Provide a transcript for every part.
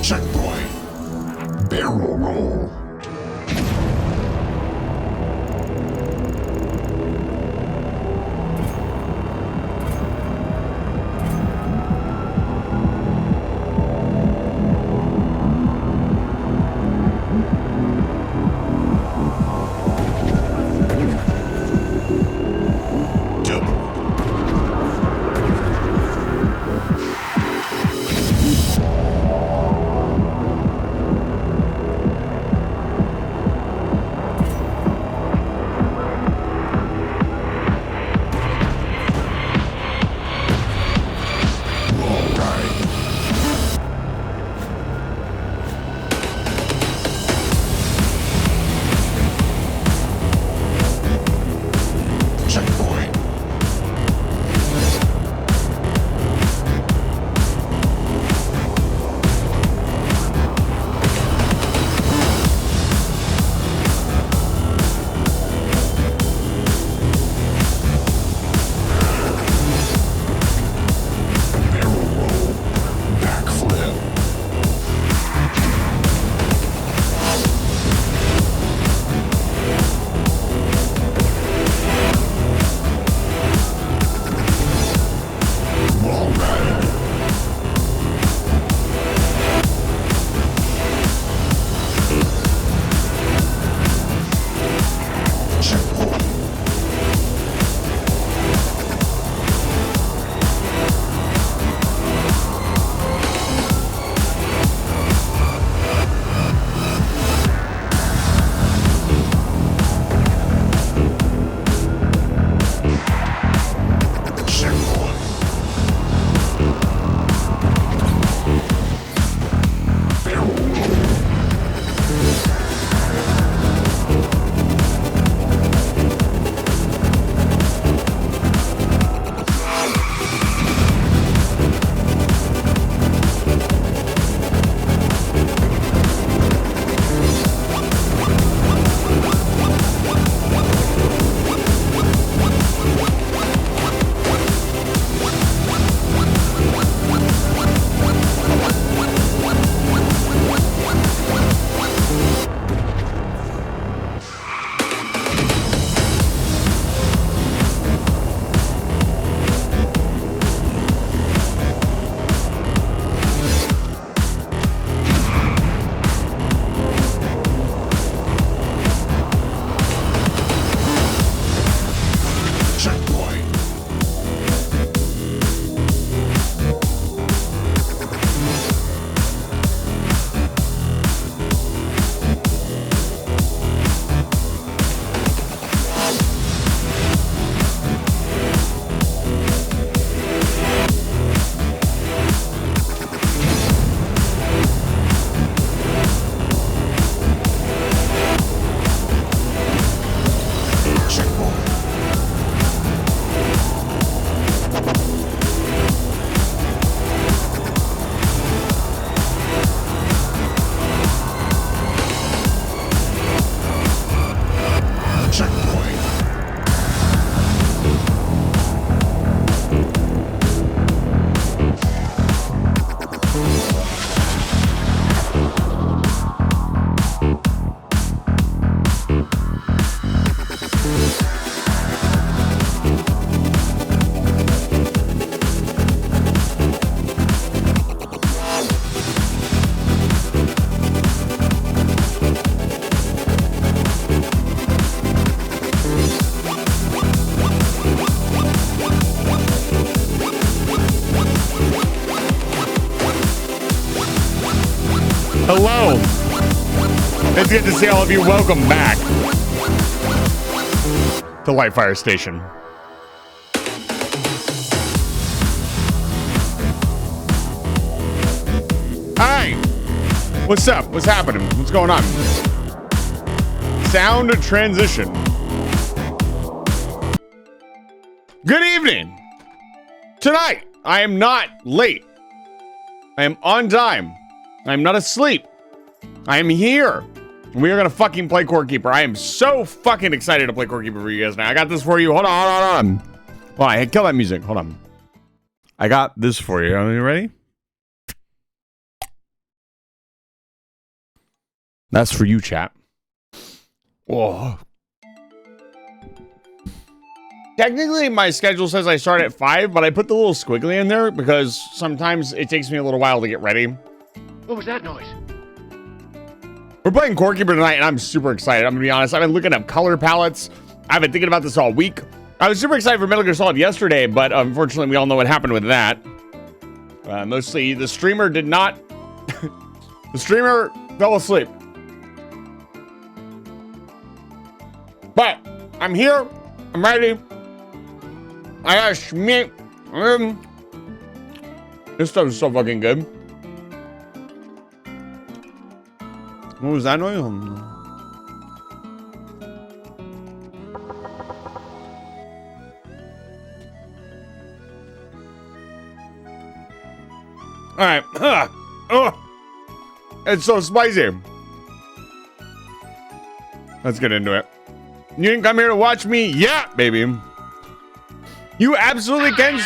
Checkpoint. Barrel roll. Hello. It's good to see all of you. Welcome back to Lightfire Station. Hi. What's up? What's happening? What's going on? Sound transition. Good evening. Tonight, I am not late. I am on time. I am not asleep. I am here. We are going to fucking play Corekeeper. I am so fucking excited to play Corekeeper for you guys now. I got this for you. Hold on, hold on. Hold on. Hey, kill that music. Hold on. I got this for you. Are you ready? That's for you, chat. Whoa. Technically, my schedule says I start at 5, but I put the little squiggly in there because sometimes it takes me a little while to get ready. What was that noise? We're playing Corekeeper tonight, and I'm super excited. I'm gonna be honest. I've been looking up color palettes. I've been thinking about this all week. I was super excited for Metal Gear Solid yesterday, but unfortunately, we all know what happened with that. Mostly, the streamer did not. The streamer fell asleep. But I'm here. I'm ready. I got Schmidt. This stuff is so fucking good. What was that noise? All right. It's so spicy. Let's get into it. You didn't come here to watch me? Yeah, baby. You absolutely can.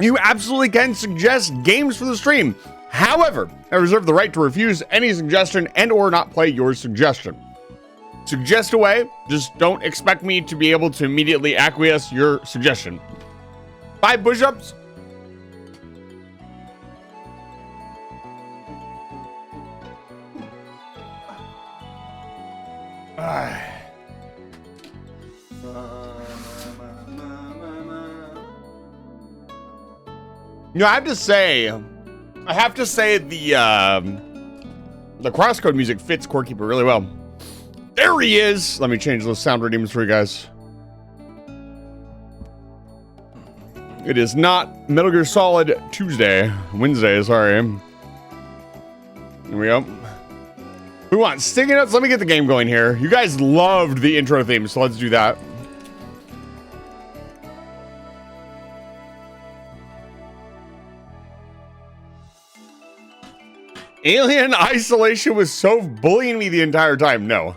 You absolutely can suggest games for the stream. However, I reserve the right to refuse any suggestion and/or not play your suggestion. Suggest away. Just don't expect me to be able to immediately acquiesce your suggestion. 5 push-ups. You know, I have to say the crosscode music fits Corekeeper really well. There he is. Let me change those sound redeemers for you guys. It is not Metal Gear Solid Wednesday, sorry. Here we go. We want sticky notes. Let me get the game going here. You guys loved the intro theme, so let's do that. Alien Isolation was so bullying me the entire time. No.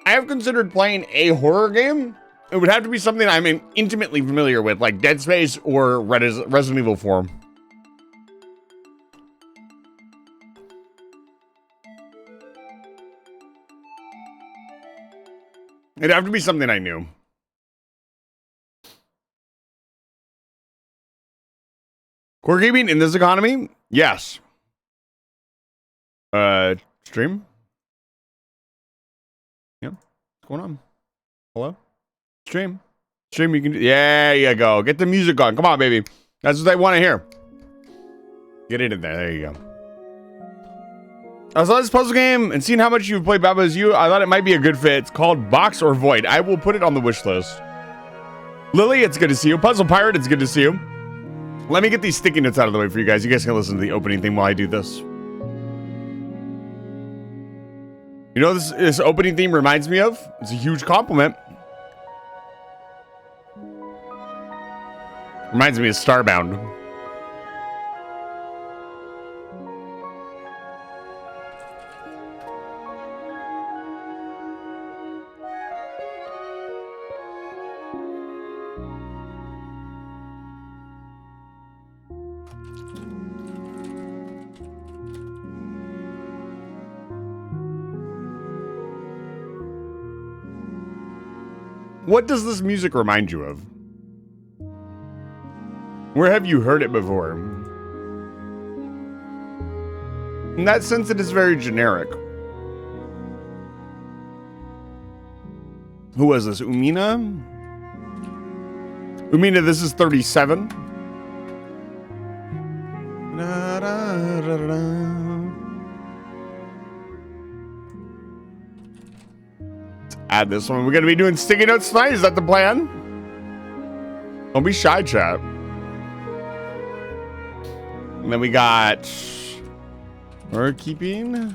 I have considered playing a horror game. It would have to be something I'm intimately familiar with, like Dead Space or Resident Evil 4. It'd have to be something I knew. Corekeeping in this economy? Yes. Stream? Yeah. What's going on? Hello? Stream, you can do. Yeah, you go. Get the music on. Come on, baby. That's what they want to hear. Get it in there. There you go. I saw this puzzle game and seeing how much you've played Baba Is You, I thought it might be a good fit. It's called Box or Void. I will put it on the wish list. Lily, it's good to see you. Puzzle Pirate, it's good to see you. Let me get these sticky notes out of the way for you guys. You guys can listen to the opening theme while I do this. You know what this opening theme reminds me of? It's a huge compliment. Reminds me of Starbound. What does this music remind you of? Where have you heard it before? In that sense, it is very generic. Who was this? Umina? Umina, this is 37. Da, da, da, da. Add this one. We're gonna be doing sticky notes tonight. Is that the plan? Don't be shy, chat. And then we got Corekeeping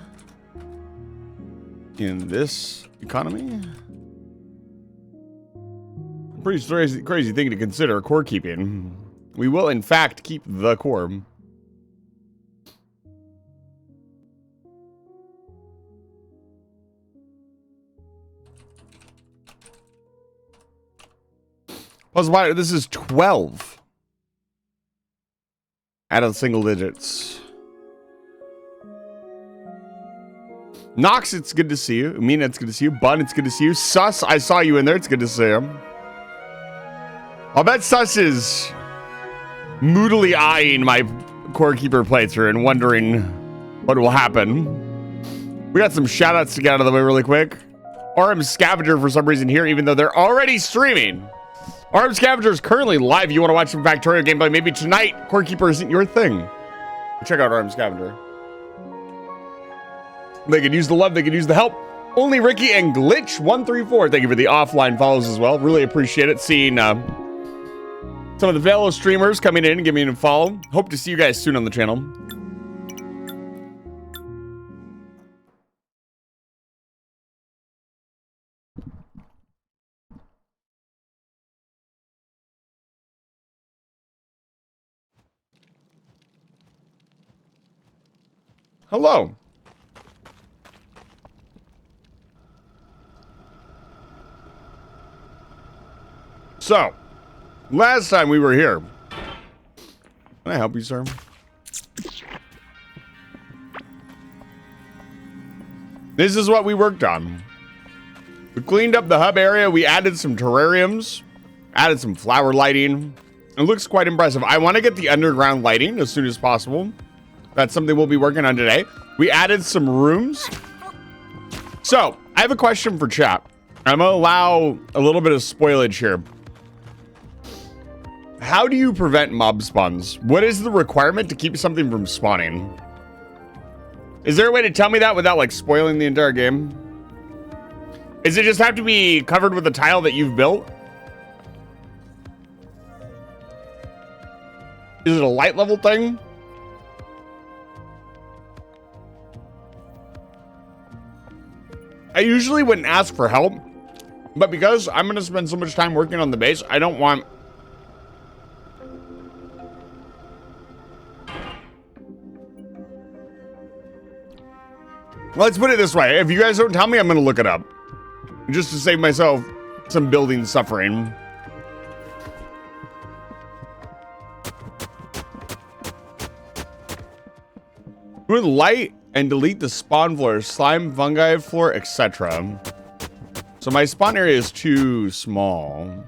in this economy. Pretty crazy thing to consider. Corekeeping. We will, in fact, keep the core. Puzzle Pirate, this is 12. Out of single digits. Nox, it's good to see you. Amina, it's good to see you. Bun, it's good to see you. Sus, I saw you in there. It's good to see him. I'll bet Sus is moodily eyeing my Corekeeper playthrough and wondering what will happen. We got some shoutouts to get out of the way really quick. RM Scavenger for some reason here, even though they're already streaming. RM Scavenger is currently live. You want to watch some Factorio gameplay? Maybe tonight. Corekeeper isn't your thing. Check out RM Scavenger. They could use the love. They could use the help. Only Ricky and Glitch134. Thank you for the offline follows as well. Really appreciate it. Seeing some of the fellow streamers coming in and giving me a follow. Hope to see you guys soon on the channel. Hello. So, last time we were here. Can I help you, sir? This is what we worked on. We cleaned up the hub area. We added some terrariums. Added some flower lighting. It looks quite impressive. I want to get the underground lighting as soon as possible. That's something we'll be working on today. We added some rooms. So, I have a question for chat. I'm going to allow a little bit of spoilage here. How do you prevent mob spawns? What is the requirement to keep something from spawning? Is there a way to tell me that without like spoiling the entire game? Does it just have to be covered with a tile that you've built? Is it a light level thing? I usually wouldn't ask for help, but because I'm going to spend so much time working on the base, I don't want... Let's put it this way. If you guys don't tell me, I'm going to look it up. Just to save myself some building suffering. With light and delete the spawn floor, slime, fungi floor, etc. So my spawn area is too small.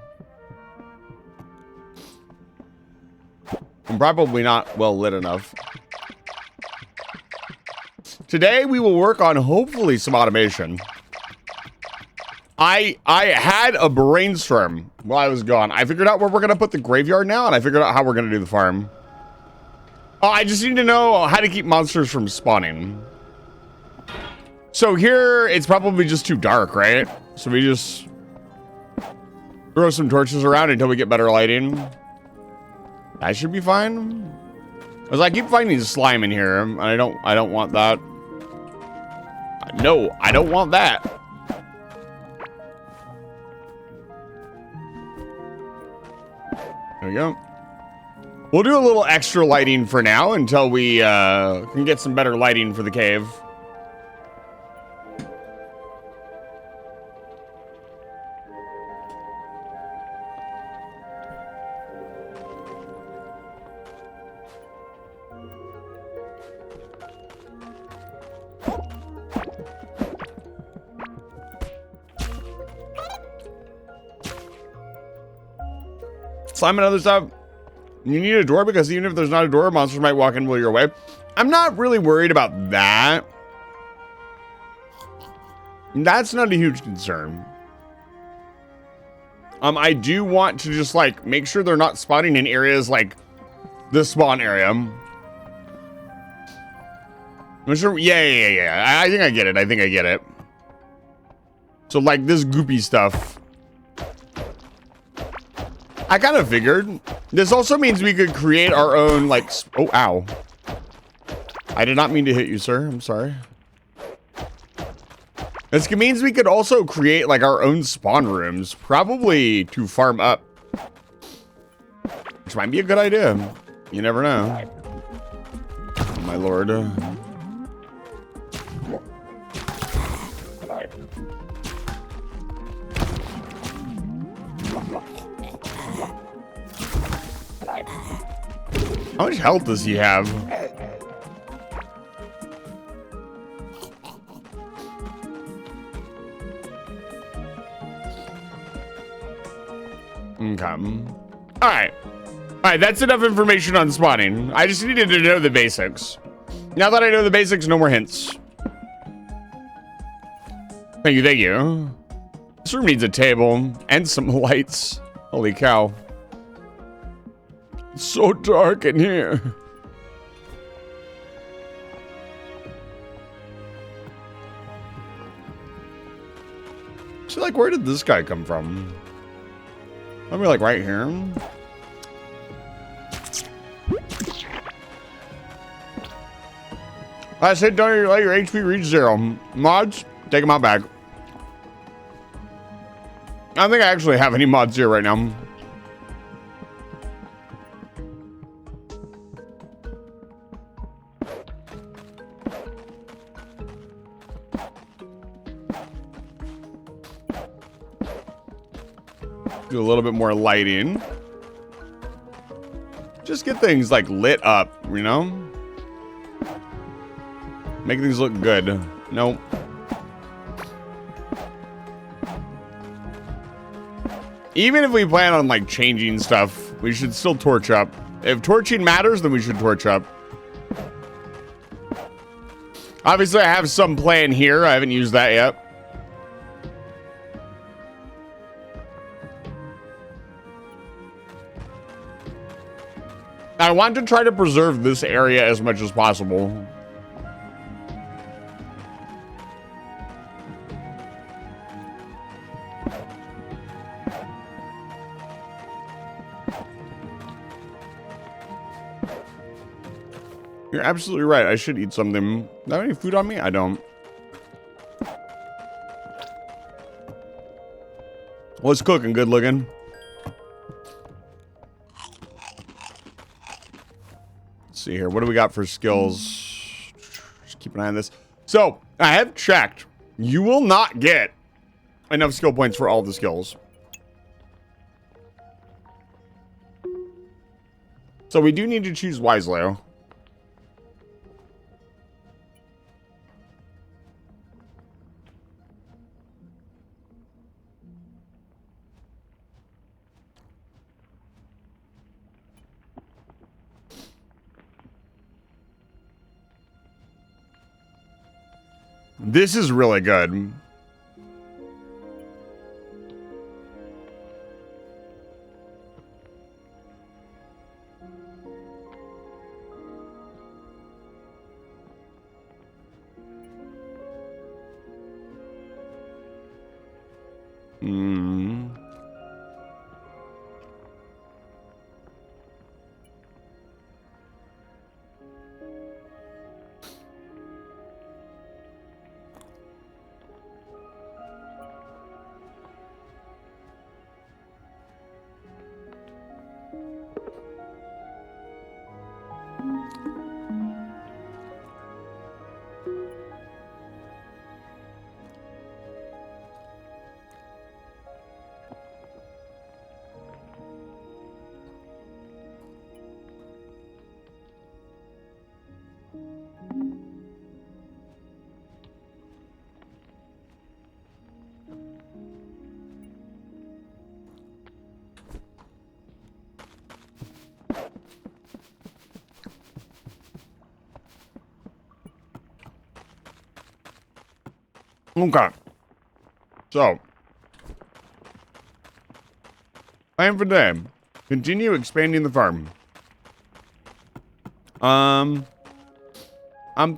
I'm probably not well lit enough. Today we will work on hopefully some automation. I had a brainstorm while I was gone. I figured out where we're gonna put the graveyard now, and I figured out how we're gonna do the farm. Oh, I just need to know how to keep monsters from spawning. So here, it's probably just too dark, right? So we just throw some torches around until we get better lighting. That should be fine. Because I keep finding slime in here, and I don't want that. No, I don't want that. There we go. We'll do a little extra lighting for now until we can get some better lighting for the cave. Slime and other stuff. You need a door because even if there's not a door, monsters might walk in while you're away. I'm not really worried about that. That's not a huge concern. I do want to just like make sure they're not spawning in areas like the spawn area. I'm sure. Yeah. I think I get it. So like this goopy stuff. I kind of figured. This also means we could create our own, like... Oh, ow. I did not mean to hit you, sir. I'm sorry. This means we could also create, like, our own spawn rooms. Probably to farm up. Which might be a good idea. You never know. Oh, my lord. How much health does he have? Okay. Alright. Alright, that's enough information on spawning. I just needed to know the basics. Now that I know the basics, no more hints. Thank you, thank you. This room needs a table and some lights. Holy cow. It's so dark in here. So, like, where did this guy come from? Maybe, like, right here? I said, don't let your HP reach 0. Mods, take them out back. I don't think I actually have any mods here right now. Do a little bit more lighting. Just get things like lit up, you know? Make things look good. Nope. Even if we plan on like changing stuff, we should still torch up. If torching matters, then we should torch up. Obviously, I have some plan here. I haven't used that yet. I want to try to preserve this area as much as possible. You're absolutely right. I should eat something. Do I have any food on me? I don't. Well, it's cooking good looking. Let's see here. What do we got for skills? Just keep an eye on this. So, I have checked. You will not get enough skill points for all the skills. So we do need to choose wisely. This is really good. Okay. So, plan for today. Continue expanding the farm. I'm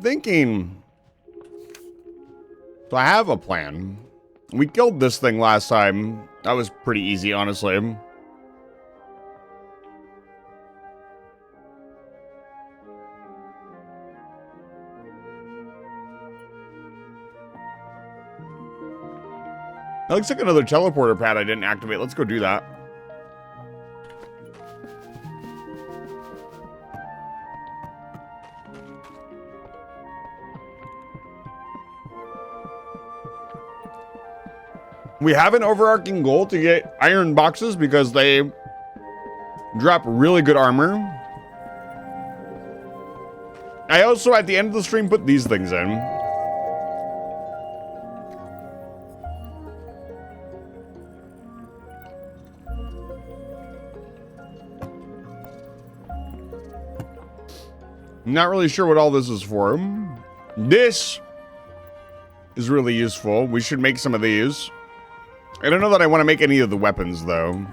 thinking. So I have a plan. We killed this thing last time. That was pretty easy, honestly. That looks like another teleporter pad I didn't activate. Let's go do that. We have an overarching goal to get iron boxes because they drop really good armor. I also, at the end of the stream, put these things in. Not really sure what all this is for. This is really useful. We should make some of these. I don't know that I want to make any of the weapons, though.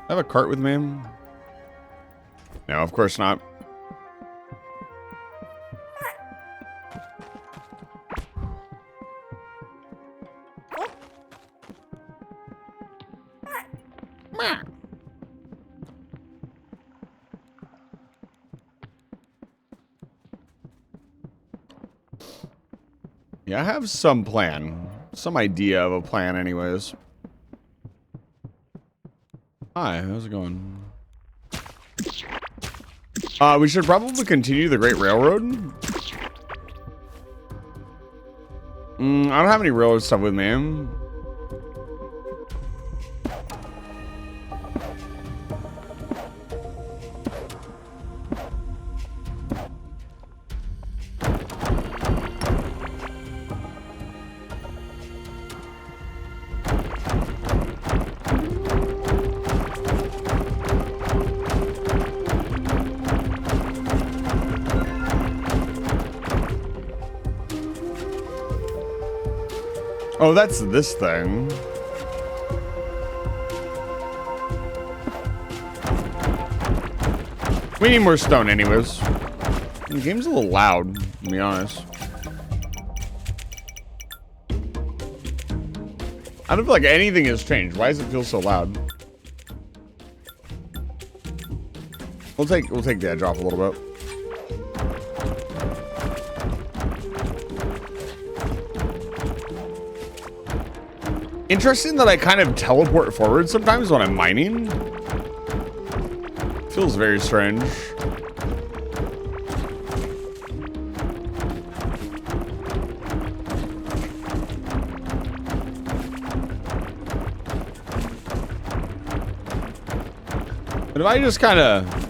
I have a cart with me? No, of course not. Yeah, I have some plan. Some idea of a plan anyways. Hi, how's it going? We should probably continue the Great Railroad. I don't have any railroad stuff with me. Oh, that's this thing. We need more stone anyways. The game's a little loud, to be honest. I don't feel like anything has changed. Why does it feel so loud? We'll take the edge off a little bit. Interesting that I kind of teleport forward sometimes when I'm mining. Feels very strange. But if I just kind of...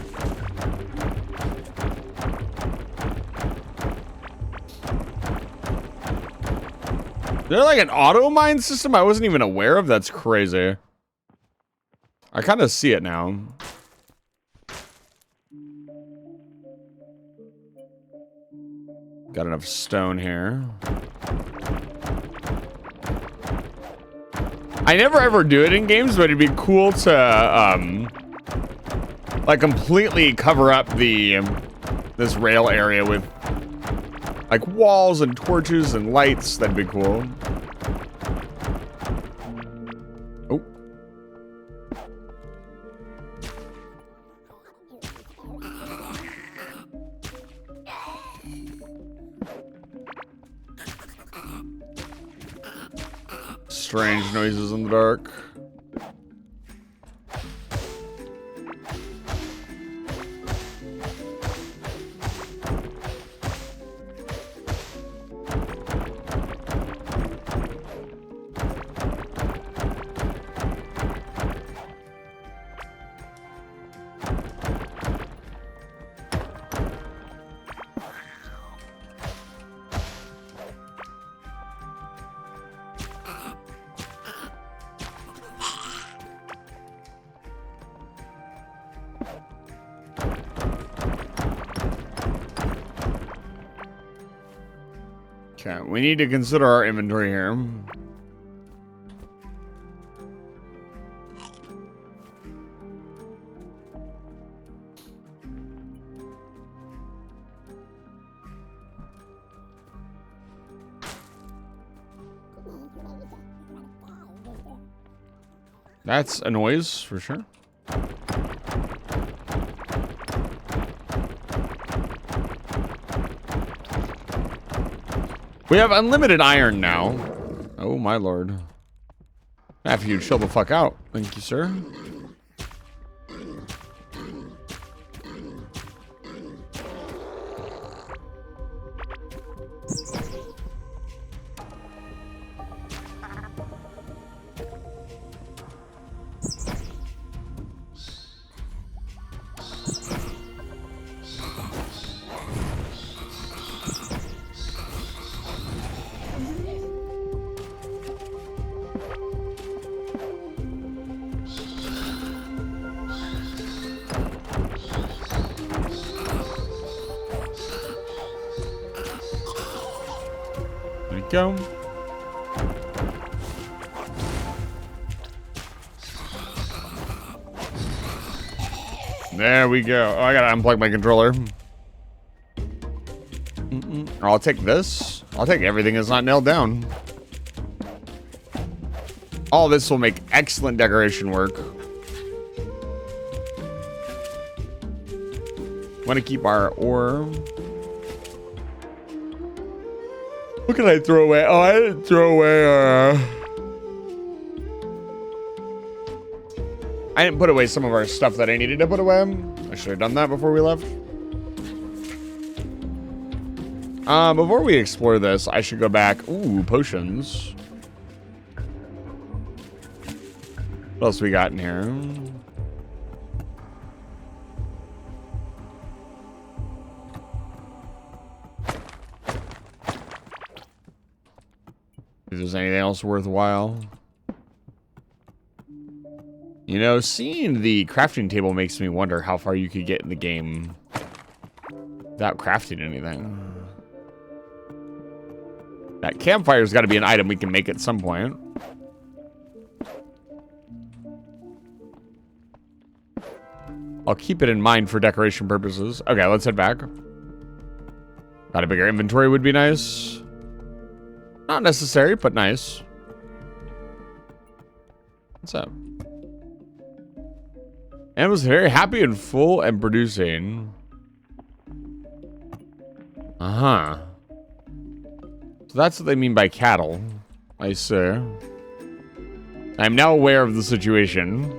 Is there like an auto mine system I wasn't even aware of? That's crazy. I kind of see it now. Got enough stone here. I never ever do it in games, but it'd be cool to like completely cover up this rail area with like walls and torches and lights. That'd be cool. Oh. Strange noises in the dark. Okay, we need to consider our inventory here. That's a noise for sure. We have unlimited iron now. Oh my lord. After you chill the fuck out. Thank you, sir. go. There we go. Oh, I gotta unplug my controller. I'll take this. I'll take everything that's not nailed down. All this will make excellent decoration work. Want to keep our ore. What can I throw away? Oh, I didn't throw away I didn't put away some of our stuff that I needed to put away. I should have done that before we left. Before we explore this, I should go back. Ooh, potions. What else we got in here? If there's anything else worthwhile. You know, seeing the crafting table makes me wonder how far you could get in the game without crafting anything. That campfire's got to be an item we can make at some point. I'll keep it in mind for decoration purposes. Okay, let's head back. Got a bigger inventory would be nice. Not necessary, but nice. What's up? And was very happy and full and producing. Uh-huh. So that's what they mean by cattle. I see. I'm now aware of the situation.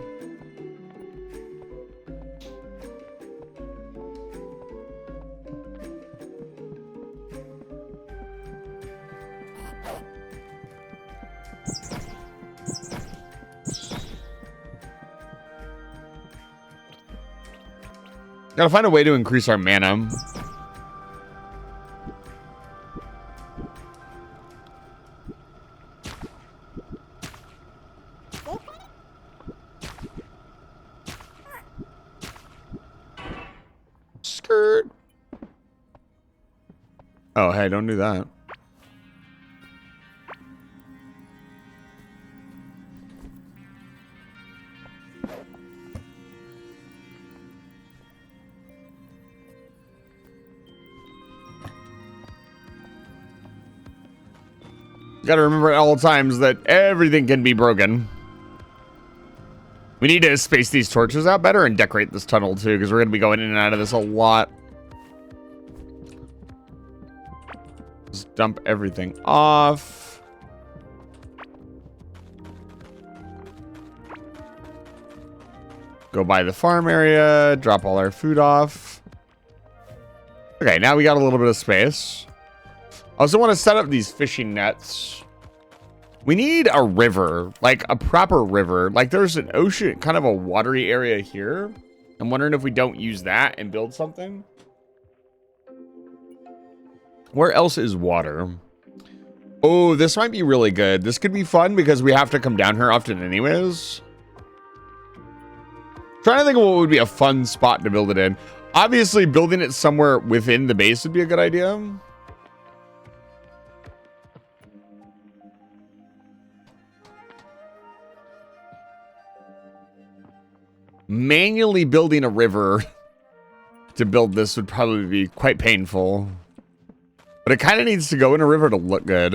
Gotta find a way to increase our mana. Skirt. Oh, hey, don't do that. Gotta remember at all times that everything can be broken. We need to space these torches out better and decorate this tunnel too, because we're gonna be going in and out of this a lot. Just dump everything off. Go by the farm area, drop all our food off. Okay, now we got a little bit of space. I also want to set up these fishing nets. We need a river, like a proper river. Like there's an ocean, kind of a watery area here. I'm wondering if we don't use that and build something. Where else is water? Oh, this might be really good. This could be fun because we have to come down here often anyways. Trying to think of what would be a fun spot to build it in. Obviously, building it somewhere within the base would be a good idea. Manually building a river to build this would probably be quite painful. But it kind of needs to go in a river to look good.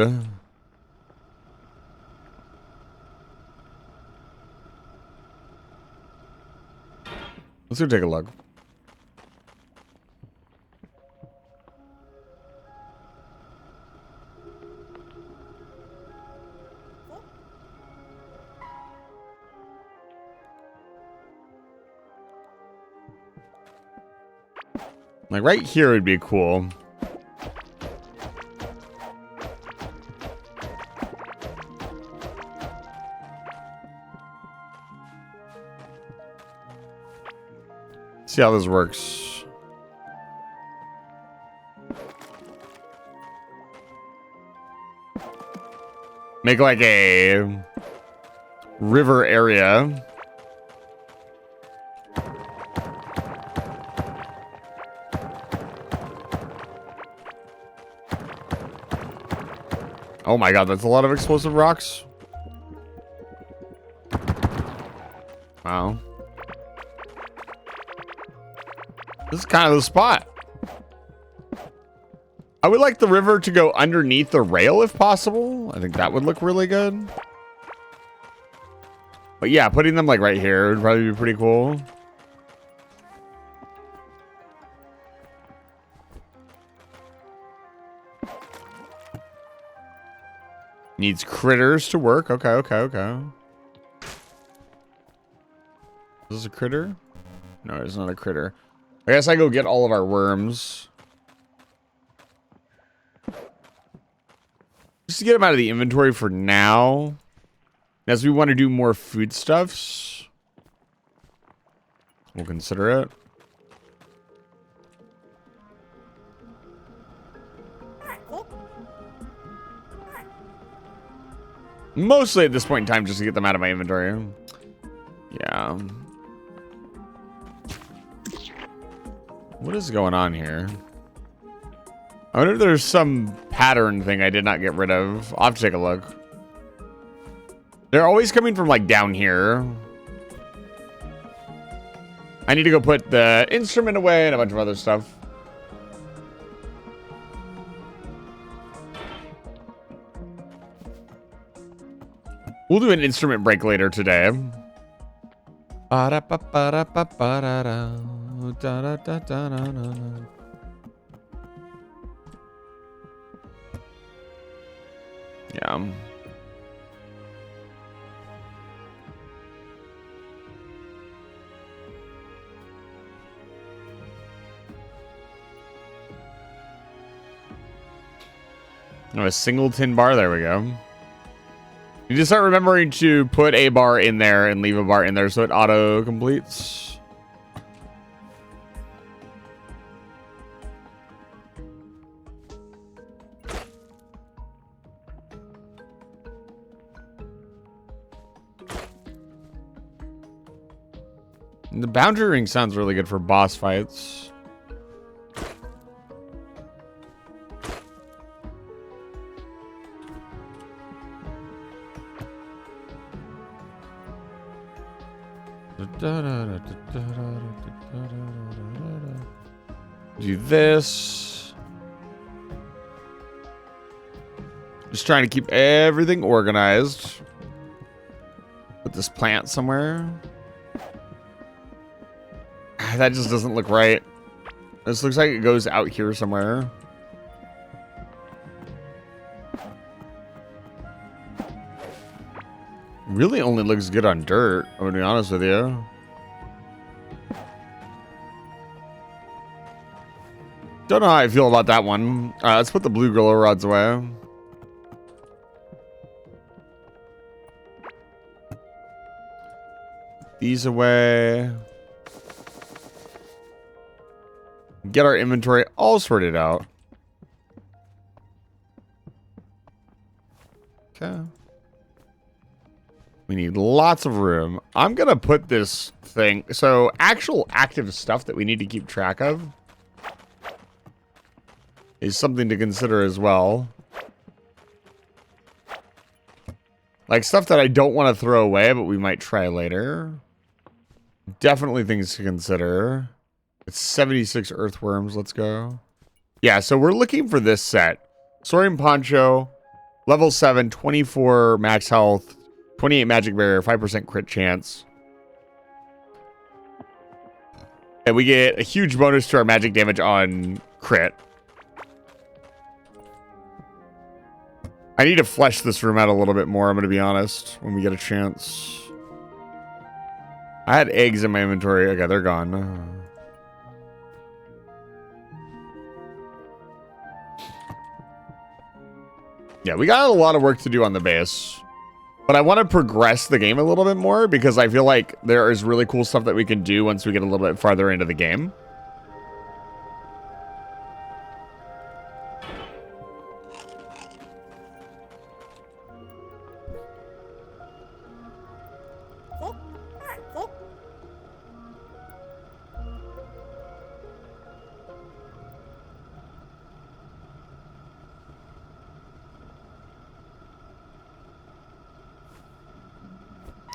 Let's go take a look. Like right here would be cool. See how this works. Make like a river area. Oh my god, that's a lot of explosive rocks. Wow. This is kind of the spot. I would like the river to go underneath the rail if possible. I think that would look really good. But yeah, putting them like right here would probably be pretty cool. Needs critters to work. Okay, okay, okay. Is this a critter? No, it's not a critter. I guess I go get all of our worms. Just to get them out of the inventory for now. As we want to do more foodstuffs, we'll consider it. Mostly at this point in time, just to get them out of my inventory. Yeah. What is going on here? I wonder if there's some pattern thing I did not get rid of. I'll have to take a look. They're always coming from like down here. I need to go put the instrument away and a bunch of other stuff. We'll do an instrument break later today. Yeah. Oh, a single tin bar. There we go. You just start remembering to put a bar in there and leave a bar in there so it auto completes. And the boundary ring sounds really good for boss fights. Do this. Just trying to keep everything organized. Put this plant somewhere. That just doesn't look right. This looks like it goes out here somewhere. Really only looks good on dirt, I'm gonna be honest with you. Don't know how I feel about that one. Let's put the blue glow rods away. These away. Get our inventory all sorted out. Okay. We need lots of room. I'm gonna put this thing. So actual active stuff that we need to keep track of is something to consider as well. Like stuff that I don't want to throw away, but we might try later. Definitely things to consider. It's 76 earthworms. Let's go. Yeah, so we're looking for this set. Soaring Poncho, level 7, 24 max health, 28 magic barrier, 5% crit chance. And we get a huge bonus to our magic damage on crit. I need to flesh this room out a little bit more, I'm going to be honest, when we get a chance. I had eggs in my inventory. Okay, they're gone. Yeah, we got a lot of work to do on the base. But I want to progress the game a little bit more because I feel like there is really cool stuff that we can do once we get a little bit farther into the game.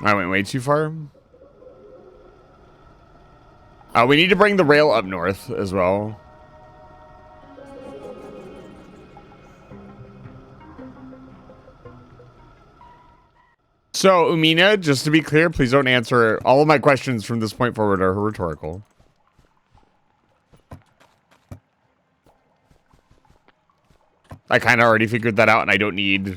I went way too far. We need to bring the rail up north as well. So, Umina, just to be clear, please don't answer. All of my questions from this point forward are rhetorical. I kind of already figured that out, and I don't need,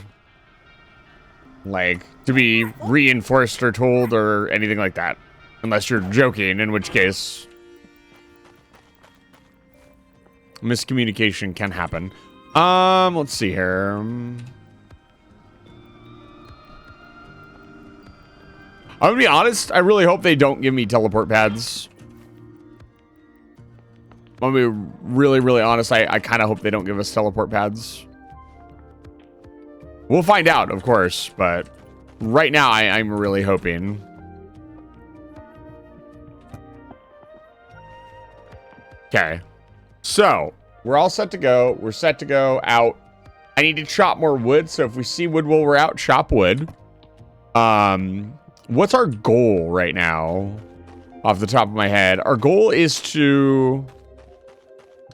like, to be reinforced or told or anything like that. Unless you're joking, in which case miscommunication can happen. Let's see here. I'm gonna be honest, I really hope they don't give me teleport pads. I'm gonna be really, really honest. I kind of hope they don't give us teleport pads. We'll find out, of course, but right now I'm really hoping. Okay. So, we're all set to go. We're set to go out. I need to chop more wood, so if we see wood while we're out, chop wood. What's our goal right now? Off the top of my head. Our goal is to...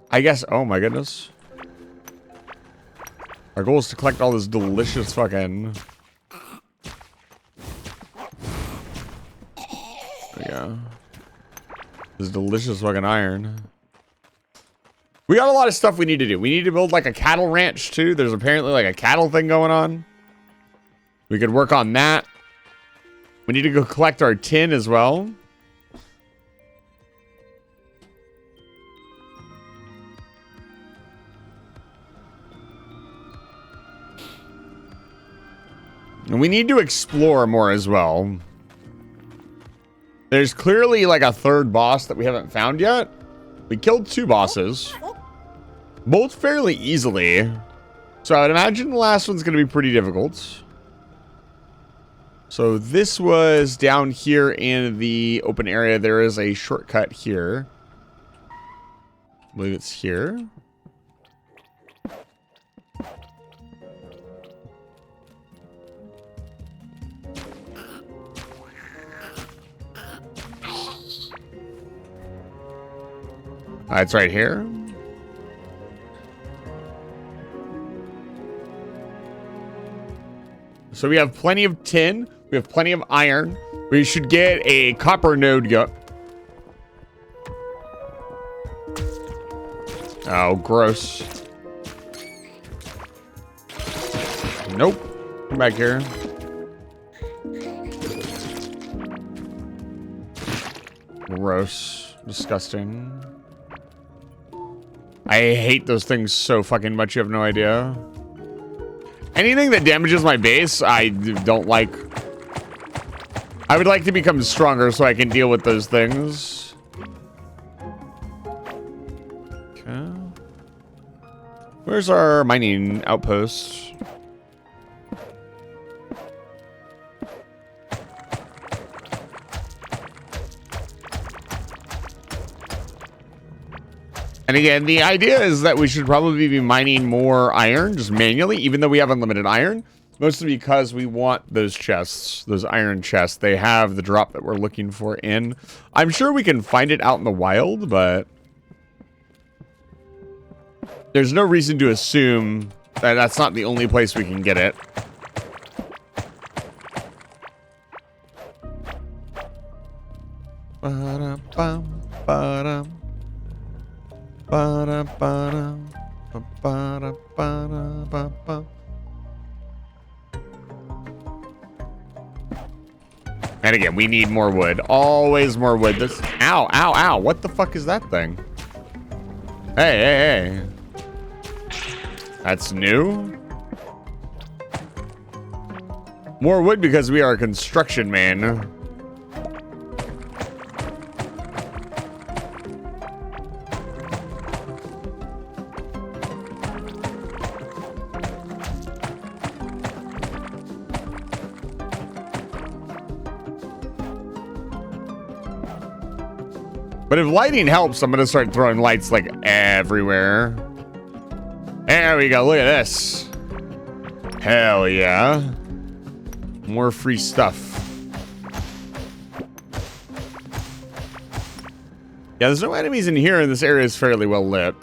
I guess... Oh my goodness. Our goal is to collect all this delicious fucking... There we go. This delicious fucking iron. We got a lot of stuff we need to do. We need to build like a cattle ranch too. There's apparently like a cattle thing going on. We could work on that. We need to go collect our tin as well. And we need to explore more as well. There's clearly like a third boss that we haven't found yet. We killed 2 bosses. Both fairly easily. So I would imagine the last one's going to be pretty difficult. So this was down here in the open area. There is a shortcut here. I believe it's here. It's right here. So we have plenty of tin. We have plenty of iron. We should get a copper node go. Oh, gross. Nope. Come back here. Gross. Disgusting. I hate those things so fucking much, you have no idea. Anything that damages my base, I don't like. I would like to become stronger so I can deal with those things. Okay. Where's our mining outpost? And again, the idea is that we should probably be mining more iron, just manually, even though we have unlimited iron. Mostly because we want those chests, those iron chests. They have the drop that we're looking for in. I'm sure we can find it out in the wild, but there's no reason to assume that that's not the only place we can get it. Ba-da-bum, ba-dum. Ba-da-ba-dum, ba-da-ba-da-ba-bum. And again, we need more wood. Always more wood. This. Ow, ow, ow. What the fuck is that thing? Hey, hey, hey. That's new. More wood because we are a construction man. But if lighting helps, I'm gonna start throwing lights like everywhere. There we go, look at this. Hell yeah. More free stuff. Yeah, there's no enemies in here, and this area is fairly well lit.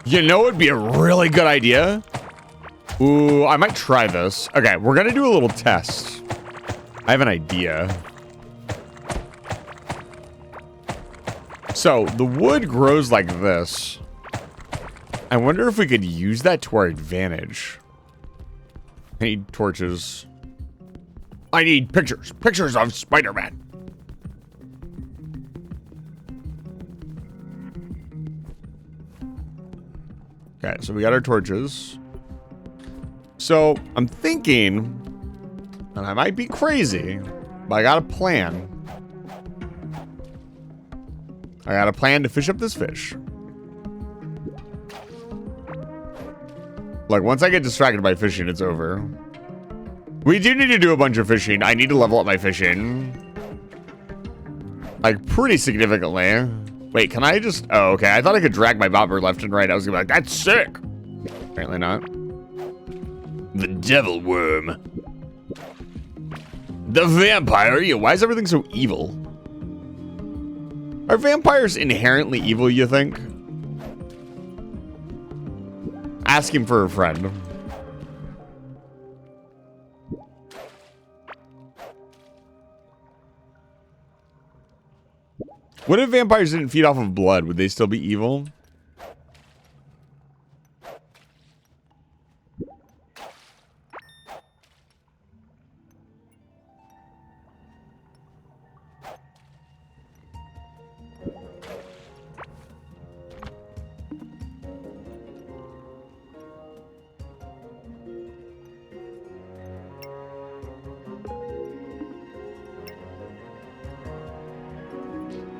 You know, it'd be a really good idea. Ooh, I might try this. Okay, we're gonna do a little test. I have an idea. So, the wood grows like this. I wonder if we could use that to our advantage. I need torches. I need pictures. Pictures of Spider-Man. Okay, so we got our torches. So, I'm thinking, and I might be crazy, but I got a plan. I got a plan to fish up this fish. Like, once I get distracted by fishing, it's over. We do need to do a bunch of fishing. I need to level up my fishing. Like, pretty significantly. Wait, can I just... Oh, okay. I thought I could drag my bobber left and right. I was gonna be like, that's sick. Apparently not. The devil worm. The vampire. Yeah, why is everything so evil? Are vampires inherently evil, you think? Ask him for a friend. What if vampires didn't feed off of blood? Would they still be evil?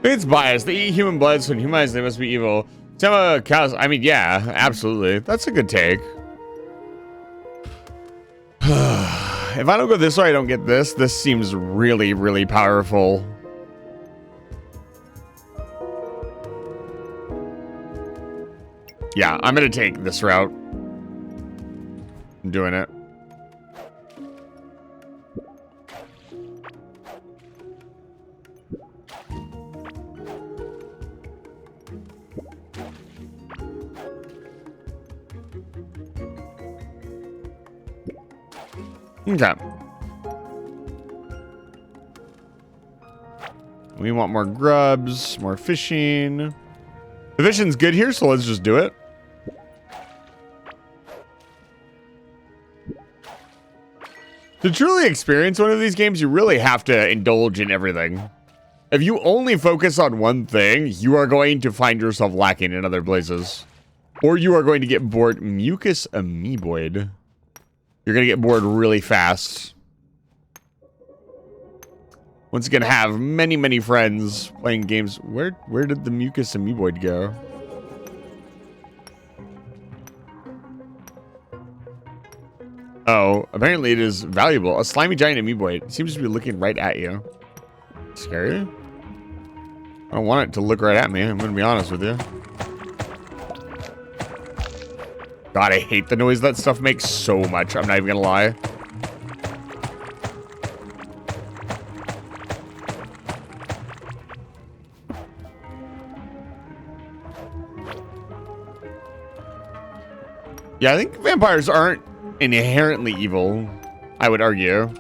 It's biased. They eat human blood, so in human eyes they must be evil. Some cows. I mean, yeah, absolutely. That's a good take. If I don't go this way, I don't get this. This seems really, really powerful. Yeah, I'm gonna take this route. I'm doing it. Okay. We want more grubs, more fishing. The fishing's good here, so let's just do it. To truly experience one of these games, you really have to indulge in everything. If you only focus on one thing, you are going to find yourself lacking in other places. Or you are going to get bored. Mucus amoeboid. You're going to get bored really fast. Once again, have many, many friends playing games. Where did the mucus amoeboid go? Oh, apparently it is valuable. A slimy giant amoeboid. It seems to be looking right at you. Scary? I don't want it to look right at me. I'm going to be honest with you. God, I hate the noise that stuff makes so much. I'm not even gonna lie. Yeah, I think vampires aren't inherently evil, I would argue.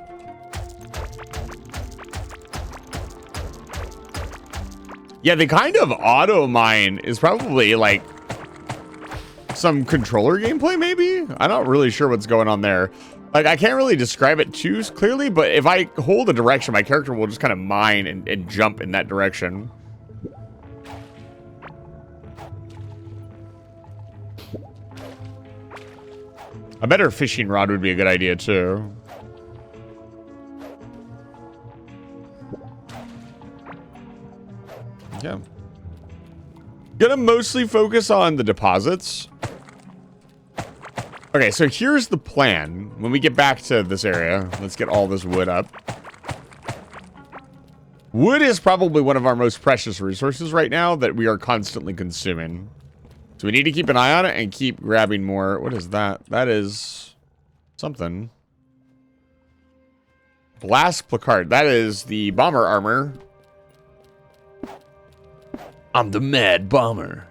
Yeah, the kind of auto mine is probably like some controller gameplay, maybe? I'm not really sure what's going on there. Like, I can't really describe it too clearly, but if I hold a direction, my character will just kind of mine and jump in that direction. A better fishing rod would be a good idea, too. Yeah. Gonna mostly focus on the deposits. Okay, so here's the plan. When we get back to this area, let's get all this wood up. Wood is probably one of our most precious resources right now that we are constantly consuming. So we need to keep an eye on it and keep grabbing more. What is that? That is something. Blast placard. That is the bomber armor. I'm the mad bomber.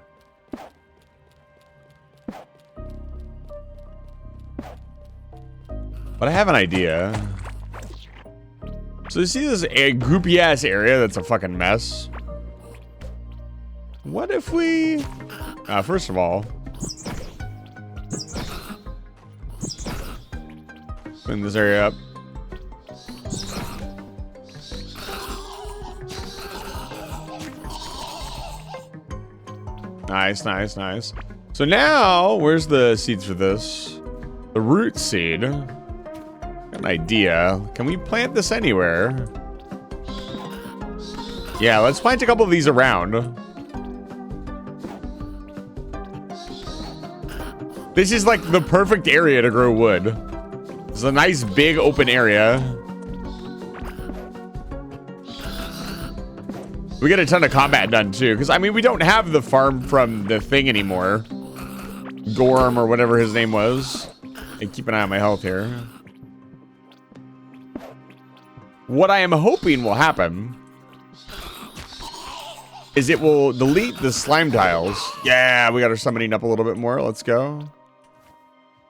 But I have an idea. So you see this goopy ass area that's a fucking mess? What if we... first of all... clean this area up. Nice, nice, nice. So now, where's the seeds for this? The root seed. Got an idea. Can we plant this anywhere? Yeah, let's plant a couple of these around. This is like the perfect area to grow wood. It's a nice big open area. We get a ton of combat done too, because I mean we don't have the farm from the thing anymore. Gorm or whatever his name was. And keep an eye on my health here. What I am hoping will happen is it will delete the slime tiles. Yeah, we got our summoning up a little bit more. Let's go.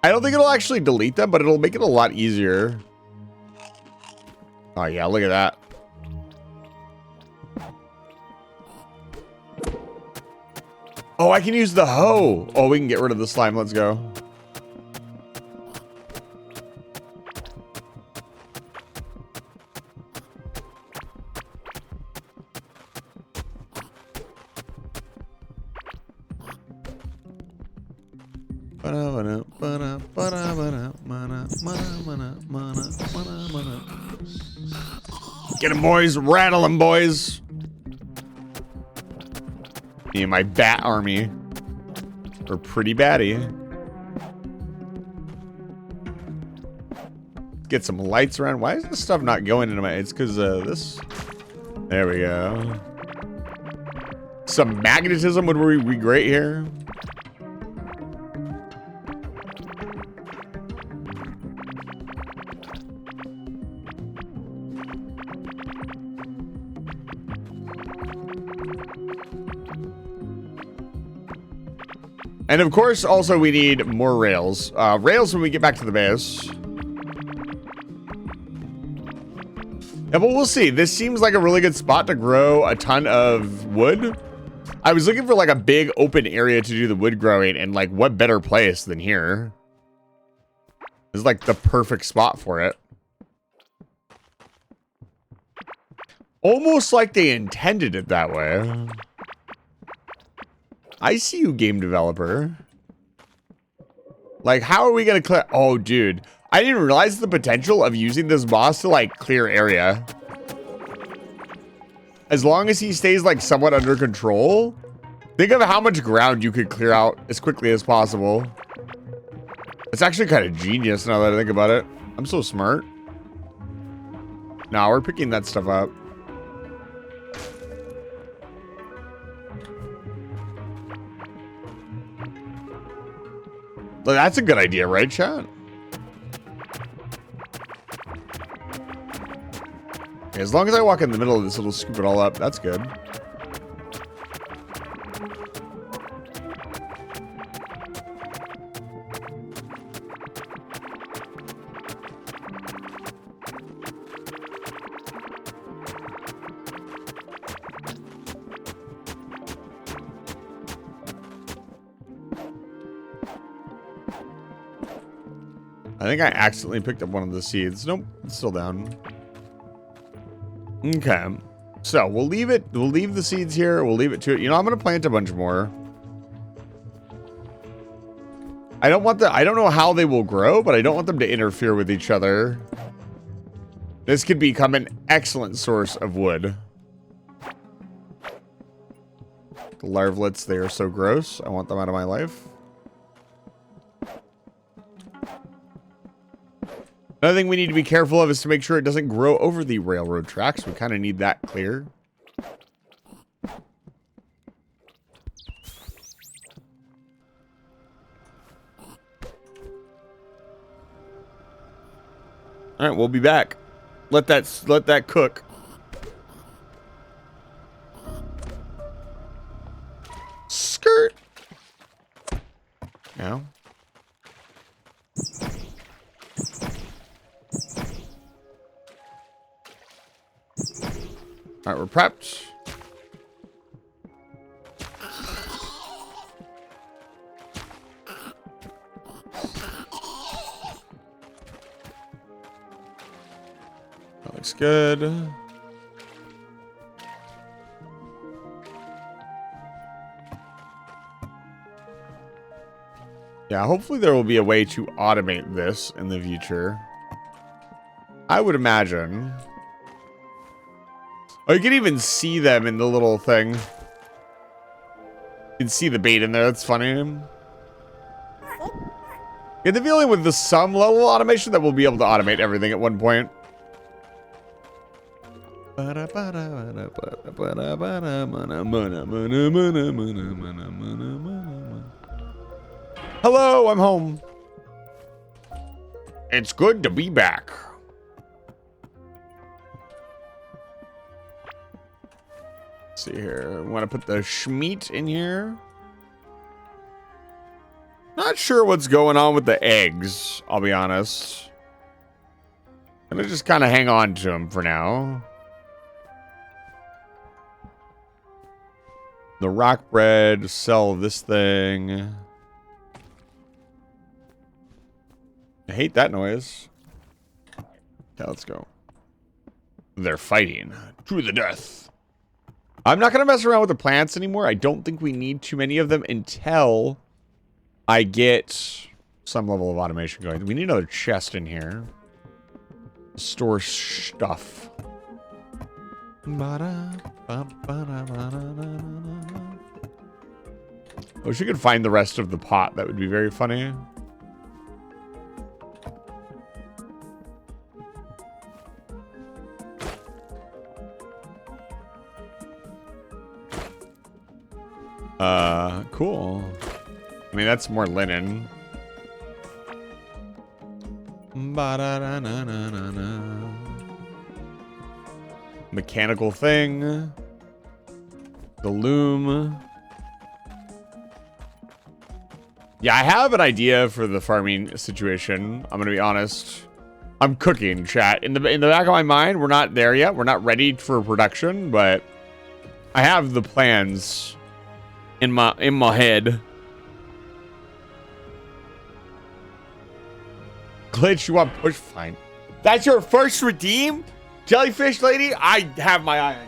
I don't think it'll actually delete them, but it'll make it a lot easier. Oh yeah, look at that. Oh, I can use the hoe. Oh, we can get rid of the slime. Let's go. Get him, boys. Rattle him, boys. Me and my bat army are pretty batty. Get some lights around. Why is this stuff not going into my... It's because this... There we go. Some magnetism would be great here. And of course, also we need more rails. Rails when we get back to the base. Yeah, but we'll see. This seems like a really good spot to grow a ton of wood. I was looking for like a big open area to do the wood growing, and like what better place than here? This is like the perfect spot for it. Almost like they intended it that way. I see you, game developer. Like, how are we gonna clear? Oh, dude. I didn't realize the potential of using this boss to, like, clear area. As long as he stays, like, somewhat under control. Think of how much ground you could clear out as quickly as possible. It's actually kind of genius now that I think about it. I'm so smart. Nah, we're picking that stuff up. Look, that's a good idea, right, chat? Okay, as long as I walk in the middle of this, it'll scoop it all up. That's good. I think I accidentally picked up one of the seeds. Nope, it's still down. Okay. So we'll leave it. We'll leave the seeds here. We'll leave it to it. You know, I'm gonna plant a bunch more. I don't know how they will grow, but I don't want them to interfere with each other. This could become an excellent source of wood. The larvalets, they are so gross. I want them out of my life. Another thing we need to be careful of is to make sure it doesn't grow over the railroad tracks. We kind of need that clear. All right, we'll be back. Let that cook. Skirt. Now. All right, we're prepped. That looks good. Yeah, hopefully there will be a way to automate this in the future. I would imagine. Oh, you can even see them in the little thing. You can see the bait in there. That's funny. Get the feeling with some level of automation that we'll be able to automate everything at one point. Hello, I'm home. It's good to be back. Let's see here. We want to put the schmeat in here. Not sure what's going on with the eggs, I'll be honest. I'm gonna just kind of hang on to them for now. The rock bread, sell this thing. I hate that noise. Okay, let's go. They're fighting to the death. I'm not going to mess around with the plants anymore. I don't think we need too many of them until I get some level of automation going. We need another chest in here. Store stuff. I wish we could find the rest of the pot. That would be very funny. Cool. I mean, that's more linen. Mechanical thing. The loom. Yeah, I have an idea for the farming situation. I'm gonna be honest. I'm cooking, chat. In the back of my mind, we're not there yet. We're not ready for production, but I have the plans in my head. Glitch, you want push? Fine. That's your first redeem? Jellyfish lady? I have my eye on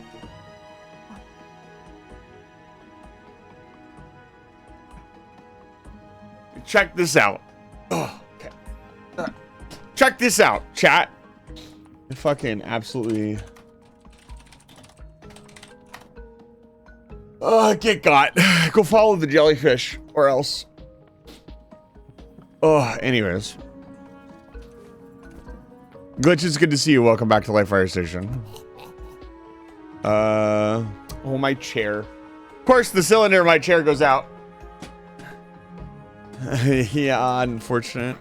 you. Check this out. Oh, okay. Check this out, chat. Fucking absolutely. Get got. Go follow the jellyfish or else. Oh, anyways. Glitch, it's good to see you. Welcome back to Life Fire Station. Oh, my chair. Of course, the cylinder in my chair goes out. Yeah, unfortunate.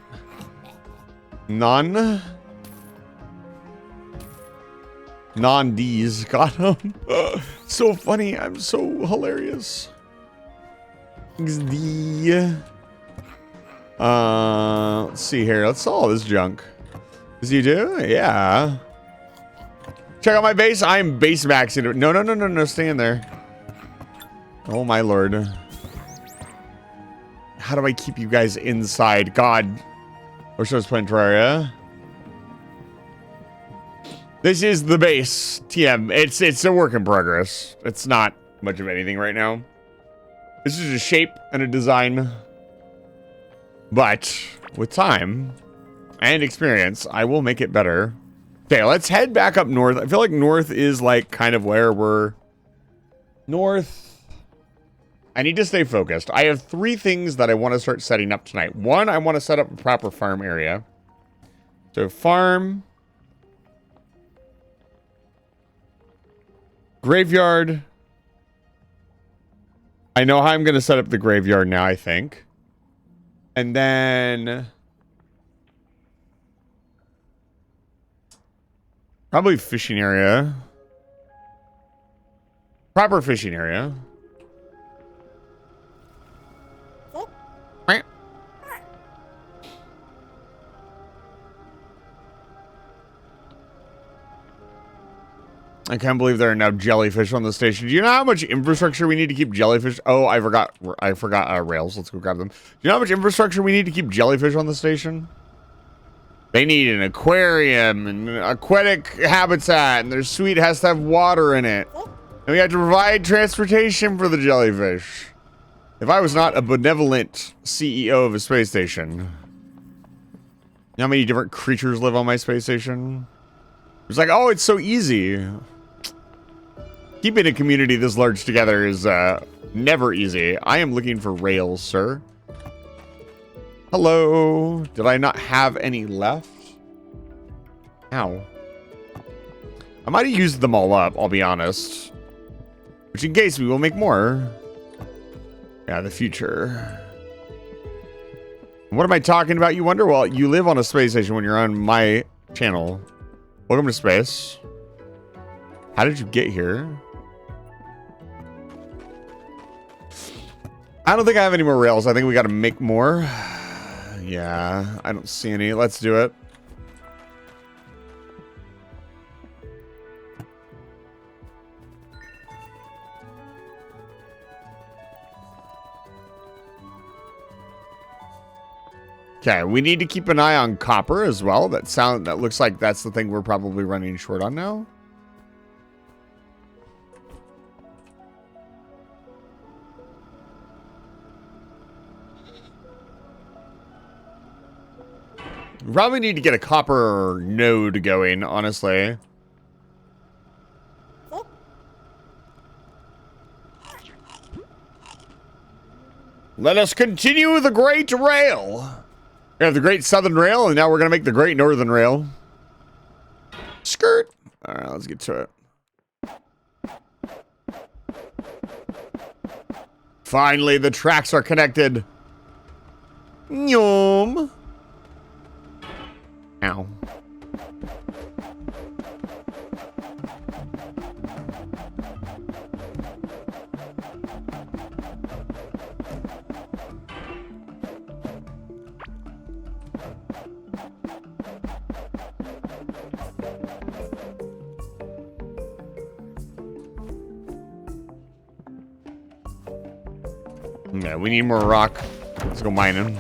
Non-D's got him. So funny. I'm so hilarious. XD. Let's see here. Let's sell all this junk. Does you do? Yeah. Check out my base. I'm base maxing it. No. Stay in there. Oh, my lord. How do I keep you guys inside? God. Or so it's playing Terraria. This is the base. TM. It's a work in progress. It's not much of anything right now. This is a shape and a design. But with time and experience, I will make it better. Okay, let's head back up north. I feel like north is like kind of where we're... North... I need to stay focused. I have 3 things that I want to start setting up tonight. 1, I want to set up a proper farm area. So So farm. Graveyard. I know how I'm going to set up the graveyard now, I think. And then... probably fishing area. Proper fishing area. I can't believe there are now jellyfish on the station. Do you know how much infrastructure we need to keep jellyfish? Oh, I forgot rails. Let's go grab them. Do you know how much infrastructure we need to keep jellyfish on the station? They need an aquarium and an aquatic habitat, and their suite has to have water in it. And we have to provide transportation for the jellyfish. If I was not a benevolent CEO of a space station, you know how many different creatures live on my space station? It's like, oh, it's so easy. Keeping a community this large together is never easy. I am looking for rails, sir. Hello. Did I not have any left? Ow. I might have used them all up, I'll be honest. Which in case we will make more. Yeah, the future. What am I talking about, you wonder? Well, you live on a space station when you're on my channel. Welcome to space. How did you get here? I don't think I have any more rails. I think we got to make more. Yeah, I don't see any. Let's do it. Okay, we need to keep an eye on copper as well. That looks like that's the thing we're probably running short on now. We probably need to get a copper node going, honestly. Let us continue the Great Rail. We have the Great Southern Rail, and now we're going to make the Great Northern Rail. Skirt. All right, let's get to it. Finally, the tracks are connected. Nyom. Ow. Yeah, we need more rock. Let's go mining.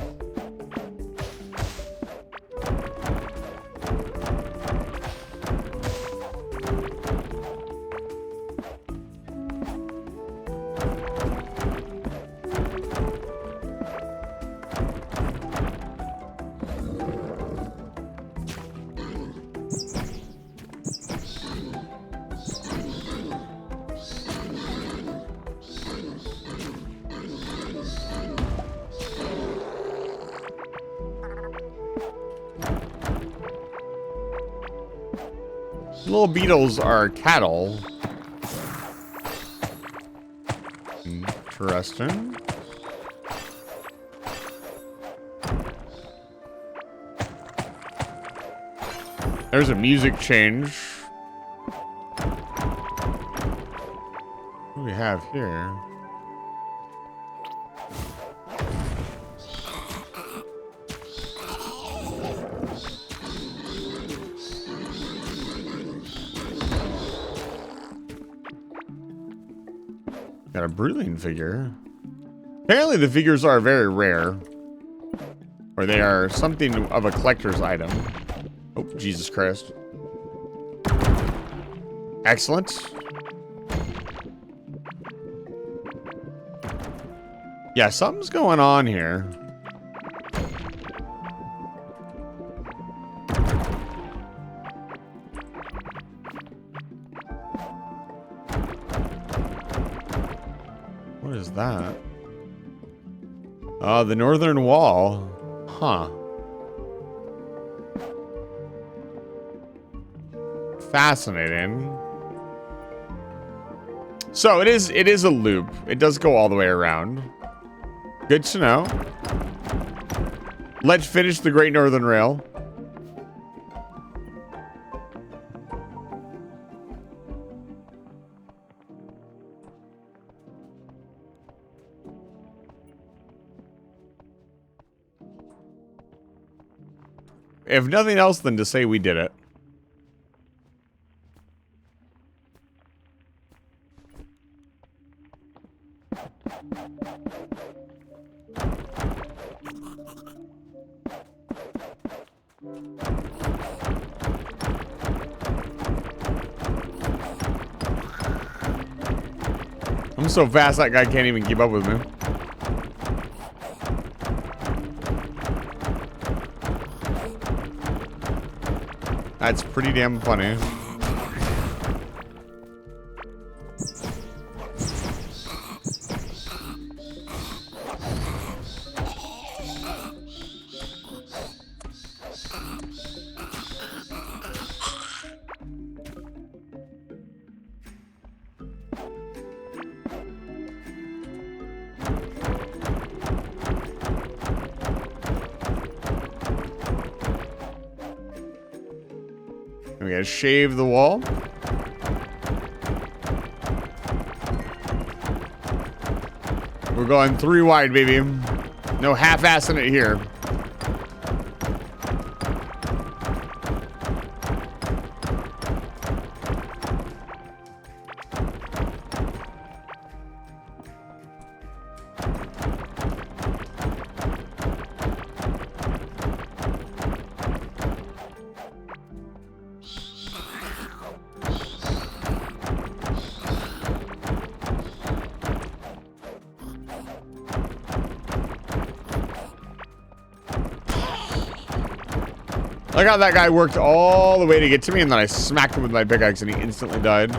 Little beetles are cattle. Interesting. There's a music change. What do we have here? Got a Bruling figure. Apparently the figures are very rare. Or they are something of a collector's item. Oh, Jesus Christ. Excellent. Yeah, something's going on here. What is that? The northern wall. Huh. fascinating. So it is a loop. It does go all the way around. Good to know. Let's finish the Great Northern Rail. If nothing else than to say we did it. I'm so fast that guy can't even keep up with me. That's pretty damn funny. We gotta shave the wall. We're going 3 wide, baby. No half-assing it here. Look how that guy worked all the way to get to me, and then I smacked him with my pickaxe, and he instantly died.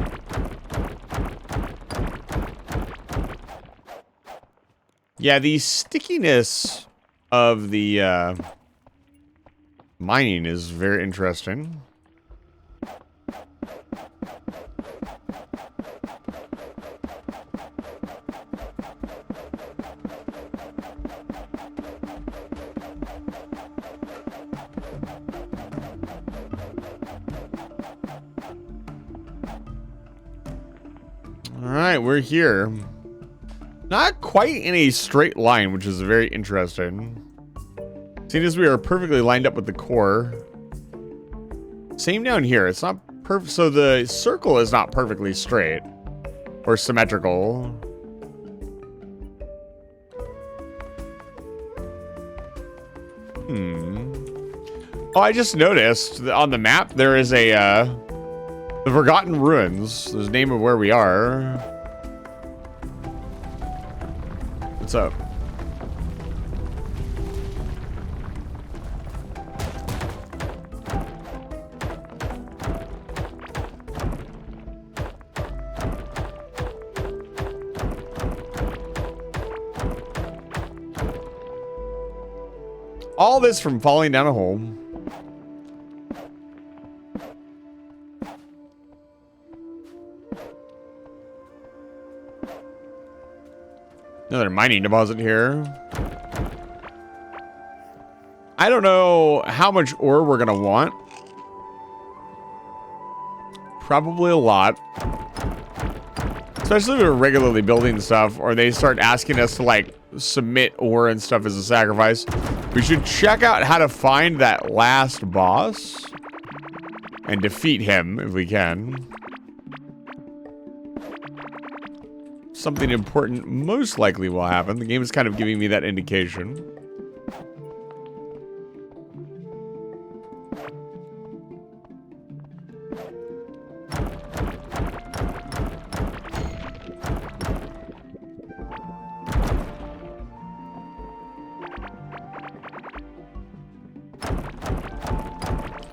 Yeah, the stickiness of the mining is very interesting. Alright, we're here. Not quite in a straight line, which is very interesting. Seeing as we are perfectly lined up with the core. Same down here. It's not perfect. So the circle is not perfectly straight or symmetrical. Oh, I just noticed that on the map there is a the Forgotten Ruins. There's the name of where we are. What's up? All this from falling down a hole. Another mining deposit here. I don't know how much ore we're gonna want. Probably a lot. Especially if we're regularly building stuff, or they start asking us to like submit ore and stuff as a sacrifice. We should check out how to find that last boss and defeat him if we can. Something important most likely will happen. The game is kind of giving me that indication.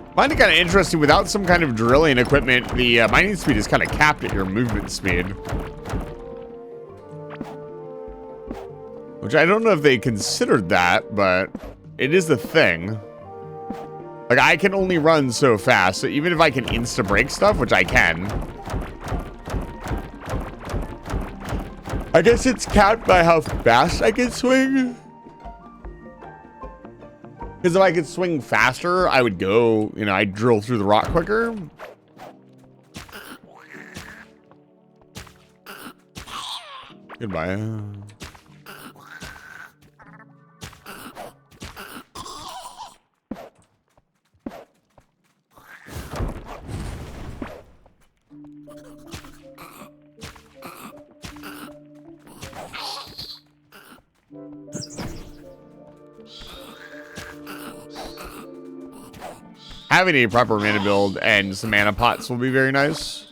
I find it kind of interesting. Without some kind of drilling equipment, the mining speed is kind of capped at your movement speed. Which I don't know if they considered that, but it is the thing. Like, I can only run so fast. So even if I can insta-break stuff, which I can. I guess it's capped by how fast I can swing. Because if I could swing faster, I would go, you know, I'd drill through the rock quicker. Goodbye. Having a proper mana build and some mana pots will be very nice.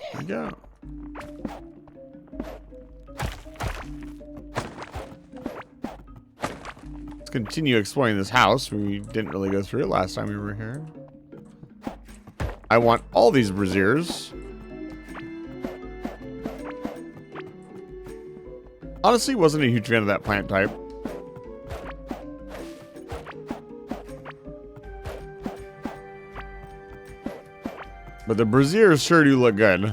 There we go. Let's continue exploring this house. We didn't really go through it last time we were here. I want all these braziers. Honestly, wasn't a huge fan of that plant type. But the braziers sure do look good.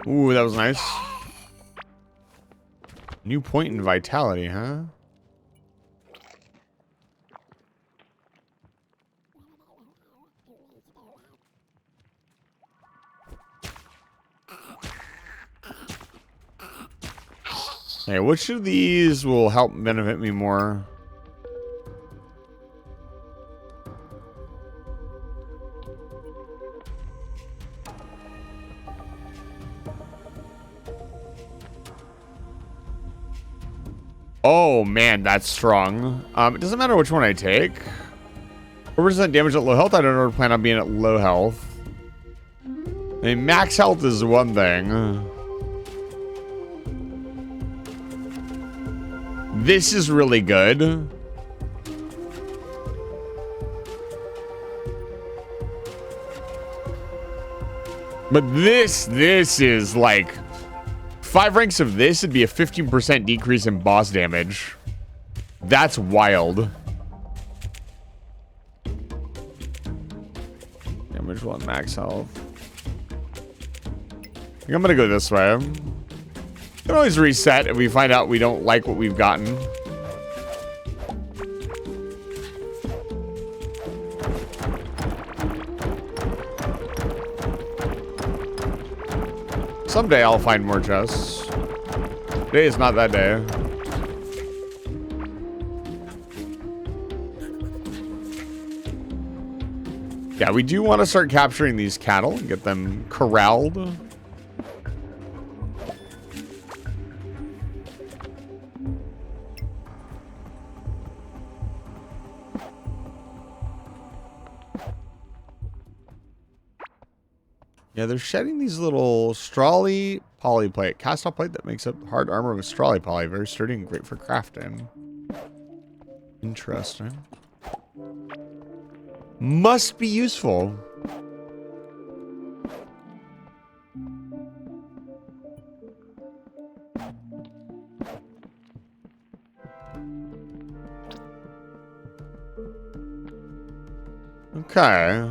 Ooh, that was nice. New point in vitality, huh? Hey, which of these will help benefit me more? Oh man, that's strong. It doesn't matter which one I take. 4% damage at low health. I don't ever plan on being at low health. I mean, max health is one thing. This is really good. But this is like 5 ranks of this would be a 15% decrease in boss damage. That's wild. Damage 1, max health. I think I'm gonna go this way. We can always reset if we find out we don't like what we've gotten. Someday I'll find more chests. Today is not that day. Yeah, we do want to start capturing these cattle and get them corralled. Yeah, they're shedding these little strawly poly plate, cast off plate that makes up the hard armor of a strawly poly. Very sturdy and great for crafting. Interesting. Must be useful. Okay.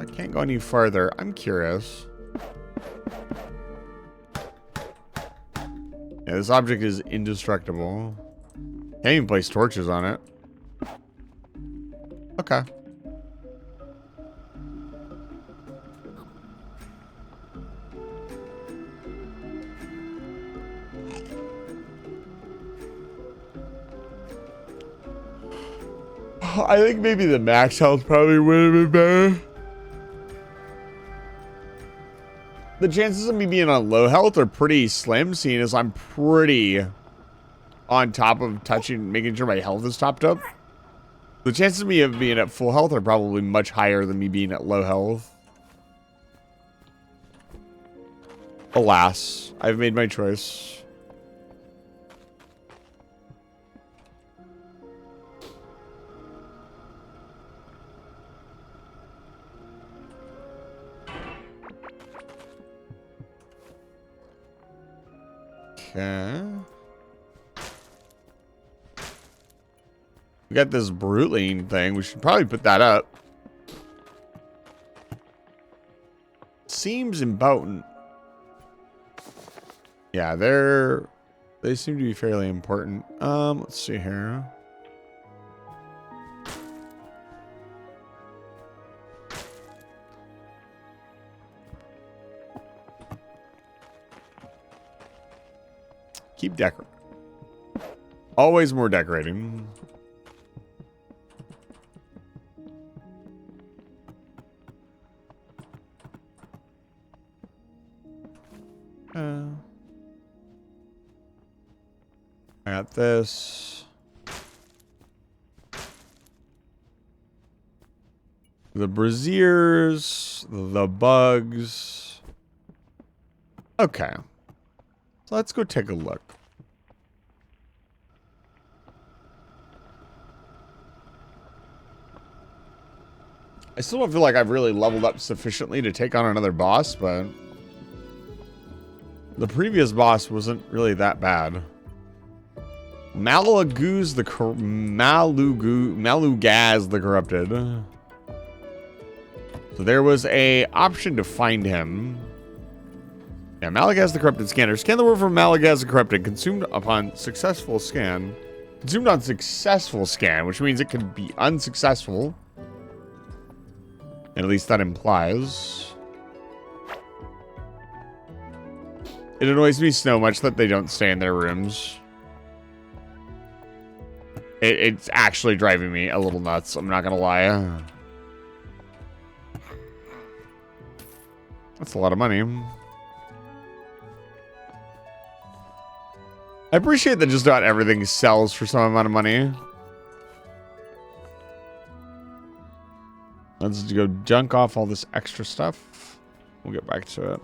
I can't go any farther. I'm curious. Yeah, this object is indestructible. Can't even place torches on it. Okay. I think maybe the max health probably would have been better. The chances of me being on low health are pretty slim, seeing as I'm pretty on top of making sure my health is topped up. The chances of me being at full health are probably much higher than me being at low health. Alas, I've made my choice. Okay. We got this brutally thing. We should probably put that up. Seems important. Yeah, they seem to be fairly important. Let's see here. Keep decorating. Always more decorating. I got this. The braziers, the bugs. Okay. So let's go take a look. I still don't feel like I've really leveled up sufficiently to take on another boss, but the previous boss wasn't really that bad. Malugaz the Corrupted. So there was a option to find him. Yeah, Malugaz the Corrupted scanner. Scan the world for Malugaz the Corrupted. Consumed on successful scan, which means it could be unsuccessful. And at least that implies. It annoys me so much that they don't stay in their rooms. It's actually driving me a little nuts. I'm not gonna lie. That's a lot of money. I appreciate that just about everything sells for some amount of money. Let's go junk off all this extra stuff. We'll get back to it.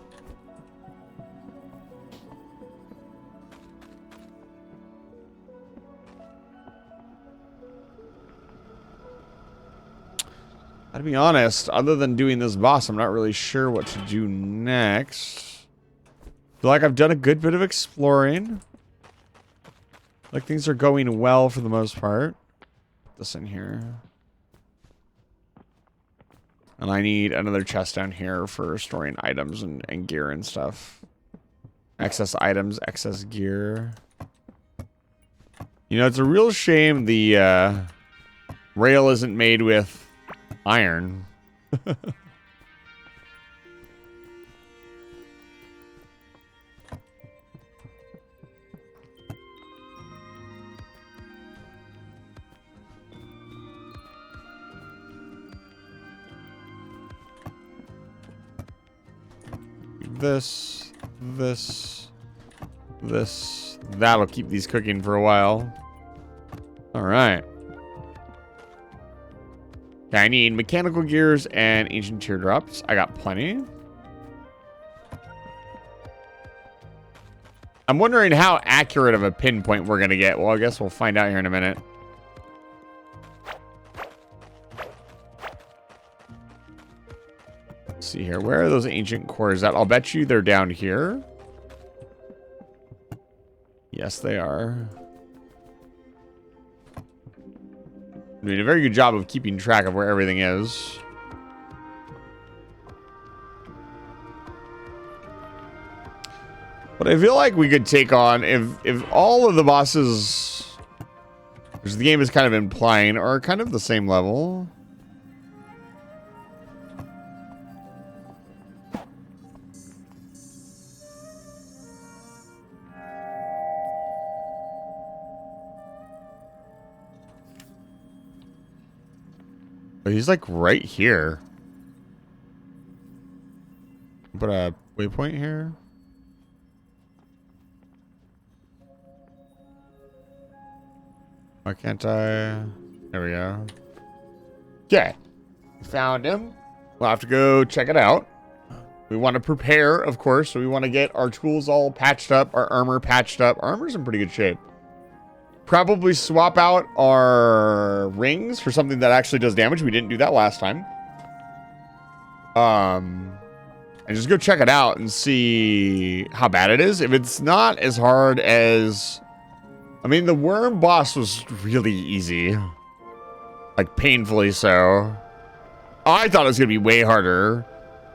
To be honest, other than doing this boss, I'm not really sure what to do next. Feel like I've done a good bit of exploring. Like things are going well for the most part. Put this in here. And I need another chest down here for storing items and gear and stuff. Excess items, excess gear. You know, it's a real shame the rail isn't made with iron. This. That'll keep these cooking for a while. All right. Okay, I need mechanical gears and ancient teardrops. I got plenty. I'm wondering how accurate of a pinpoint we're going to get. Well, I guess we'll find out here in a minute. Let's see here. Where are those ancient cores at? I'll bet you they're down here. Yes, they are. Doing a very good job of keeping track of where everything is. But I feel like we could take on, if all of the bosses, which the game is kind of implying, are kind of the same level. Oh, he's like right here. Put a waypoint here. Why can't I? There we go. Okay. Found him. We'll have to go check it out. We want to prepare, of course, so we want to get our tools all patched up, our armor patched up. Our armor's in pretty good shape. Probably swap out our rings for something that actually does damage. We didn't do that last time. And just go check it out and see how bad it is. If it's not as hard as... I mean, the worm boss was really easy. Like, painfully so. Oh, I thought it was going to be way harder.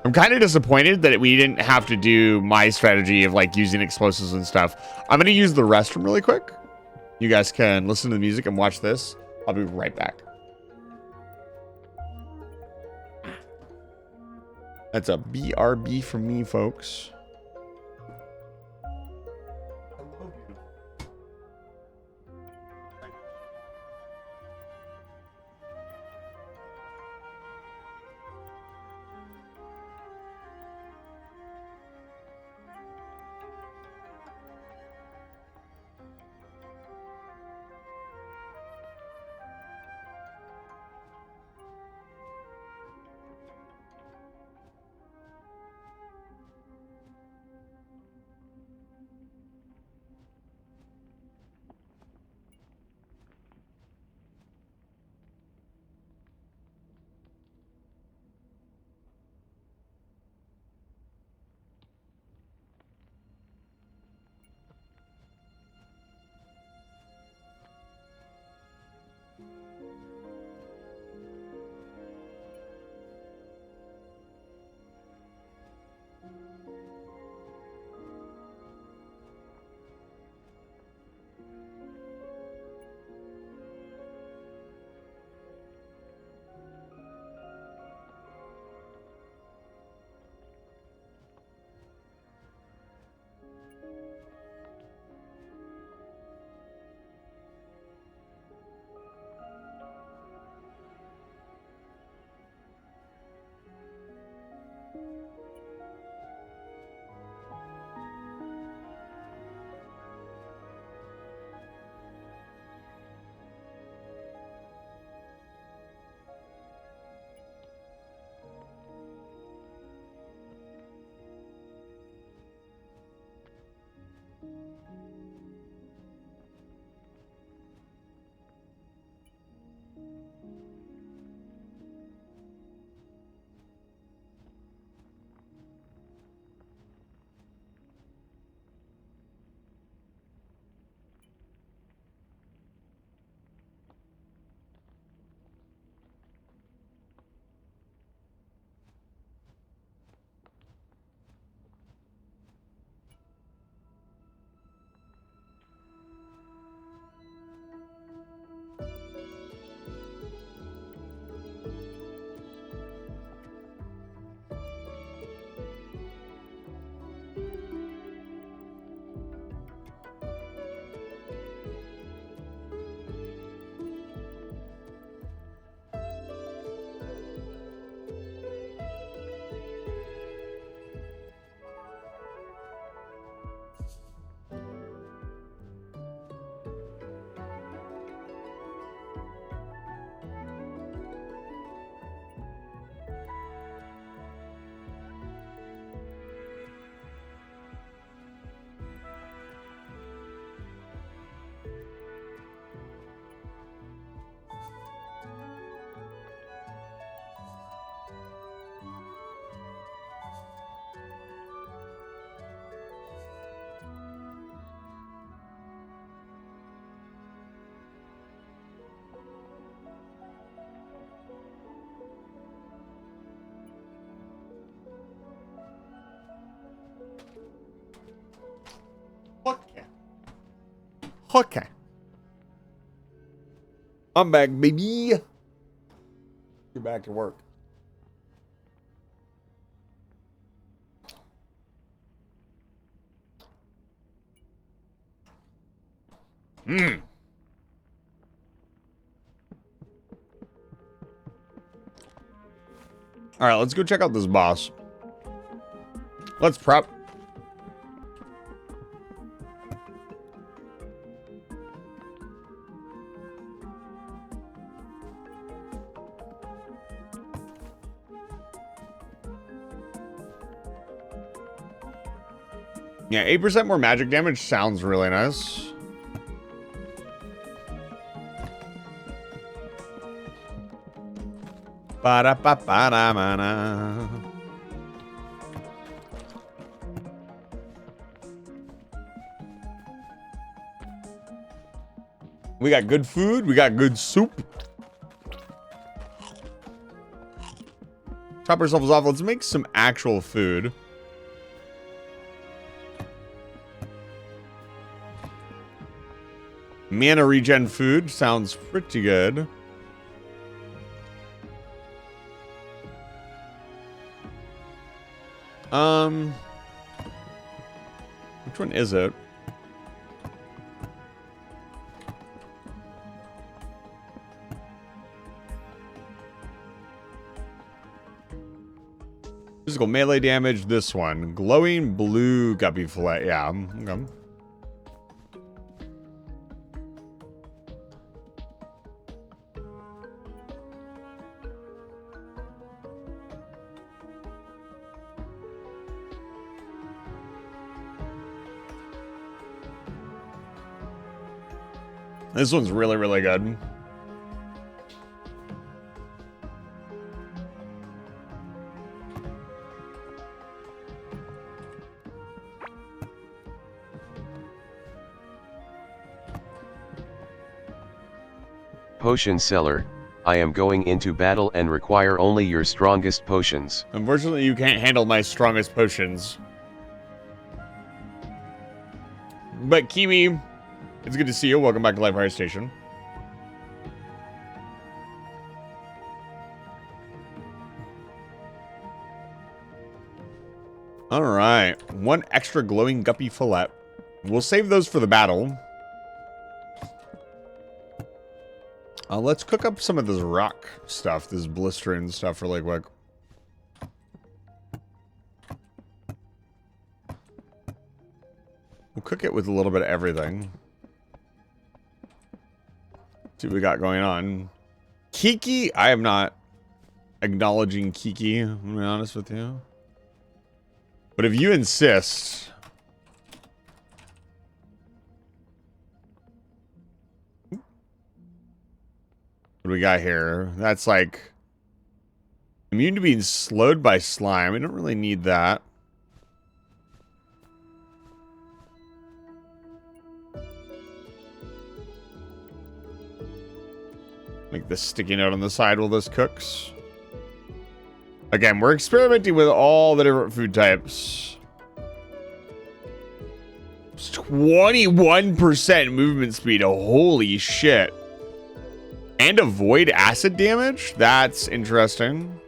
I'm kind of disappointed that we didn't have to do my strategy of, like, using explosives and stuff. I'm going to use the restroom really quick. You guys can listen to the music and watch this. I'll be right back. That's a BRB from me, folks. Okay. Okay. I'm back, baby. Get back to work. All right, let's go check out this boss. Let's prep. Yeah, 8% more magic damage sounds really nice. Ba-da-ba-ba-da-ma-na. We got good food. We got good soup. Top ourselves off. Let's make some actual food. Mana regen food sounds pretty good. Which one is it? Physical melee damage, this one. Glowing blue guppy fillet. Yeah, okay. This one's really, really good. Potion seller, I am going into battle and require only your strongest potions. Unfortunately, you can't handle my strongest potions. But Kiwi, it's good to see you. Welcome back to Live Fire Station. All right, one extra glowing guppy fillet. We'll save those for the battle. Let's cook up some of this rock stuff, this blistering stuff really quick. We'll cook it with a little bit of everything. See what we got going on. Kiki, I am not acknowledging Kiki, I'm gonna be honest with you. But if you insist... What do we got here? That's like... Immune to being slowed by slime. We don't really need that. Make this sticky note on the side while this cooks. Again, we're experimenting with all the different food types. It's 21% movement speed. Holy shit. And avoid acid damage? That's interesting.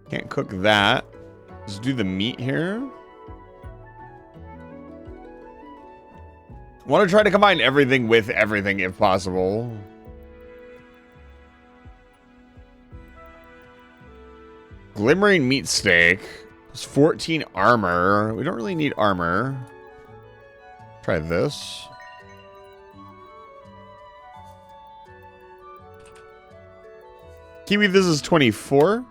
Can't cook that. Let's do the meat here. Want to try to combine everything with everything if possible. Glimmering meat steak. It's 14 armor. We don't really need armor. Try this. Kiwi, this is 24.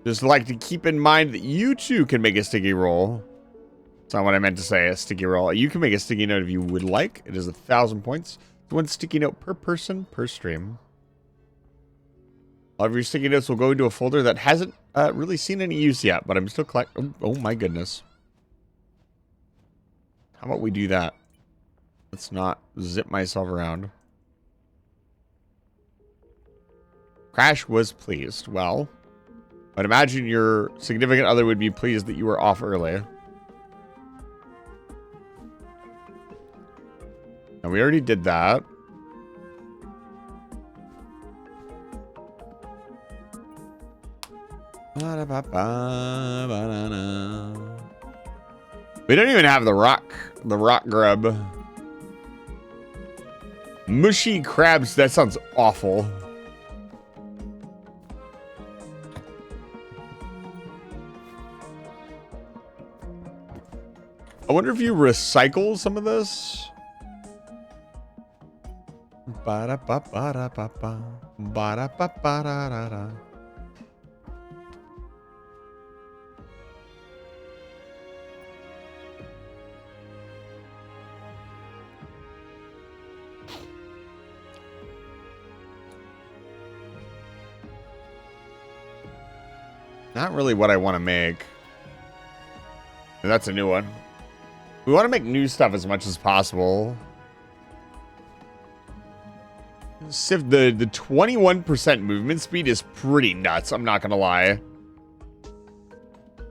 Just like to keep in mind that you too can make a sticky roll. That's not what I meant to say, a sticky roll. You can make a sticky note if you would like. It is 1,000 points. It's one sticky note per person per stream. All of your sticky notes will go into a folder that hasn't really seen any use yet, but I'm still collecting. Oh my goodness. How about we do that? Let's not zip myself around. Crash was pleased. Well, I'd imagine your significant other would be pleased that you were off early. And we already did that. We don't even have the rock grub. Mushy crabs, that sounds awful. I wonder if you recycle some of this. Ba-da-ba-ba-da-ba-ba. Ba-da-ba-ba-da-da-da. Not really what I want to make. That's a new one. We want to make new stuff as much as possible. Civ, the 21% movement speed is pretty nuts. I'm not going to lie.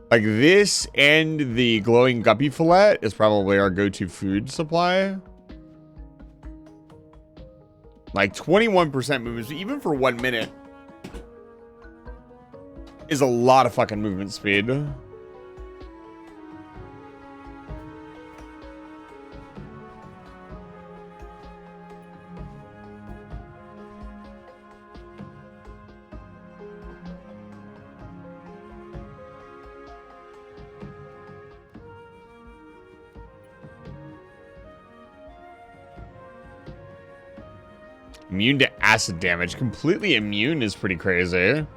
Like this and the glowing guppy fillet is probably our go-to food supply. Like 21% movement speed, even for 1 minute, is a lot of fucking movement speed. Immune to acid damage. Completely immune is pretty crazy.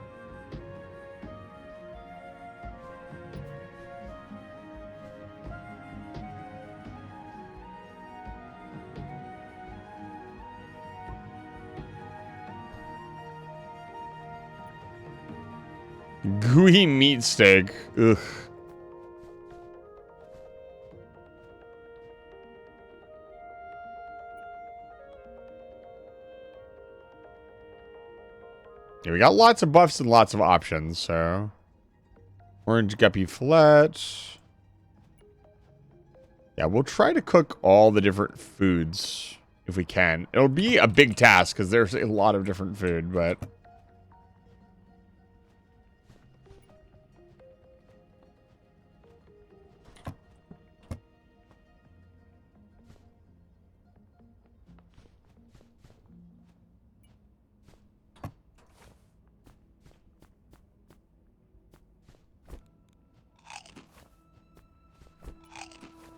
Gooey meat steak. Ugh. Yeah, we got lots of buffs and lots of options, so. Orange guppy flat. Yeah, we'll try to cook all the different foods if we can. It'll be a big task because there's a lot of different food, but.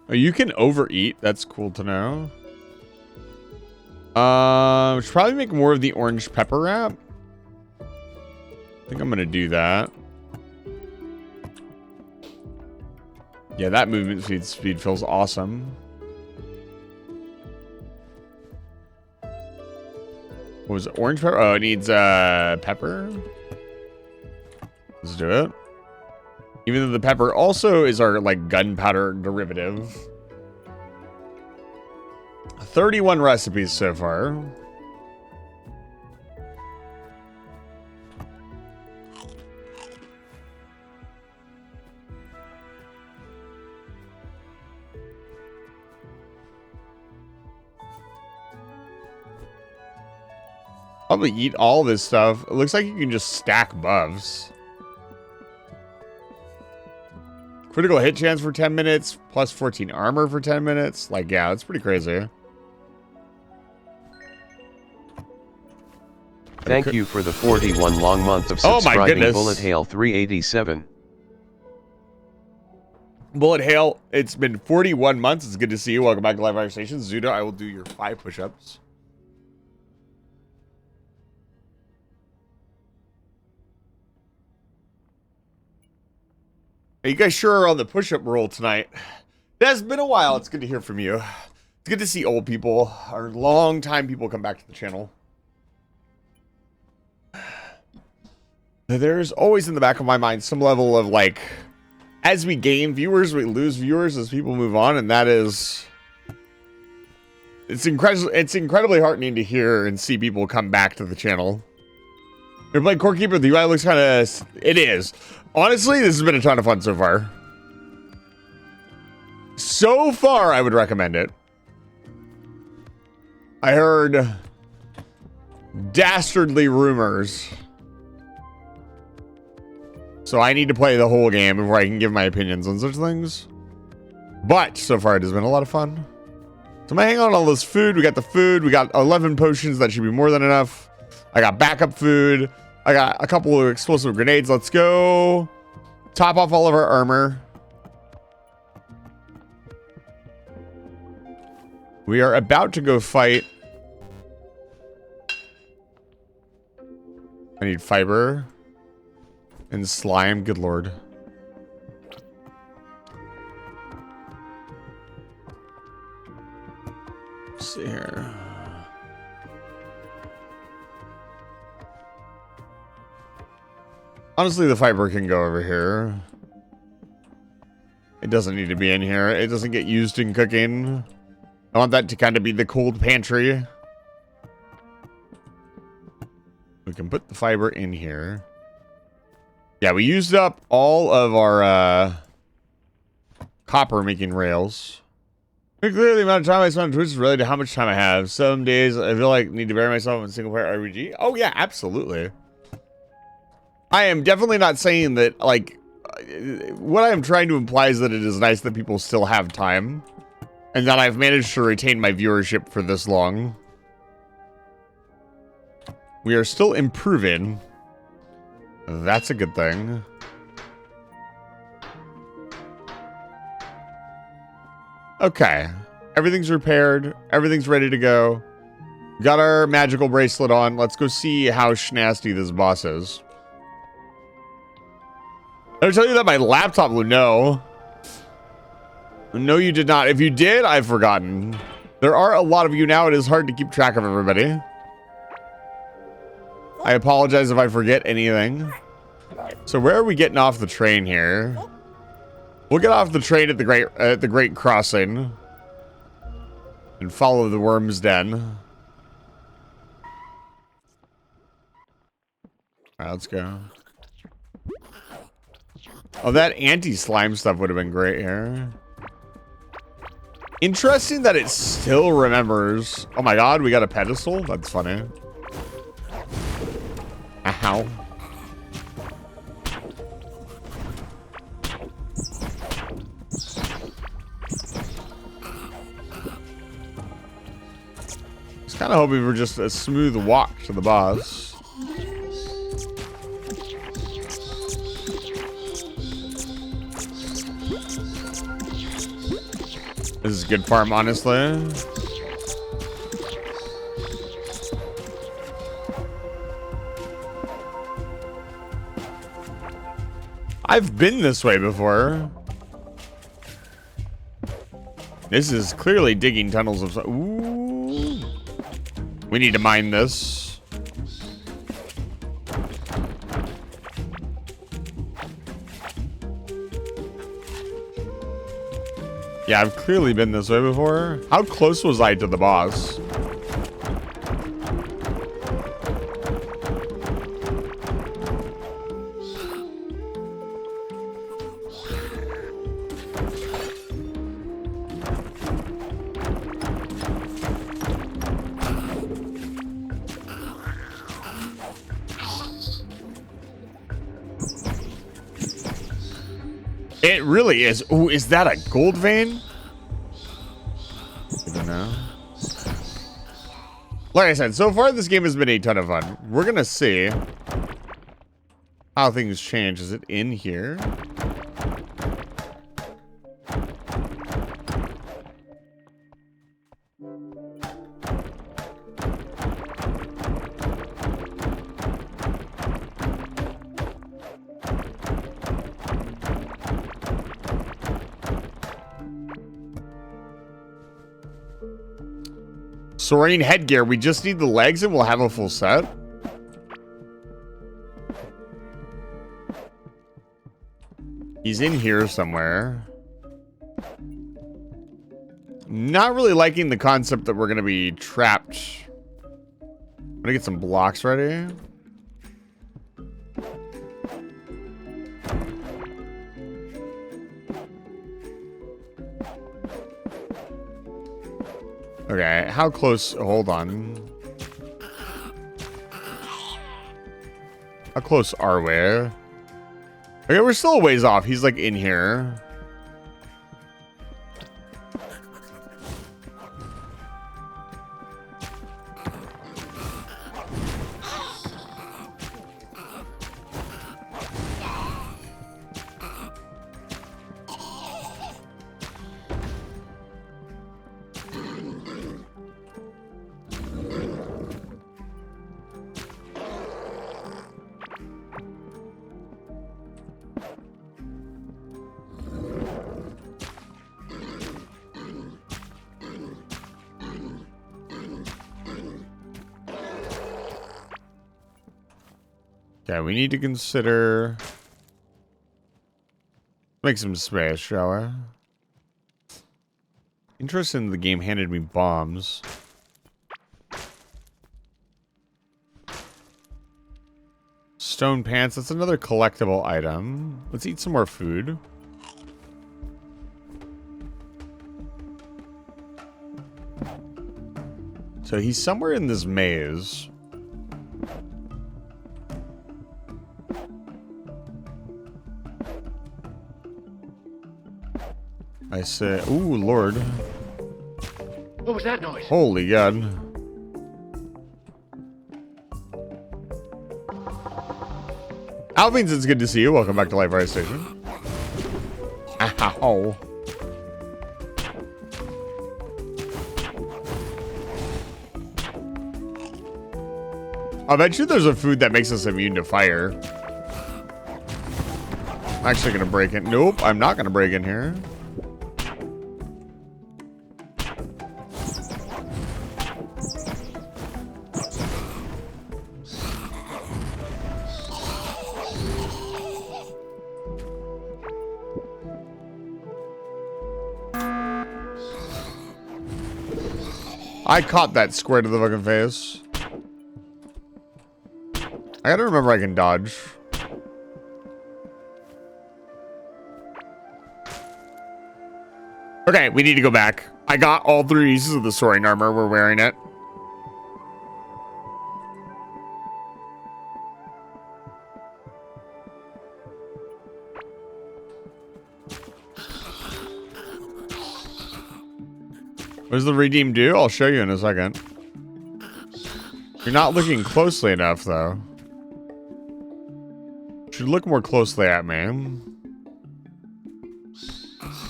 Oh, you can overeat. That's cool to know. Should probably make more of the orange pepper wrap. I think I'm gonna do that. Yeah, that movement speed feels awesome. What was it? Orange pepper? Oh, it needs pepper. Let's do it. Even though the pepper also is our like gunpowder derivative. 31 recipes so far. Probably eat all this stuff. It looks like you can just stack buffs. Critical hit chance for 10 minutes, plus 14 armor for 10 minutes. Like, yeah, that's pretty crazy. Thank you for the 41 long month of subscribing. Oh my goodness. Bullet Hail 387. Bullet Hail, it's been 41 months. It's good to see you. Welcome back to Live Fire Station. Zuda, I will do your 5 push-ups. You guys sure are on the push-up roll tonight. It has been a while. It's good to hear from you. It's good to see old people, or long-time people come back to the channel. There's always in the back of my mind some level of like, as we gain viewers, we lose viewers as people move on, and that is, it's incredibly heartening to hear and see people come back to the channel. You're playing Corekeeper. The UI looks kind of, it is. Honestly, this has been a ton of fun so far. So far, I would recommend it. I heard dastardly rumors. So I need to play the whole game before I can give my opinions on such things. But so far it has been a lot of fun. So I'm gonna hang on all this food. We got the food. We got 11 potions. That should be more than enough. I got backup food. I got a couple of explosive grenades. Let's go. Top off all of our armor. We are about to go fight. I need fiber and slime. Good lord. Let's see here. Honestly, the fiber can go over here. It doesn't need to be in here. It doesn't get used in cooking. I want that to kind of be the cold pantry. We can put the fiber in here. Yeah, we used up all of our copper making rails. Clearly, the amount of time I spend on Twitch is related to how much time I have. Some days I feel like I need to bury myself in single player RPG. Oh yeah, absolutely. I am definitely not saying that, like, what I am trying to imply is that it is nice that people still have time. And that I've managed to retain my viewership for this long. We are still improving. That's a good thing. Okay. Everything's repaired. Everything's ready to go. Got our magical bracelet on. Let's go see how schnasty this boss is. Did I tell you that my laptop blew? No. No, you did not. If you did, I've forgotten. There are a lot of you now. It is hard to keep track of everybody. I apologize if I forget anything. So where are we getting off the train here? We'll get off the train at the Great Crossing and follow the Worm's Den. All right, let's go. Oh, that anti-slime stuff would have been great here. Interesting that it still remembers. Oh my god, we got a pedestal? That's funny. Ow. I was kind of hoping for just a smooth walk to the boss. This is good farm, honestly. I've been this way before. This is clearly digging tunnels of... Ooh. We need to mine this. Yeah, I've clearly been this way before. How close was I to the boss? It really is. Ooh, is that a gold vein? I don't know. Like I said, so far this game has been a ton of fun. We're gonna see how things change. Is it in here? Soaring headgear. We just need the legs and we'll have a full set. He's in here somewhere. Not really liking the concept that we're going to be trapped. I'm going to get some blocks ready. Okay, how close? Hold on. How close are we? Okay, we're still a ways off. He's like in here. Okay, we need to consider... Make some space, shall we? Interesting, the game handed me bombs. Stone pants, that's another collectible item. Let's eat some more food. So he's somewhere in this maze. I say, ooh, Lord. What was that noise? Holy God. Alvins, it's good to see you. Welcome back to Life Rise Station. Ow. I bet you there's a food that makes us immune to fire. I'm actually gonna break in. Nope, I'm not gonna break in here. I caught that square to the fucking face. I gotta remember I can dodge. Okay, we need to go back. I got all 3 pieces of the soaring armor. We're wearing it. What does the redeem do? I'll show you in a second. You're not looking closely enough, though. You should look more closely at me.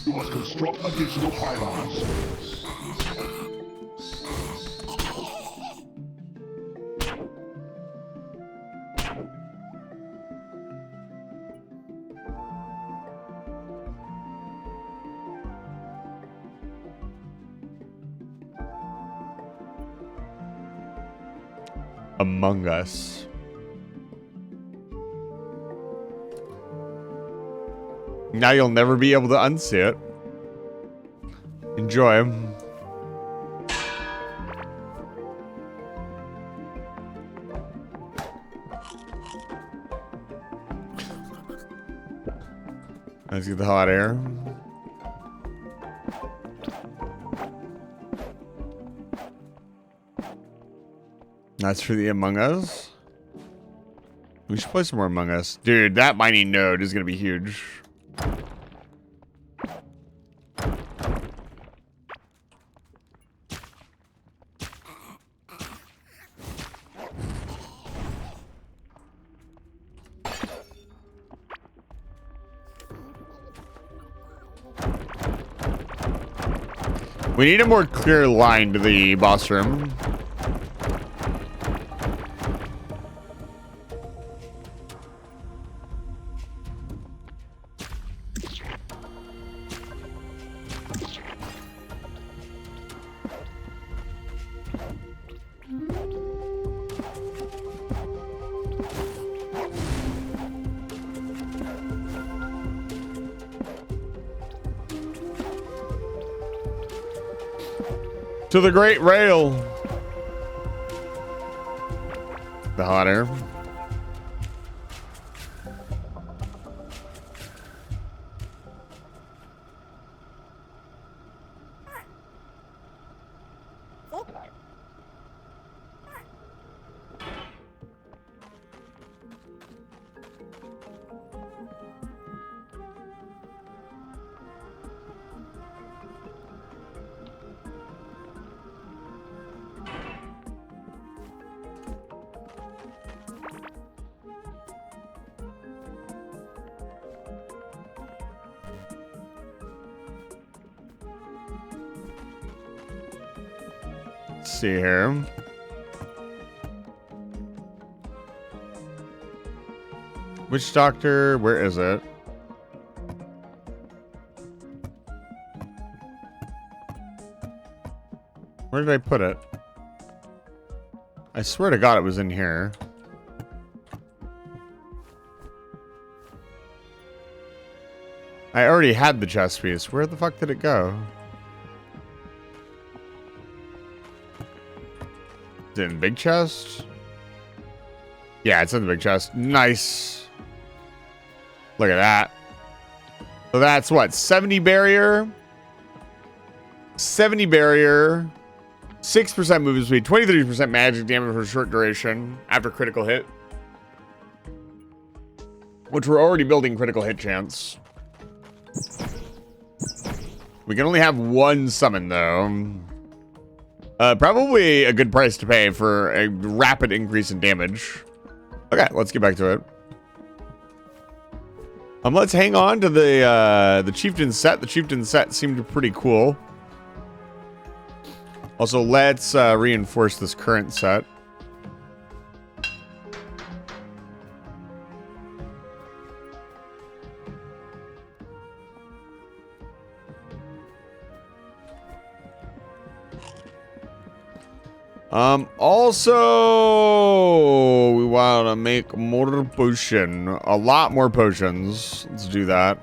You must construct additional pylons. Among Us. Now you'll never be able to unsee it. Enjoy. Let's get the hot air. That's for the Among Us. We should play some more Among Us. Dude, that mining node is going to be huge. We need a more clear line to the boss room. To the great rail. The hot air. Let's see here. Which doctor? Where is it? Where did I put it? I swear to God it was in here. I already had the chest piece. Where the fuck did it go? Is it in the big chest? Yeah, it's in the big chest. Nice. Look at that. So that's what? 70 barrier? 70 barrier. 6% movement speed. 23% magic damage for a short duration after critical hit. Which we're already building critical hit chance. We can only have one summon, though. Probably a good price to pay for a rapid increase in damage. Okay, let's get back to it. Let's hang on to the Chieftain set. The Chieftain set seemed pretty cool. Also, let's reinforce this current set. Also, we want to make more potion. A lot more potions. Let's do that.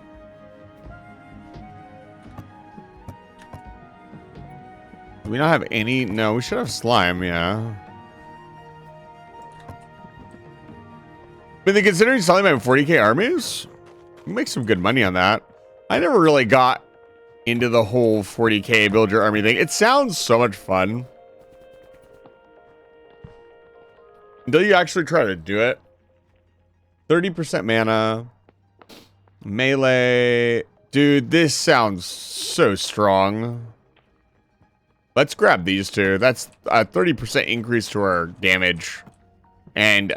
Do we not have any? No, we should have slime, yeah. But then considering selling my 40k armies, we make some good money on that. I never really got into the whole 40k build your army thing. It sounds so much fun. Until you actually try to do it. 30% mana. Melee. Dude, this sounds so strong. Let's grab these two. That's a 30% increase to our damage. And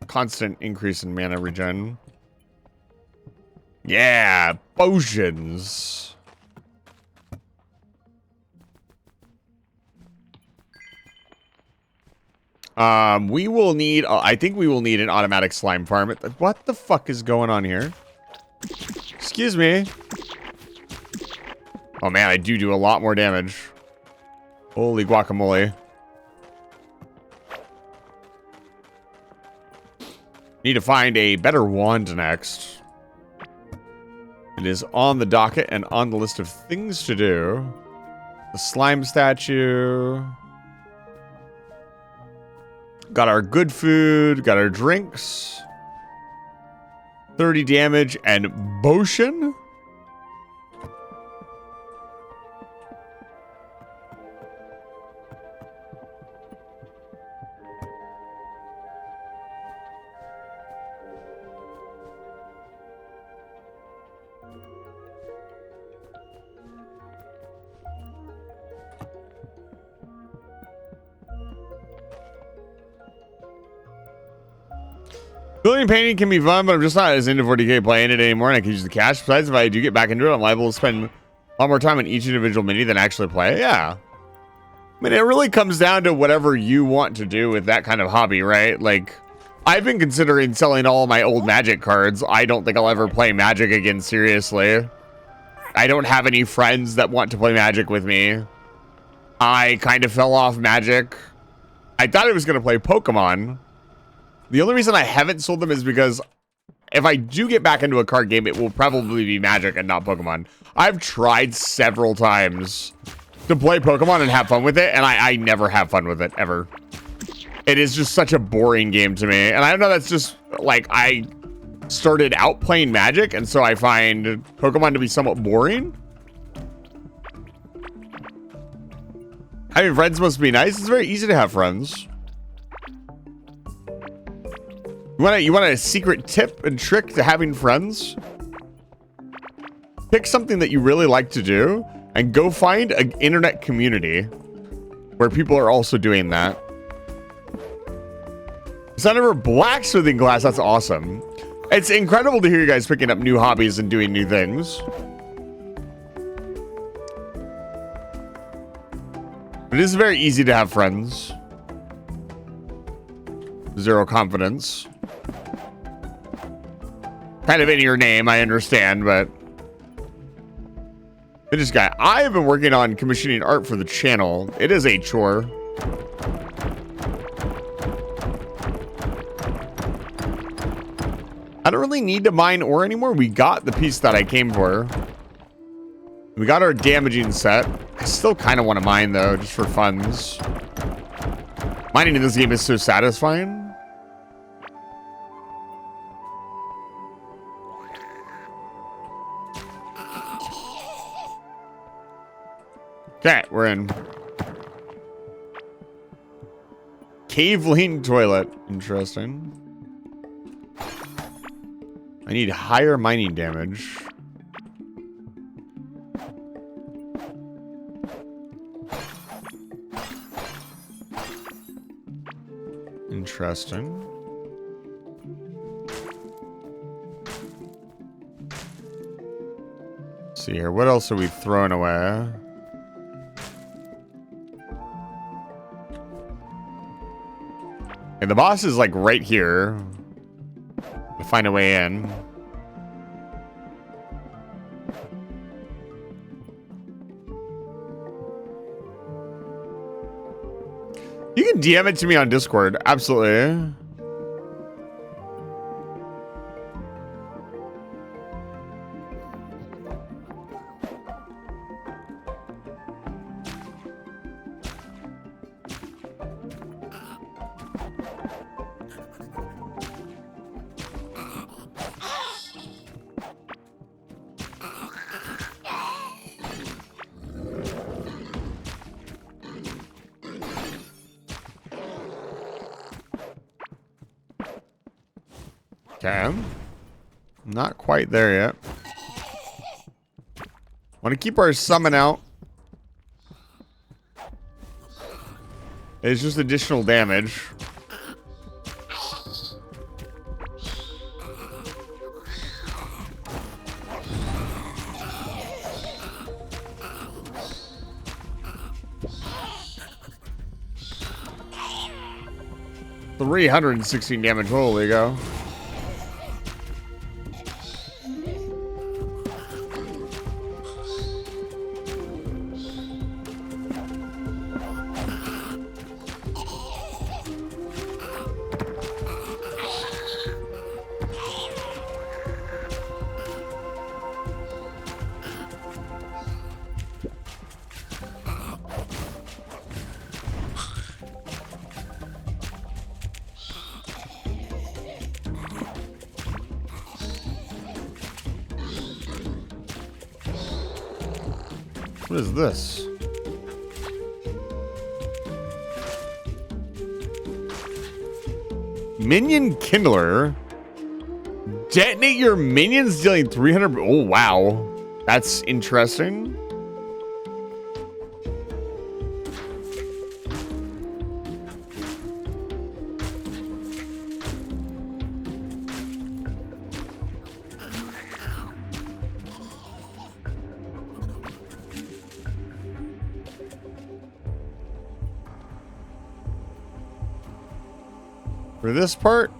constant increase in mana regen. Yeah, potions. We will need, I think we will need an automatic slime farm. What the fuck is going on here? Excuse me. Oh man, I do a lot more damage. Holy guacamole. Need to find a better wand next. It is on the docket and on the list of things to do. The slime statue. Got our good food, got our drinks. 30 damage and potion. Building painting can be fun, but I'm just not as into 40k playing it anymore, and I can use the cash. Besides, if I do get back into it, I'm liable to spend a lot more time on each individual mini than actually play. Yeah. I mean, it really comes down to whatever you want to do with that kind of hobby, right? Like, I've been considering selling all my old Magic cards. I don't think I'll ever play Magic again, seriously. I don't have any friends that want to play Magic with me. I kind of fell off Magic. I thought I was going to play Pokemon. The only reason I haven't sold them is because if I do get back into a card game, it will probably be Magic and not Pokemon. I've tried several times to play Pokemon and have fun with it, and I never have fun with it, ever. It is just such a boring game to me. And I know that's just, like, I started out playing Magic, and so I find Pokemon to be somewhat boring. Having friends must be nice. It's very easy to have friends. You want a secret tip and trick to having friends? Pick something that you really like to do and go find an internet community where people are also doing that. Son of a blacksmithing class, that's awesome. It's incredible to hear you guys picking up new hobbies and doing new things. It is very easy to have friends. Zero confidence. Kind of in your name, I understand, but... This guy, I have been working on commissioning art for the channel. It is a chore. I don't really need to mine ore anymore. We got the piece that I came for. We got our damaging set. I still kind of want to mine, though, just for funds. Mining in this game is so satisfying. Okay, we're in. Cave lane toilet. Interesting. I need higher mining damage. Interesting. Let's see here. What else are we throwing away? And the boss is like right here. To find a way in. You can DM it to me on Discord. Absolutely. Okay. Not quite there yet. Want to keep our summon out. It's just additional damage. $316 damage. Holy go. What is this? Minion Kindler. Detonate your minions dealing 300. Oh, wow. That's interesting. For this part,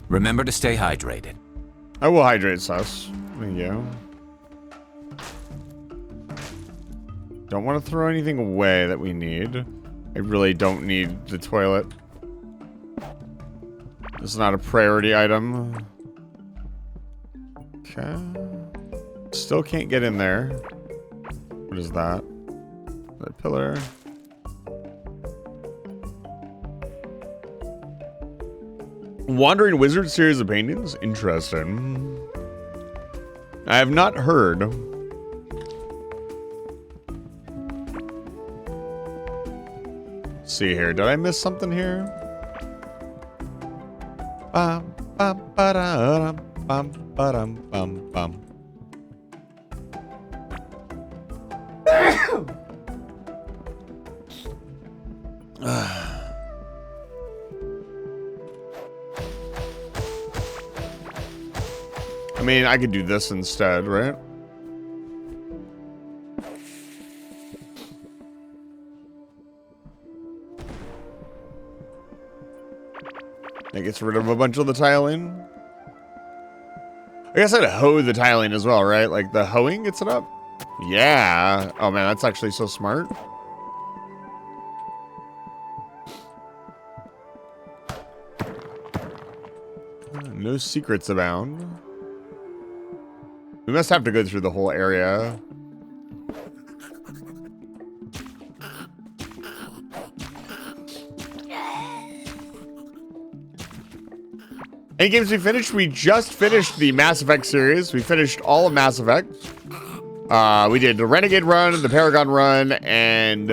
remember to stay hydrated. I will hydrate Sus. There you go. Don't want to throw anything away that we need. I really don't need the toilet. It's not a priority item. Okay. Still can't get in there. What is that? That pillar. Wandering Wizard series of paintings? Interesting. I have not heard. Let's see here. Did I miss something here? Bum, bum, ba-da-dum, bum, ba-dum, bum, bum. I mean, I could do this instead, right? That gets rid of a bunch of the tiling. I guess I'd hoe the tiling as well, right? Like the hoeing gets it up? Yeah. Oh man, that's actually so smart. No secrets abound. We must have to go through the whole area. Any games we finished? We just finished the Mass Effect series. We finished all of Mass Effect. We did the Renegade run, the Paragon run, and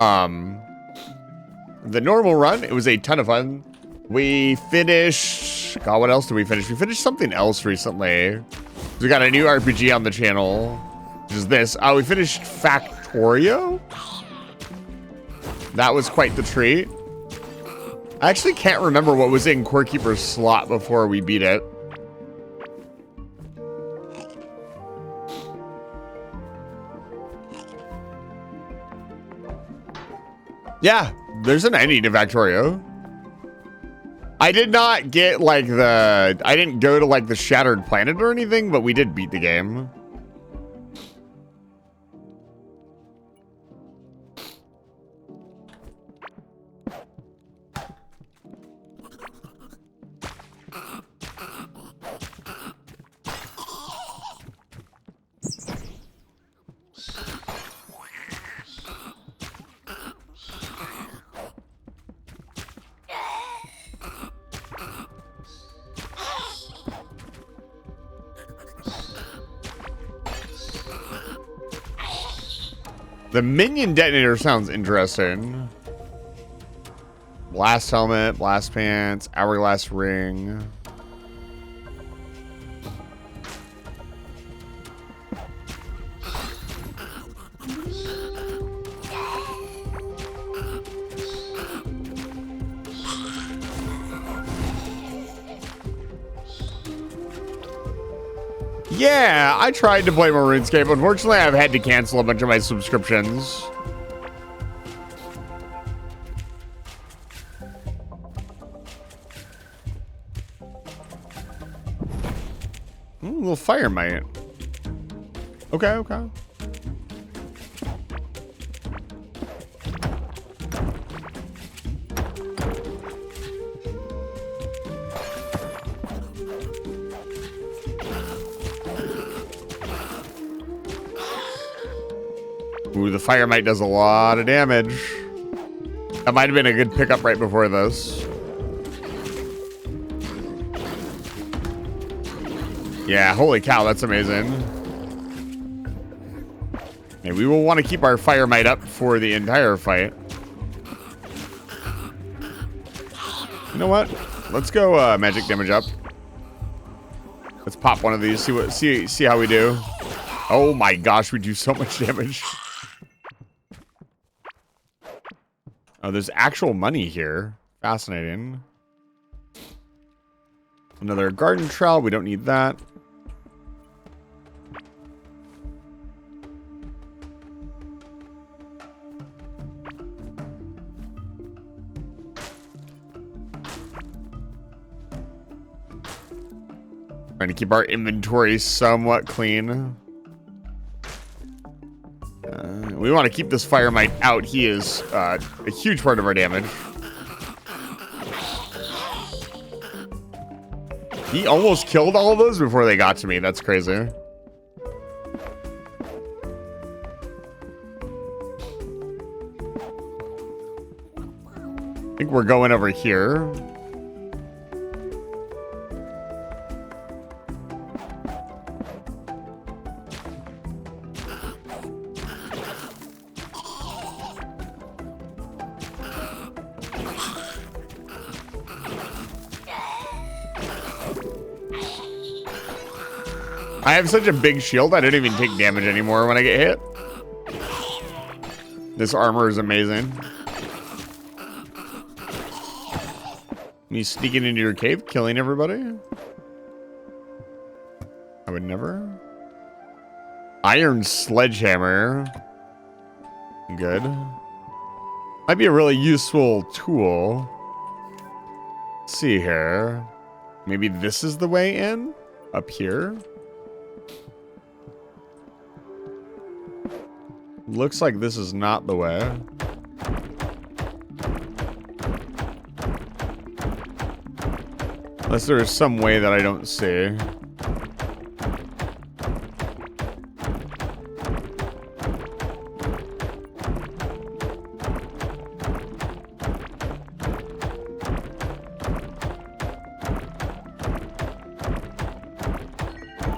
the normal run. It was a ton of fun. We finished... God, what else did we finish? We finished something else recently. We got a new RPG on the channel, which is this. We finished Factorio. That was quite the treat. I actually can't remember what was in Corekeeper's slot before we beat it. Yeah, there's an ending to Factorio. I did not get like I didn't go to like the Shattered Planet or anything, but we did beat the game. The minion detonator sounds interesting. Blast helmet, blast pants, hourglass ring. Yeah, I tried to play more RuneScape. Unfortunately, I've had to cancel a bunch of my subscriptions. Ooh, a little fire mite. Okay, okay. Ooh, the fire mite does a lot of damage. That might have been a good pickup right before this. Yeah, holy cow, that's amazing. Okay, we will want to keep our fire mite up for the entire fight. You know what? Let's go magic damage up. Let's pop one of these. See how we do. Oh my gosh, we do so much damage. Oh, there's actual money here. Fascinating. Another garden trowel. We don't need that. Trying to keep our inventory somewhat clean. We want to keep this fire mite out. He is a huge part of our damage. He almost killed all of those before they got to me. That's crazy. I think we're going over here. I have such a big shield, I don't even take damage anymore when I get hit. This armor is amazing. Me sneaking into your cave, killing everybody? I would never. Iron sledgehammer. Good. Might be a really useful tool. Let's see here. Maybe this is the way in? up here. Looks like this is not the way. Unless there is some way that I don't see.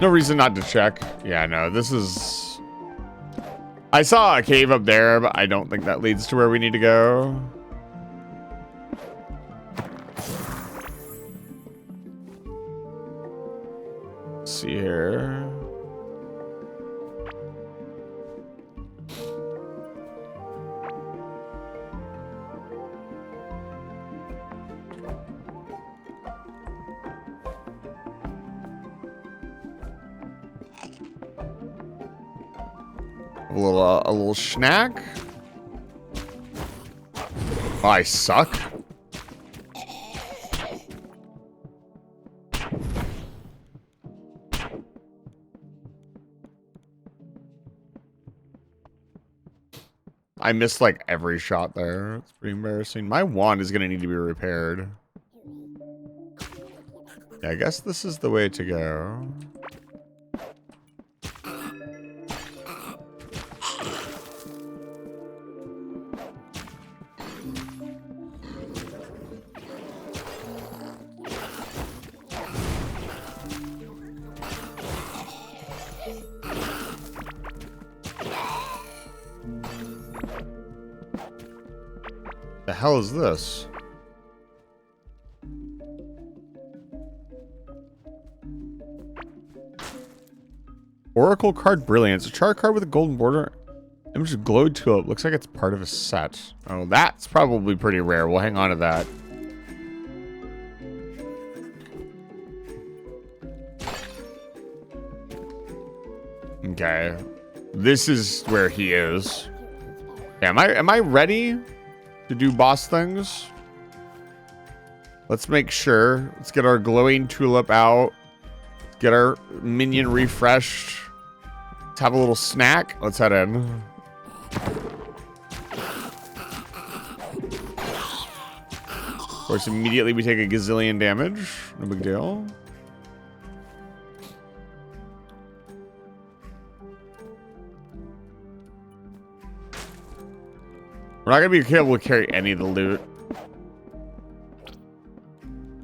No reason not to check. Yeah, no, this is... I saw a cave up there, but I don't think that leads to where we need to go. Let's see here. A little snack. Oh, I suck. I missed like every shot there. It's pretty embarrassing. My wand is gonna need to be repaired. Yeah, I guess this is the way to go. The hell is this? Oracle card Brilliance. A chart card with a golden border. Image of glowed tulip. Looks like it's part of a set. Oh, that's probably pretty rare. We'll hang on to that. Okay. This is where he is. Yeah, am I ready to do boss things? Let's make sure. Let's get our glowing tulip out. Get our minion refreshed. Let's have a little snack. Let's head in. Of course, immediately we take a gazillion damage. No big deal. We're not going to be able to carry any of the loot.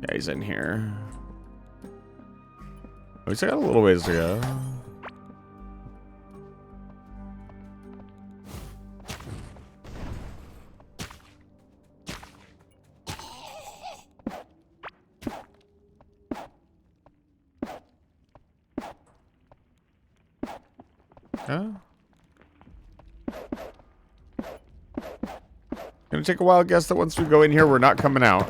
Yeah, he's in here. Oh, he's got a little ways to go. Yeah. Gonna take a wild guess that once we go in here, we're not coming out.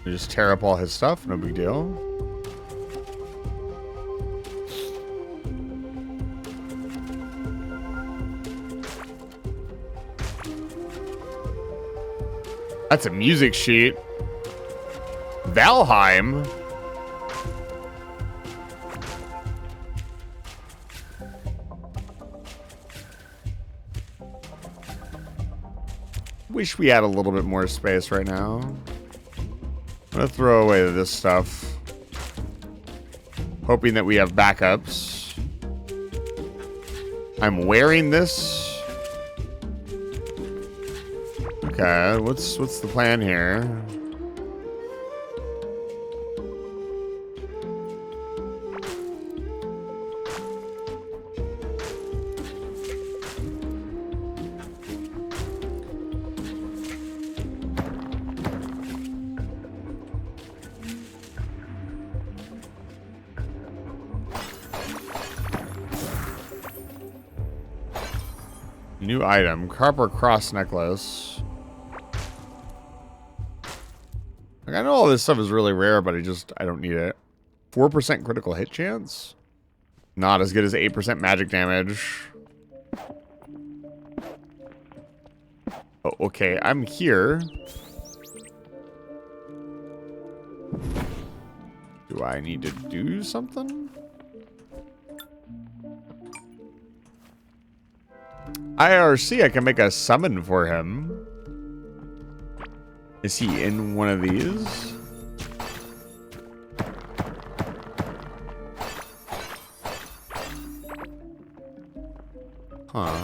We just tear up all his stuff, no big deal. That's a music sheet. Valheim. Wish we had a little bit more space right now. I'm gonna throw away this stuff. Hoping that we have backups. I'm wearing this. Okay, what's the plan here? New item, copper cross necklace. Like, I know all this stuff is really rare, but I don't need it. 4% critical hit chance? Not as good as 8% magic damage. Oh, okay, I'm here. Do I need to do something? IRC, I can make a summon for him. Is he in one of these? Huh.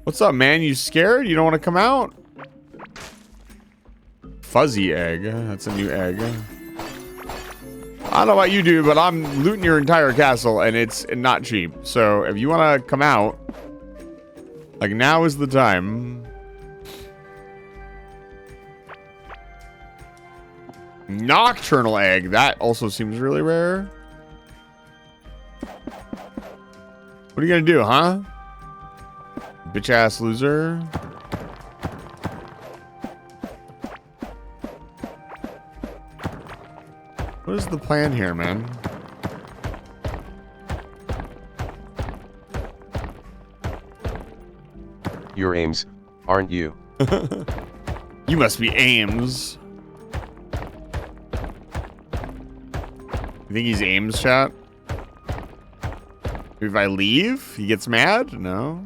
What's up, man? You scared? You don't want to come out? Fuzzy egg. That's a new egg. I don't know what you do, but I'm looting your entire castle, and it's not cheap. So if you want to come out, like, now is the time. Nocturnal egg. That also seems really rare. What are you gonna do, huh? Bitch ass loser. What is the plan here, man? You're Ames, aren't you? You must be Ames. You think he's Ames, chat? If I leave, he gets mad? No.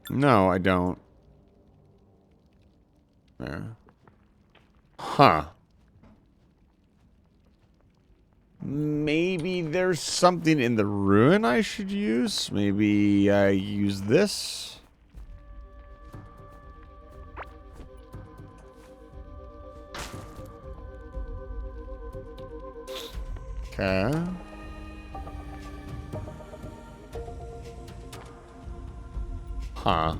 No, I don't. Yeah. Huh. Maybe there's something in the ruin I should use. Maybe I use this. Okay. Huh.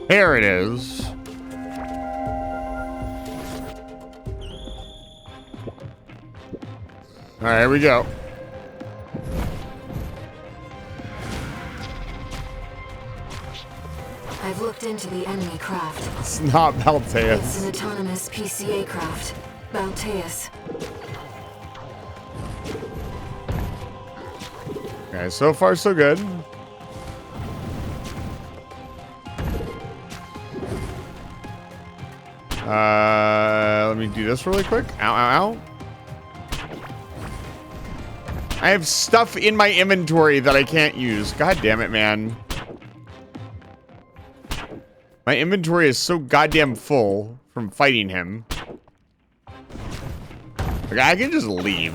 Here it is. All right, here we go. I've looked into the enemy craft. It's not It's Balteus. an autonomous PCA craft. Balteus. Okay, so far so good. Let me do this really quick. Ow, ow, ow. I have stuff in my inventory that I can't use. God damn it, man. My inventory is so goddamn full from fighting him. Okay, I can just leave.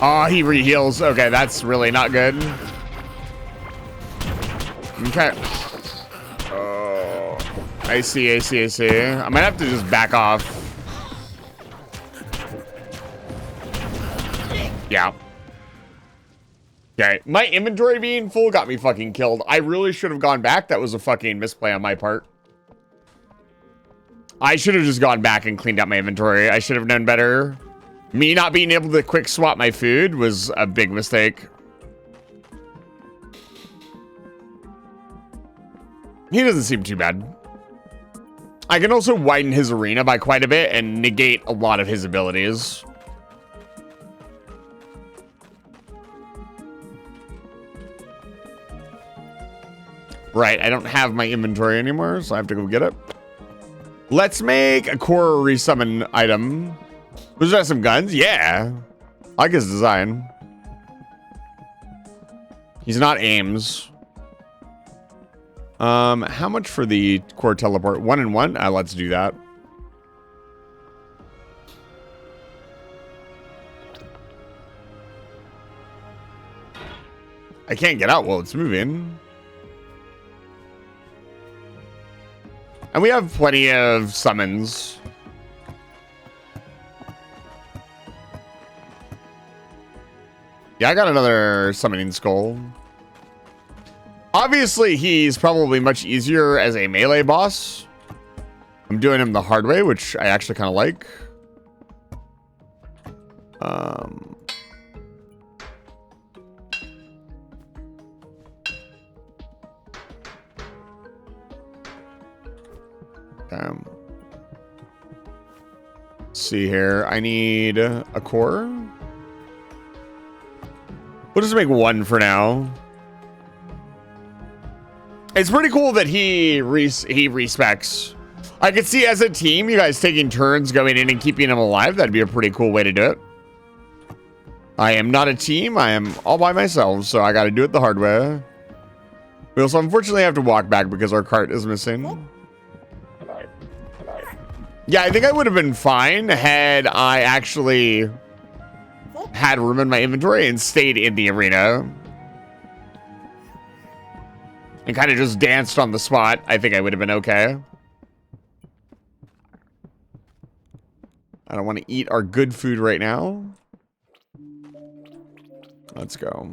Oh, he re-heals. Okay, that's really not good. Okay. Oh, I see. I might have to just back off. Yeah. Okay, my inventory being full got me fucking killed. I really should have gone back. That was a fucking misplay on my part. I should have just gone back and cleaned out my inventory. I should have known better. Me not being able to quick swap my food was a big mistake. He doesn't seem too bad. I can also widen his arena by quite a bit and negate a lot of his abilities. Right, I don't have my inventory anymore, so I have to go get it. Let's make a core resummon item. Was that some guns? Yeah. I like his design. He's not Ames. How much for the core teleport? 1 and 1? Let's do that. I can't get out while it's moving. And we have plenty of summons. Yeah, I got another summoning skull. Obviously, he's probably much easier as a melee boss. I'm doing him the hard way, which I actually kind of like. Let's see here. I need a core. We'll just make one for now. It's pretty cool that he respects. I could see as a team, you guys taking turns going in and keeping him alive. That'd be a pretty cool way to do it. I am not a team. I am all by myself, so I got to do it the hard way. We also unfortunately have to walk back because our cart is missing. Yeah, I think I would have been fine had I actually had room in my inventory and stayed in the arena. And kind of just danced on the spot. I think I would have been okay. I don't want to eat our good food right now. Let's go.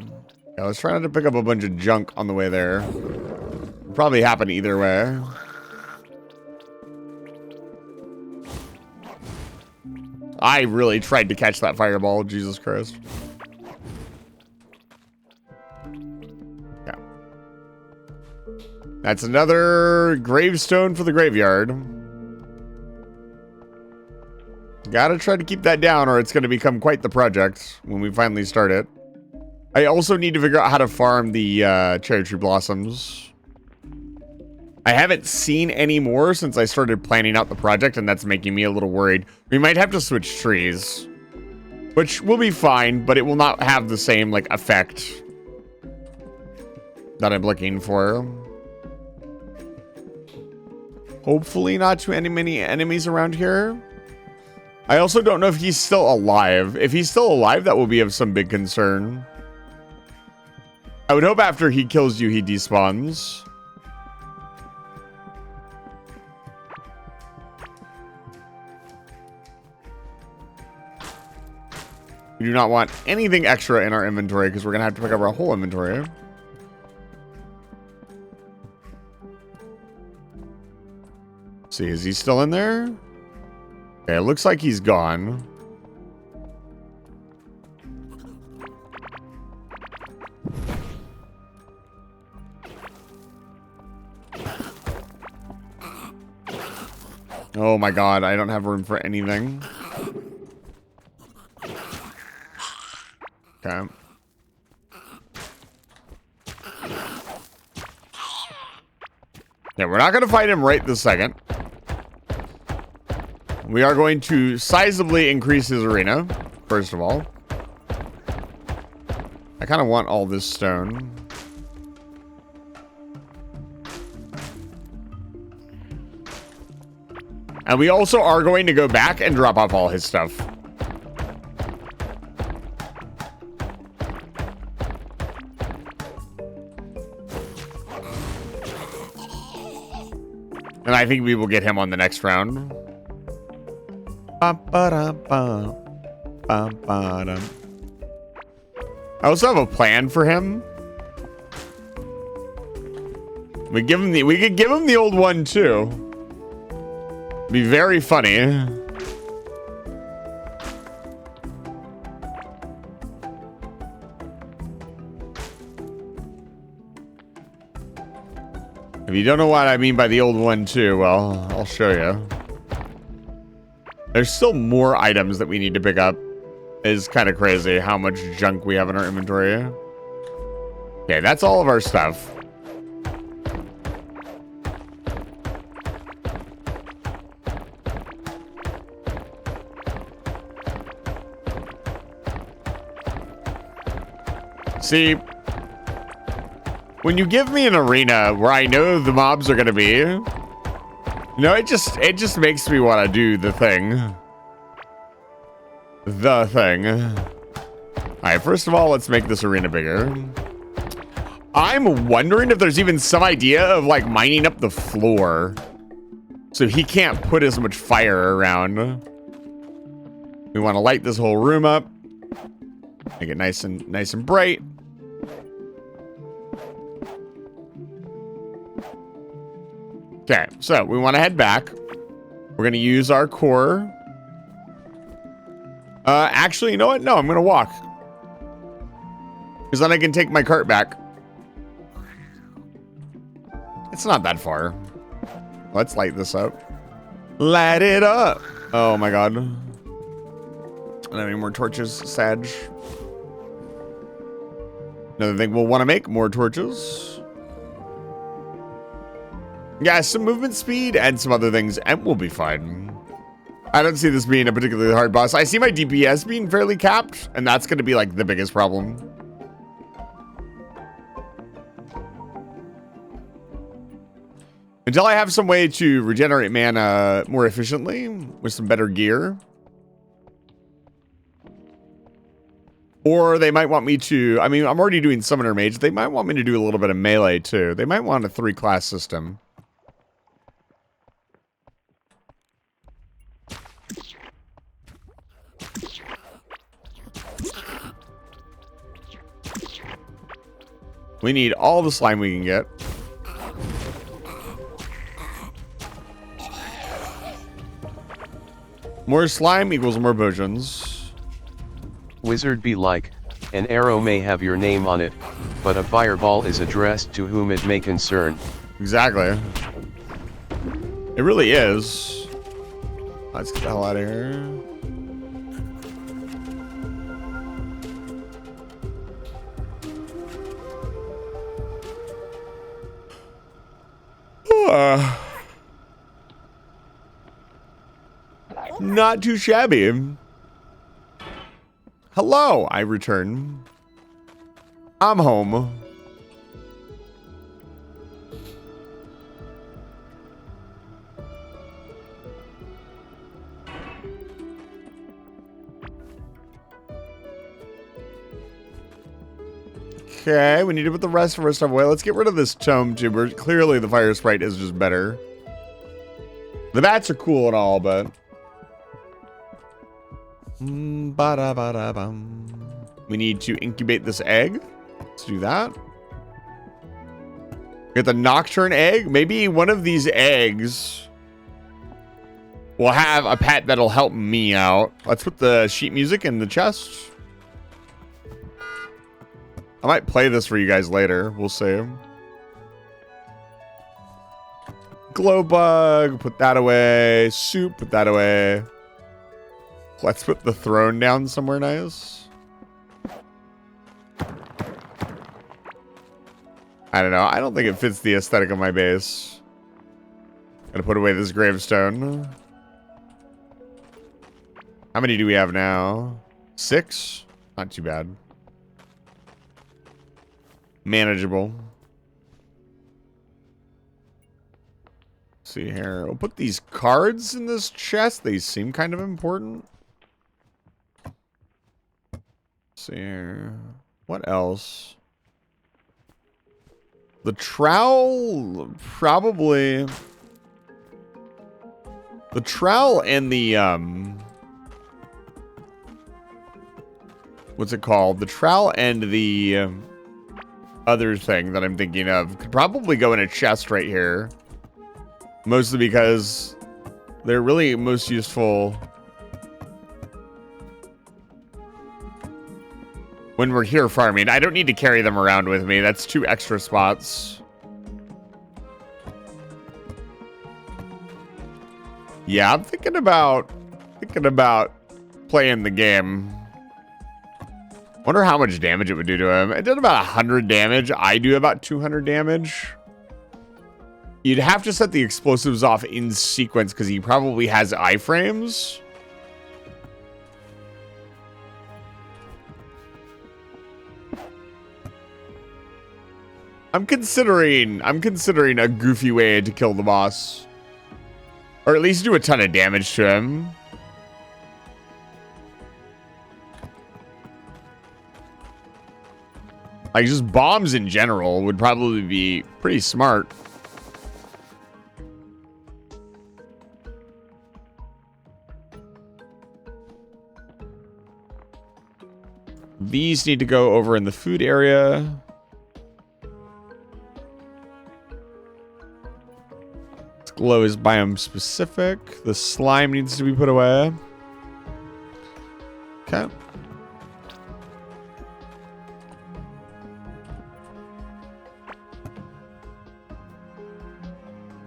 Yeah, let's try not to pick up a bunch of junk on the way there. It'll probably happen either way. I really tried to catch that fireball. Jesus Christ. Yeah. That's another gravestone for the graveyard. Gotta try to keep that down or it's going to become quite the project when we finally start it. I also need to figure out how to farm the cherry tree blossoms. I haven't seen any more since I started planning out the project, and that's making me a little worried. We might have to switch trees, which will be fine, but it will not have the same like effect that I'm looking for. Hopefully not too many enemies around here. I also don't know if he's still alive. If he's still alive, that will be of some big concern. I would hope after he kills you, he despawns. We do not want anything extra in our inventory because we're going to have to pick up our whole inventory. Let's see, is he still in there? Okay, it looks like he's gone. Oh my god, I don't have room for anything. Okay. Yeah, we're not going to fight him right this second. We are going to sizably increase his arena, first of all. I kind of want all this stone. And we also are going to go back and drop off all his stuff. And I think we will get him on the next round. I also have a plan for him. We could give him the old one too. Be very funny. If you don't know what I mean by the old one too, well, I'll show you. There's still more items that we need to pick up. It's kind of crazy how much junk we have in our inventory. Okay, that's all of our stuff. See, when you give me an arena where I know the mobs are going to be, you know, it just makes me want to do the thing. The thing. Alright, first of all, let's make this arena bigger. I'm wondering if there's even some idea of, like, mining up the floor. So he can't put as much fire around. We want to light this whole room up. Make it nice and bright. Okay, so we want to head back. We're going to use our core. Actually, you know what? No, I'm going to walk. Because then I can take my cart back. It's not that far. Let's light this up. Light it up. Oh my god. I don't have any more torches, Sag. Another thing we'll want to make more torches. Yeah, some movement speed and some other things, and we'll be fine. I don't see this being a particularly hard boss. I see my DPS being fairly capped, and that's going to be like the biggest problem. Until I have some way to regenerate mana more efficiently with some better gear. Or they might want me to, I mean, I'm already doing Summoner Mage. They might want me to do a little bit of melee too. They might want a 3-class system. We need all the slime we can get. More slime equals more potions. Wizard be like, an arrow may have your name on it, but a fireball is addressed to whom it may concern. Exactly. It really is. Let's get the hell out of here. Not too shabby. Hello, I return. I'm home. Okay, we need to put the rest of our stuff away. Let's get rid of this tome tuber. Clearly the fire sprite is just better. The bats are cool and all, but... We need to incubate this egg. Let's do that. Get the nocturne egg. Maybe one of these eggs will have a pet that'll help me out. Let's put the sheet music in the chest. I might play this for you guys later. We'll see. Glow bug. Put that away. Soup. Put that away. Let's put the throne down somewhere nice. I don't know. I don't think it fits the aesthetic of my base. Gotta put away this gravestone. How many do we have now? 6? Not too bad. Manageable. Let's see here. We'll put these cards in this chest. They seem kind of important. See here. What else? The trowel, probably. The trowel and the what's it called? The trowel and the other thing that I'm thinking of could probably go in a chest right here. Mostly because they're really most useful when we're here farming. I don't need to carry them around with me. That's 2 extra spots. Yeah, I'm thinking about playing the game. Wonder how much damage it would do to him. It did about 100 damage. I do about 200 damage. You'd have to set the explosives off in sequence because he probably has iframes. I'm considering a goofy way to kill the boss. Or at least do a ton of damage to him. Like, just bombs in general would probably be pretty smart. These need to go over in the food area. Glow is biome specific. The slime needs to be put away. Okay.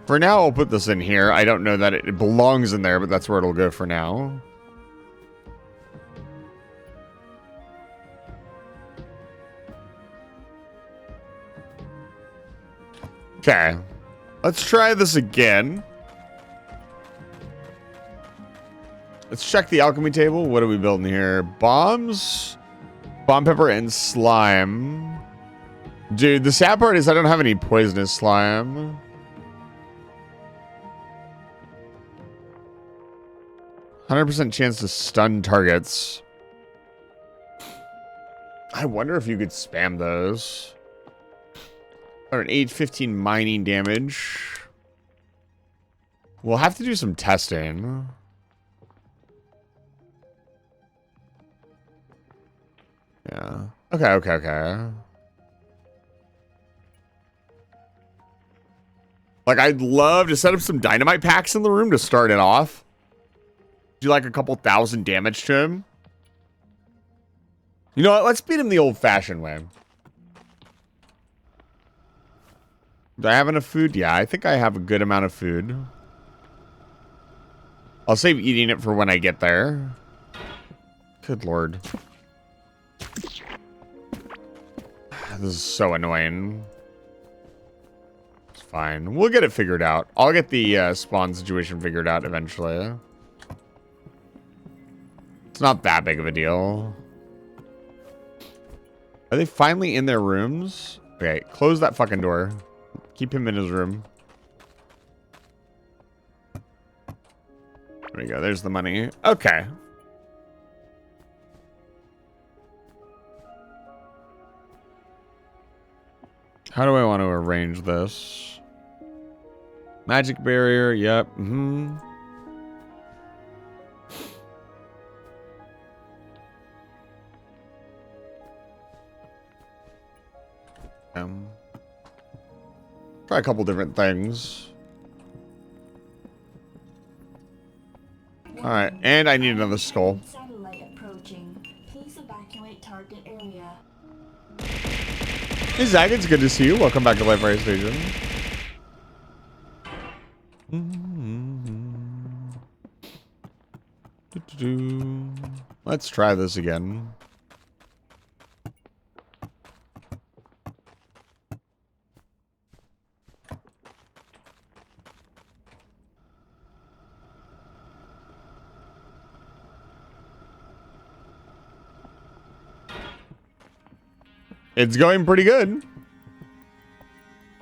For now, I'll put this in here. I don't know that it belongs in there, but that's where it'll go for now. Okay. Let's try this again. Let's check the alchemy table. What are we building here? Bombs, bomb pepper, and slime. Dude, the sad part is I don't have any poisonous slime. %100% chance to stun targets. I wonder if you could spam those. 815 mining damage. We'll have to do some testing. Yeah. Okay. Like, I'd love to set up some dynamite packs in the room to start it off. Do like a couple thousand damage to him. You know what? Let's beat him the old-fashioned way. Do I have enough food? Yeah, I think I have a good amount of food. I'll save eating it for when I get there. Good lord. This is so annoying. It's fine. We'll get it figured out. I'll get the spawn situation figured out eventually. It's not that big of a deal. Are they finally in their rooms? Okay, close that fucking door. Keep him in his room. There we go. There's the money. Okay. How do I want to arrange this? Magic barrier. Yep. Try a couple different things. Alright, and I need another skull. Satellite approaching. Please evacuate target area. Hey Zach, it's good to see you. Welcome back to Life Fire Station. Let's try this again. It's going pretty good.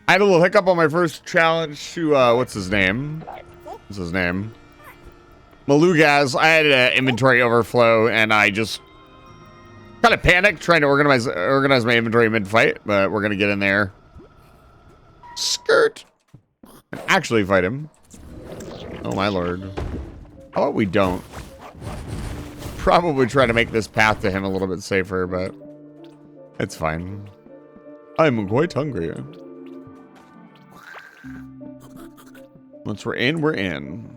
I had a little hiccup on my first challenge to, what's his name? What's his name? Malugaz. I had an inventory overflow, and I just kind of panicked trying to organize my inventory mid-fight, but we're going to get in there. Skirt. And actually fight him. Oh, my lord. How about we don't? Probably try to make this path to him a little bit safer, but it's fine. I'm quite hungry. Once we're in, we're in.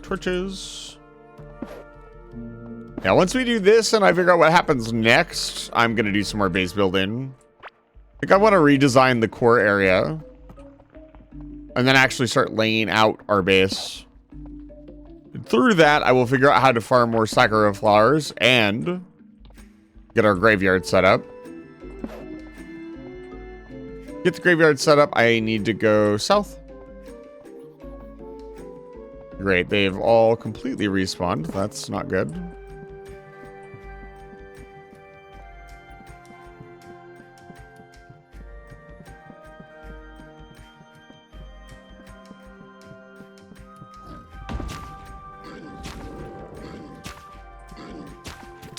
Torches. Yeah, once we do this and I figure out what happens next, I'm going to do some more base building. I think I want to redesign the core area. And then actually start laying out our base. Through that, I will figure out how to farm more Sakura flowers and get our graveyard set up. Get the graveyard set up, I need to go south. Great, they've all completely respawned. That's not good.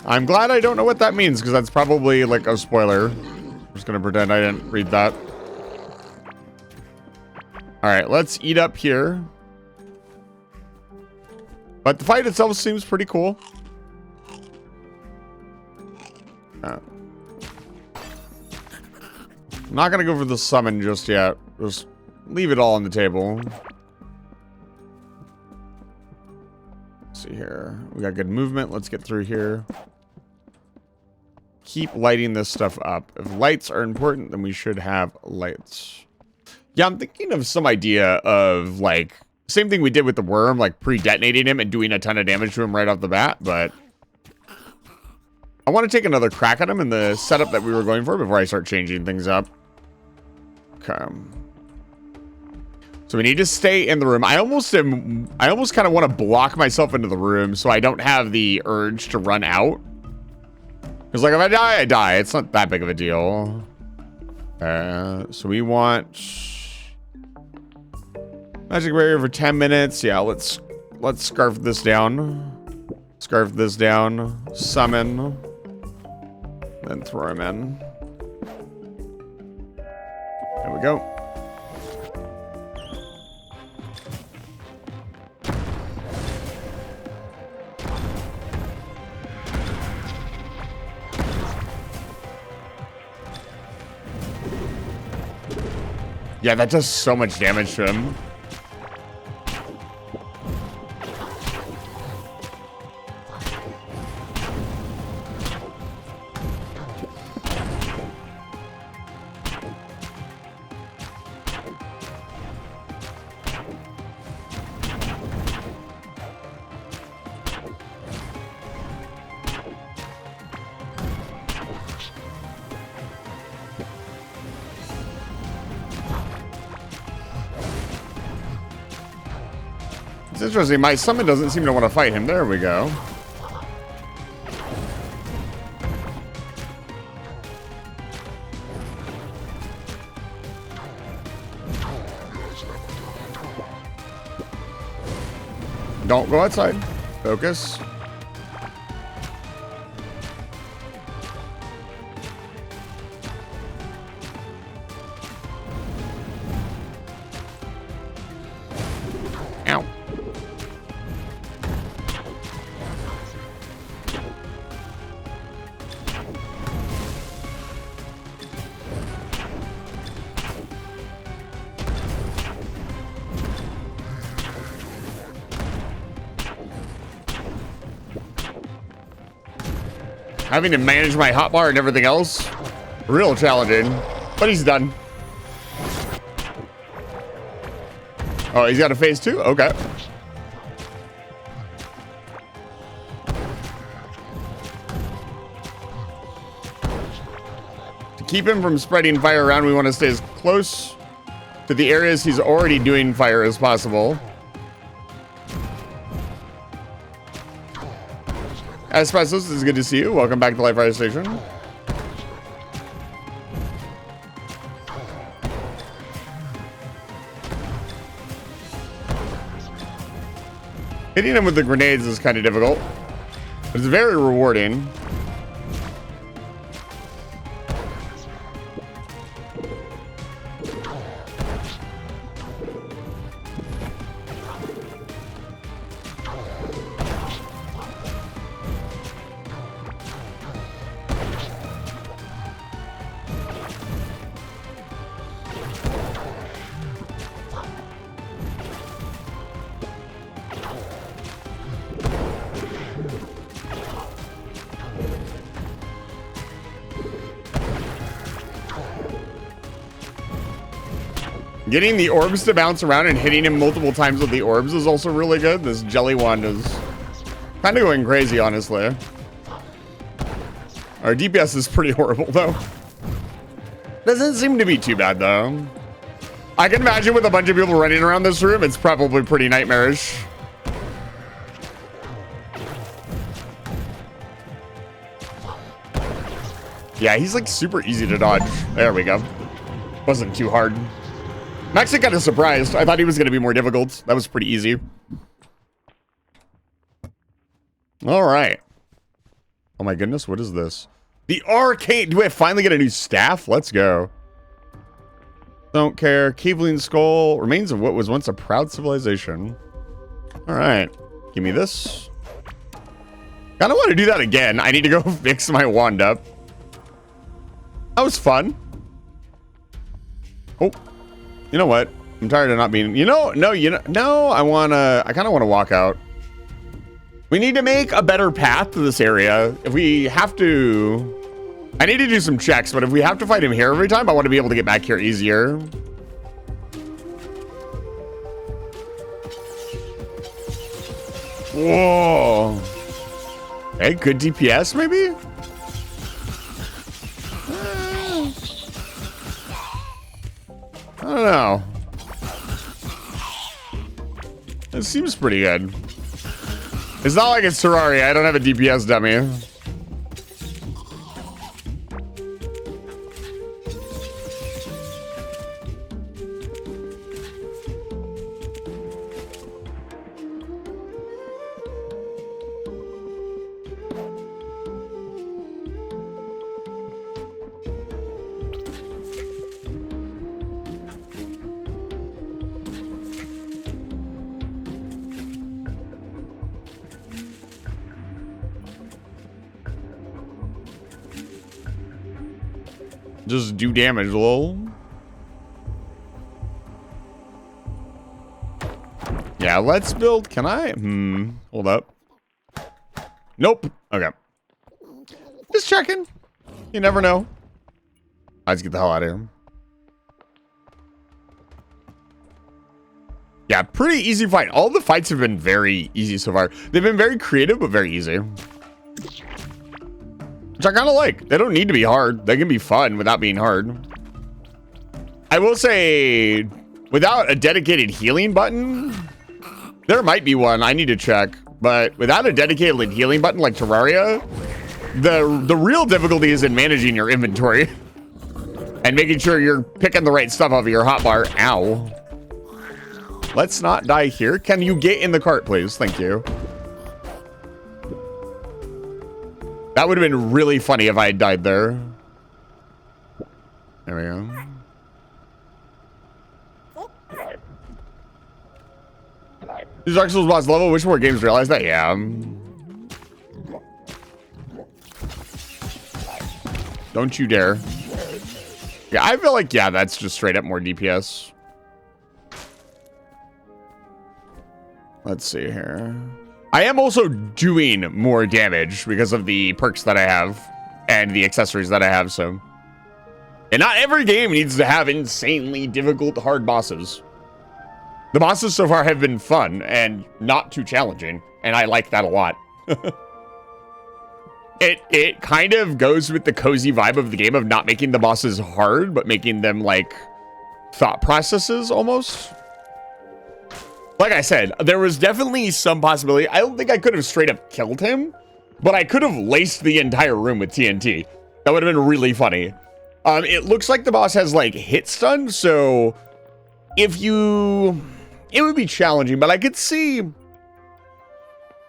I'm glad I don't know what that means, because that's probably like a spoiler. I'm just gonna pretend I didn't read that. Alright, let's eat up here. But the fight itself seems pretty cool. I'm not gonna go for the summon just yet. Just leave it all on the table. Let's see here. We got good movement. Let's get through here. Keep lighting this stuff up. If lights are important, then we should have lights. Yeah, I'm thinking of some idea of, like, same thing we did with the worm, like pre-detonating him and doing a ton of damage to him right off the bat, but I want to take another crack at him in the setup that we were going for before I start changing things up. Okay. So we need to stay in the room. I almost kind of want to block myself into the room so I don't have the urge to run out. Because, like, if I die, I die. It's not that big of a deal. So we want magic barrier for 10 minutes. Yeah, let's scarf this down. Scarf this down. Summon. Then throw him in. There we go. Yeah, that does so much damage to him. It's interesting, my summon doesn't seem to want to fight him. There we go. Don't go outside. Focus. Ow. Having to manage my hotbar and everything else, real challenging, but he's done. Oh, he's got a phase 2? Okay. To keep him from spreading fire around, we want to stay as close to the areas he's already doing fire as possible. Asbestos, it's good to see you. Welcome back to Life Fire Station. Hitting him with the grenades is kind of difficult, but it's very rewarding. Getting the orbs to bounce around and hitting him multiple times with the orbs is also really good. This jelly wand is kind of going crazy, honestly. Our DPS is pretty horrible, though. Doesn't seem to be too bad, though. I can imagine with a bunch of people running around this room, it's probably pretty nightmarish. Yeah, he's like super easy to dodge. There we go. Wasn't too hard. I'm actually kind of surprised. I thought he was going to be more difficult. That was pretty easy. All right. Oh my goodness, what is this? The arcade. Do I finally get a new staff? Let's go. Don't care. Caveling skull. Remains of what was once a proud civilization. All right. Give me this. Kind of want to do that again. I need to go fix my wand up. That was fun. Oh, you know what? I'm tired of not being, no, I kind of want to walk out. We need to make a better path to this area. If we have to, I need to do some checks, but if we have to fight him here every time, I want to be able to get back here easier. Whoa. Hey, good DPS maybe? I don't know. It seems pretty good. It's not like it's Terraria. I don't have a DPS dummy. Just do damage, lol. Yeah, let's build. Can I? Hold up. Nope. Okay. Just checking. You never know. Let's get the hell out of here. Yeah, pretty easy fight. All the fights have been very easy so far. They've been very creative, but very easy. Which I kind of like. They don't need to be hard. They can be fun without being hard. I will say, without a dedicated healing button, there might be one. I need to check. But without a dedicated healing button like Terraria, the real difficulty is in managing your inventory. And making sure you're picking the right stuff off of your hotbar. Ow. Let's not die here. Can you get in the cart, please? Thank you. That would have been really funny if I had died there. There we go. Is Dark Souls boss level? Wish more games realize that. Yeah. Don't you dare. Yeah, I feel like, yeah, that's just straight up more DPS. Let's see here. I am also doing more damage because of the perks that I have and the accessories that I have, so. And not every game needs to have insanely difficult, hard bosses. The bosses so far have been fun and not too challenging, and I like that a lot. It kind of goes with the cozy vibe of the game of not making the bosses hard, but making them like thought processes almost. Like I said, there was definitely some possibility. I don't think I could have straight up killed him, but I could have laced the entire room with TNT. That would have been really funny. It looks like the boss has like hit stun, so if you, it would be challenging, but I could see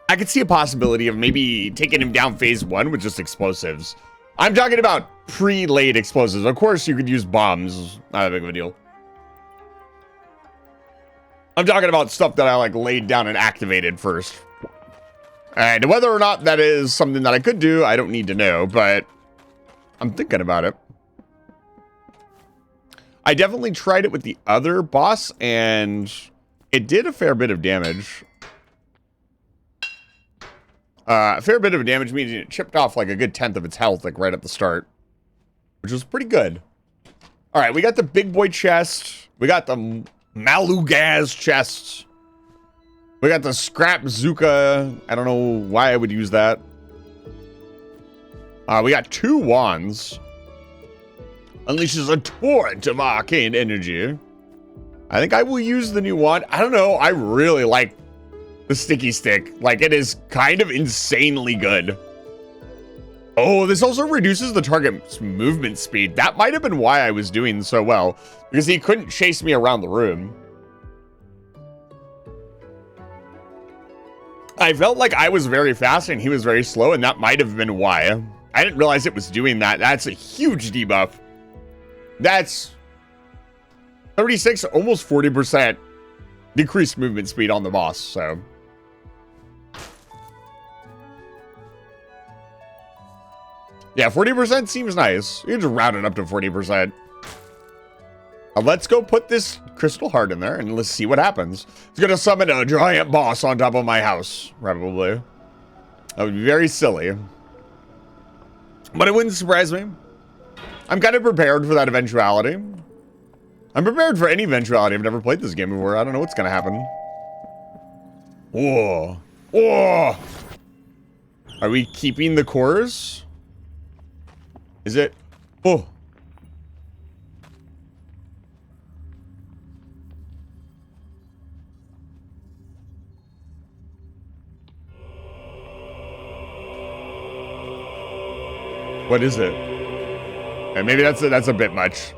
a possibility of maybe taking him down phase 1 with just explosives. I'm talking about pre-laid explosives. Of course, you could use bombs. Not that big of a deal. I'm talking about stuff that I like laid down and activated first. And whether or not that is something that I could do, I don't need to know, but I'm thinking about it. I definitely tried it with the other boss, and it did a fair bit of damage. A fair bit of damage means it chipped off like a good 10th of its health, like right at the start, which was pretty good. All right, we got the big boy chest. We got the Malugaz chests. We got the scrap Zuka. I don't know why I would use that. We got 2 wands. Unleashes a torrent of arcane energy. I think I will use the new wand. I don't know. I really like the sticky stick. Like, it is kind of insanely good. Oh, this also reduces the target's movement speed. That might have been why I was doing so well, because he couldn't chase me around the room. I felt like I was very fast and he was very slow, and that might have been why. I didn't realize it was doing that. That's a huge debuff. That's 36, almost 40% decreased movement speed on the boss, so. Yeah, 40% seems nice. You can just round it up to 40%. Let's go put this crystal heart in there and let's see what happens. It's gonna summon a giant boss on top of my house, probably. That would be very silly. But it wouldn't surprise me. I'm kind of prepared for that eventuality. I'm prepared for any eventuality. I've never played this game before. I don't know what's gonna happen. Whoa. Whoa. Are we keeping the cores? Is it? Oh. What is it? And maybe that's a bit much.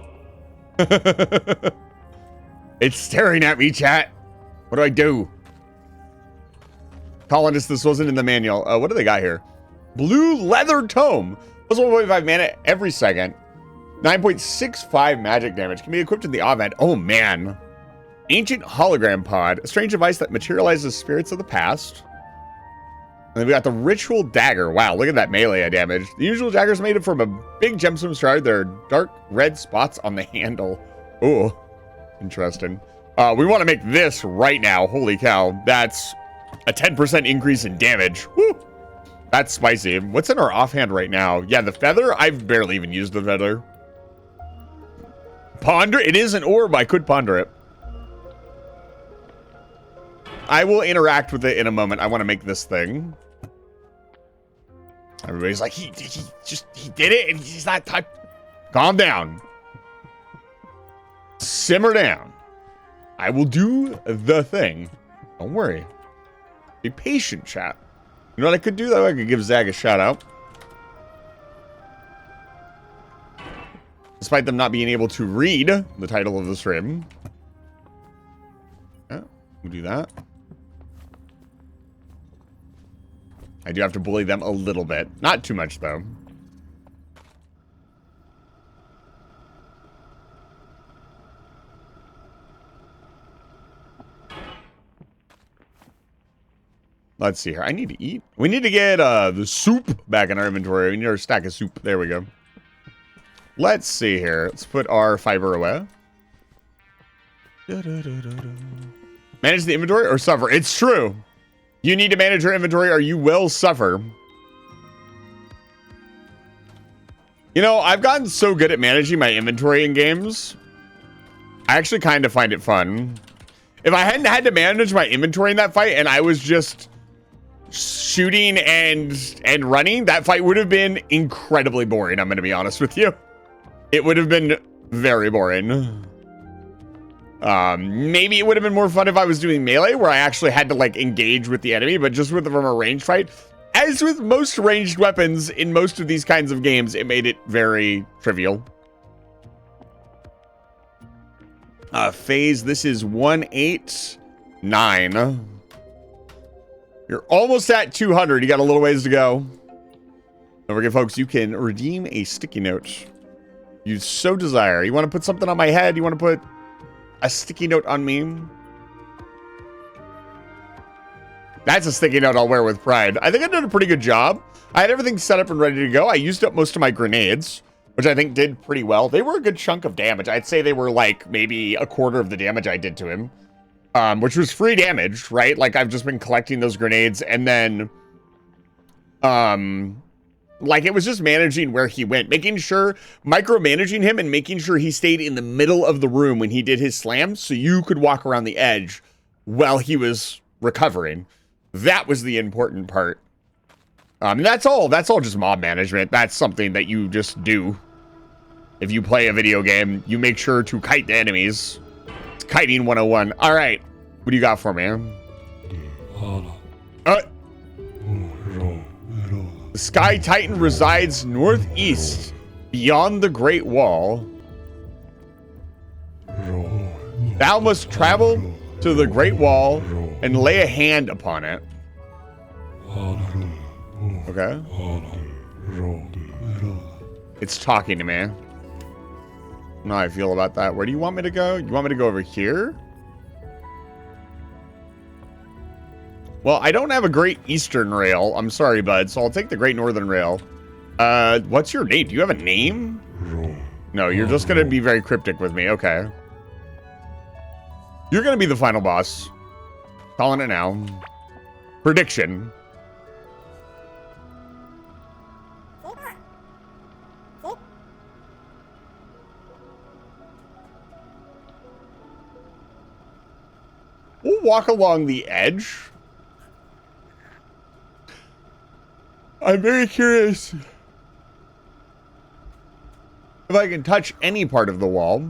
It's staring at me, chat. What do I do? Colonists, this wasn't in the manual. What do they got here? Blue leather tome. Plus 1.5 mana every second. 9.65 magic damage. Can be equipped in the event. Oh, man. Ancient hologram pod. A strange device that materializes spirits of the past. And then we got the ritual dagger. Wow, look at that melee damage. The usual dagger is made from a big gemstone shard. There are dark red spots on the handle. Oh, interesting. We want to make this right now. Holy cow. That's a 10% increase in damage. Woo! That's spicy. What's in our offhand right now? Yeah, the feather. I've barely even used the feather. Ponder. It is an orb. I could ponder it. I will interact with it in a moment. I want to make this thing. Everybody's like, he did it and he's not touched. Calm down. Simmer down. I will do the thing. Don't worry. Be patient, chat. You know what I could do though? I could give Zag a shout out. Despite them not being able to read the title of the stream. Yeah, we'll do that. I do have to bully them a little bit. Not too much, though. Let's see here. I need to eat. We need to get the soup back in our inventory. We need our stack of soup. There we go. Let's see here. Let's put our fiber away. Manage the inventory or suffer. It's true. You need to manage your inventory or you will suffer. You know, I've gotten so good at managing my inventory in games. I actually kind of find it fun. If I hadn't had to manage my inventory in that fight and I was just shooting and running, that fight would have been incredibly boring, I'm going to be honest with you. It would have been very boring. Maybe it would have been more fun if I was doing melee, where I actually had to, like, engage with the enemy, but just from a ranged fight. As with most ranged weapons in most of these kinds of games, it made it very trivial. Phase, this is 189. You're almost at 200. You got a little ways to go. Don't forget, folks, you can redeem a sticky note. You so desire. You want to put something on my head? You want to put a sticky note on me? That's a sticky note I'll wear with pride. I think I did a pretty good job. I had everything set up and ready to go. I used up most of my grenades, which I think did pretty well. They were a good chunk of damage. I'd say they were like maybe a quarter of the damage I did to him, which was free damage, right? Like I've just been collecting those grenades and then, like it was just managing where he went, making sure, micromanaging him and making sure he stayed in the middle of the room when he did his slam so you could walk around the edge while he was recovering. That was the important part. And that's all just mob management. That's something that you just do. If you play a video game, you make sure to kite the enemies. It's kiting 101. All right. What do you got for me? The Sky Titan resides northeast beyond the Great Wall. Thou must travel to the Great Wall and lay a hand upon it. Okay. It's talking to me. I don't know how I feel about that. Where do you want me to go? You want me to go over here? Well, I don't have a Great Eastern Rail. I'm sorry, bud. So I'll take the Great Northern Rail. What's your name? Do you have a name? No, you're just going to be very cryptic with me. Okay. You're gonna be the final boss. Calling it now. Prediction. We'll walk along the edge. I'm very curious if I can touch any part of the wall.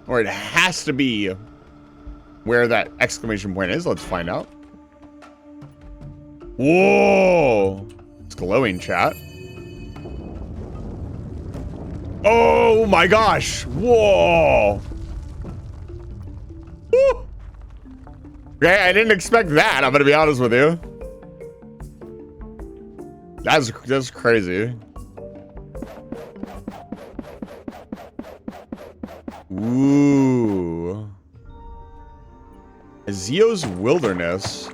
Or it has to be where that exclamation point is. Let's find out. Whoa! It's glowing, chat. Oh my gosh! Whoa! Woo! Okay, I didn't expect that. I'm gonna be honest with you. That's crazy. Ooh. Azio's Wilderness.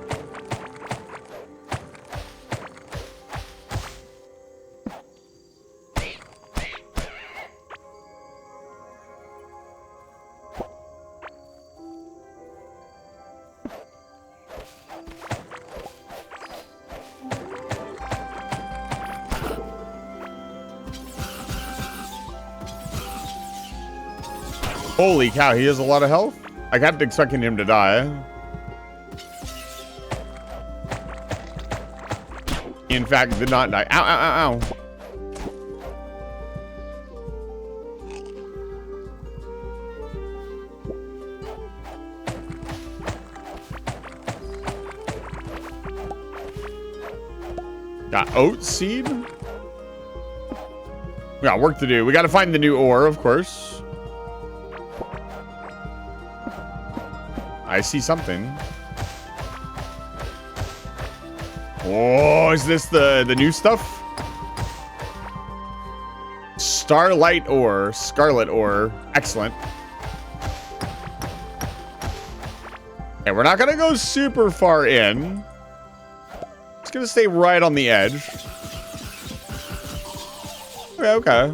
Holy cow, he has a lot of health? I kept expecting him to die. In fact, did not die. Ow, ow, ow, ow. Got oat seed? We got work to do. We got to find the new ore, of course. I see something. Oh, is this the new stuff? Starlight ore, scarlet ore. Excellent. Okay, we're not gonna go super far in. It's gonna stay right on the edge. Okay, okay.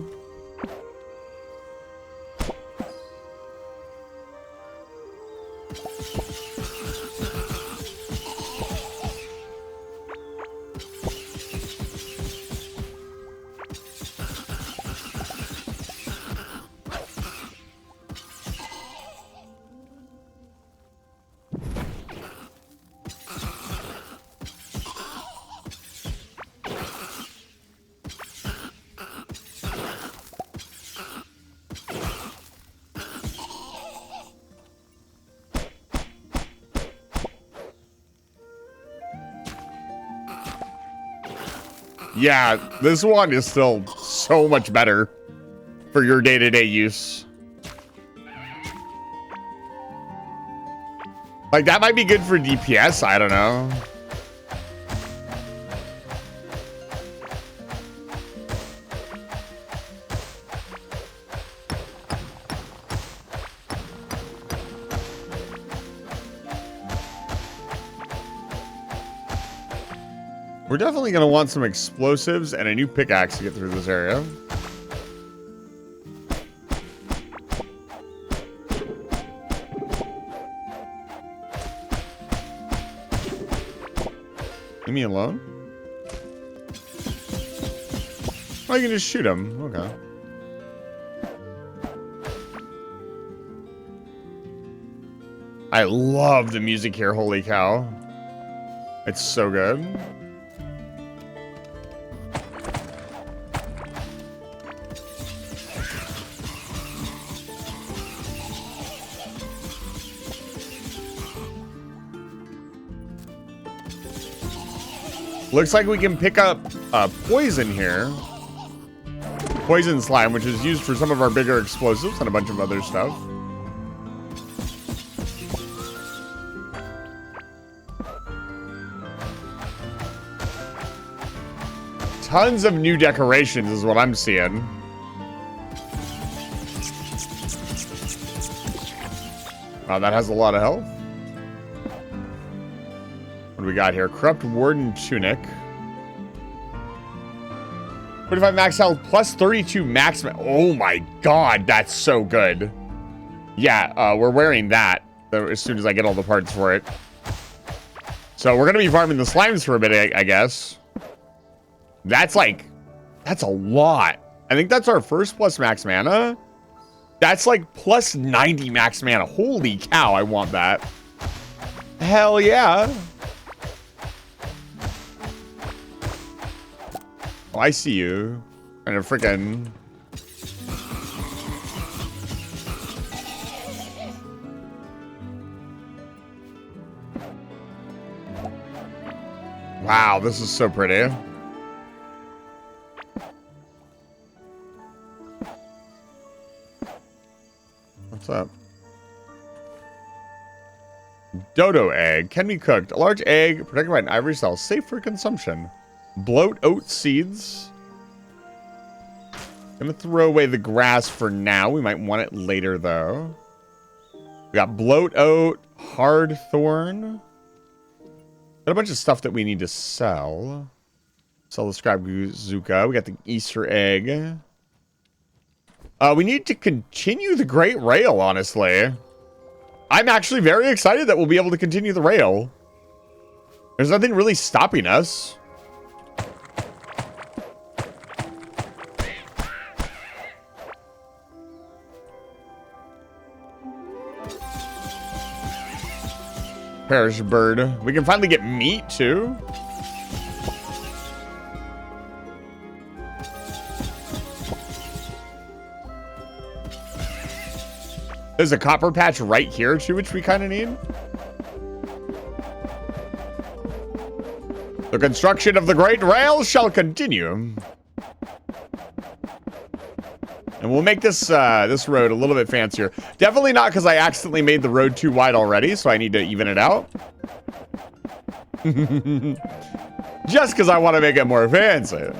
Yeah, this one is still so much better for your day-to-day use. Like, that might be good for DPS, I don't know. We're definitely going to want some explosives and a new pickaxe to get through this area. Leave me alone? Oh, you can just shoot him. Okay. I love the music here, holy cow. It's so good. Looks like we can pick up poison here. Poison slime, which is used for some of our bigger explosives and a bunch of other stuff. Tons of new decorations is what I'm seeing. Wow, that has a lot of health. What do we got here? Corrupt Warden Tunic. 45 max health plus 32 max. Oh my god, that's so good. Yeah, we're wearing that. as soon as I get all the parts for it. So we're gonna be farming the slimes for a bit, I guess. That's a lot. I think that's our first plus max mana. That's like plus 90 max mana. Holy cow, I want that. Hell yeah. Oh, I see you. And a freaking... Wow, this is so pretty. What's up? Dodo egg can be cooked. A large egg protected by an ivory cell, safe for consumption. Bloat oat seeds. Gonna throw away the grass for now. We might want it later though. We got bloat oat, hard thorn. Got a bunch of stuff that we need to sell. Sell the scrap zuka. We got the Easter egg. We need to continue the Great Rail, honestly. I'm actually very excited that we'll be able to continue the rail. There's nothing really stopping us. Perish bird. We can finally get meat, too. There's a copper patch right here, too, which we kind of need. The construction of the Great Rail shall continue. And we'll make this this road a little bit fancier. Definitely not because I accidentally made the road too wide already, so I need to even it out. Just because I want to make it more fancy.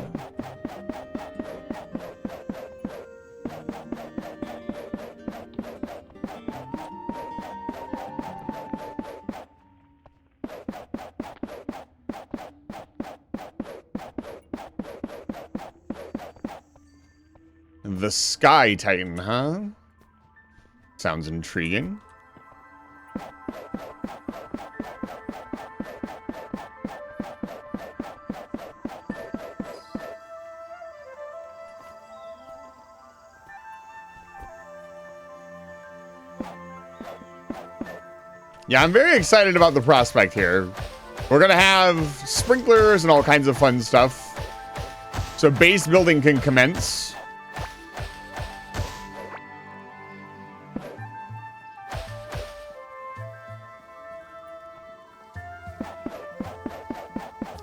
The Sky Titan, huh? Sounds intriguing. Yeah, I'm very excited about the prospect here. We're gonna have sprinklers and all kinds of fun stuff. So base building can commence.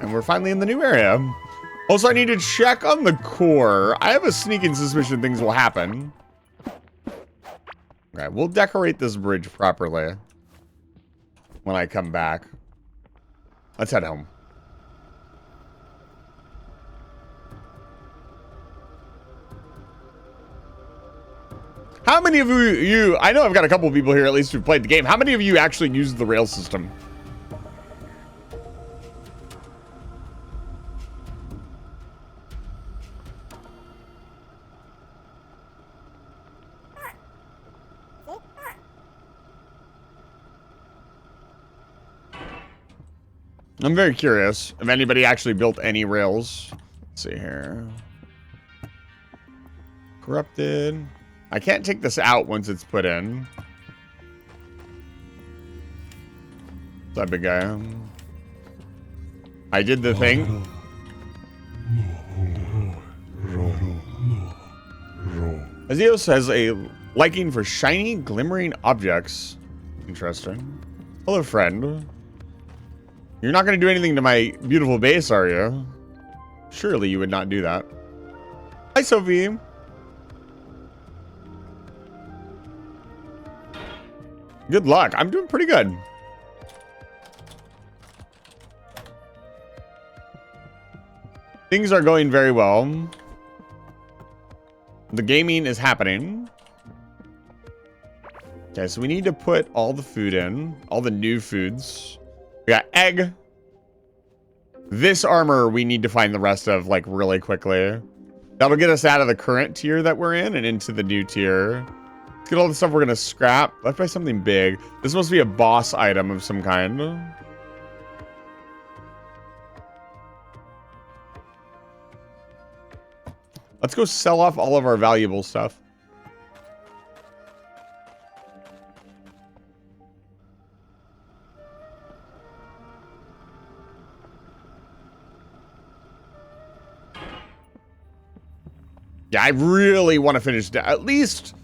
And we're finally in the new area. Also, I need to check on the core. I have a sneaking suspicion things will happen. Okay, we'll decorate this bridge properly when I come back. Let's head home. How many of you, I know I've got a couple of people here at least who've played the game. How many of you actually used the rail system? I'm very curious if anybody actually built any rails. Let's see here. Corrupted. I can't take this out once it's put in. What's that big guy? I did the thing. Azios has a liking for shiny, glimmering objects. Interesting. Hello, friend. You're not going to do anything to my beautiful base, are you? Surely you would not do that. Hi, Sophie. Good luck. I'm doing pretty good. Things are going very well. The gaming is happening. Okay, so we need to put all the food in. All the new foods. We got egg. This armor we need to find the rest of, like, really quickly. That'll get us out of the current tier that we're in and into the new tier. It's get all the stuff we're gonna scrap. Let's buy something big. This must be a boss item of some kind. Let's go sell off all of our valuable stuff. Yeah, I really want to finish, at least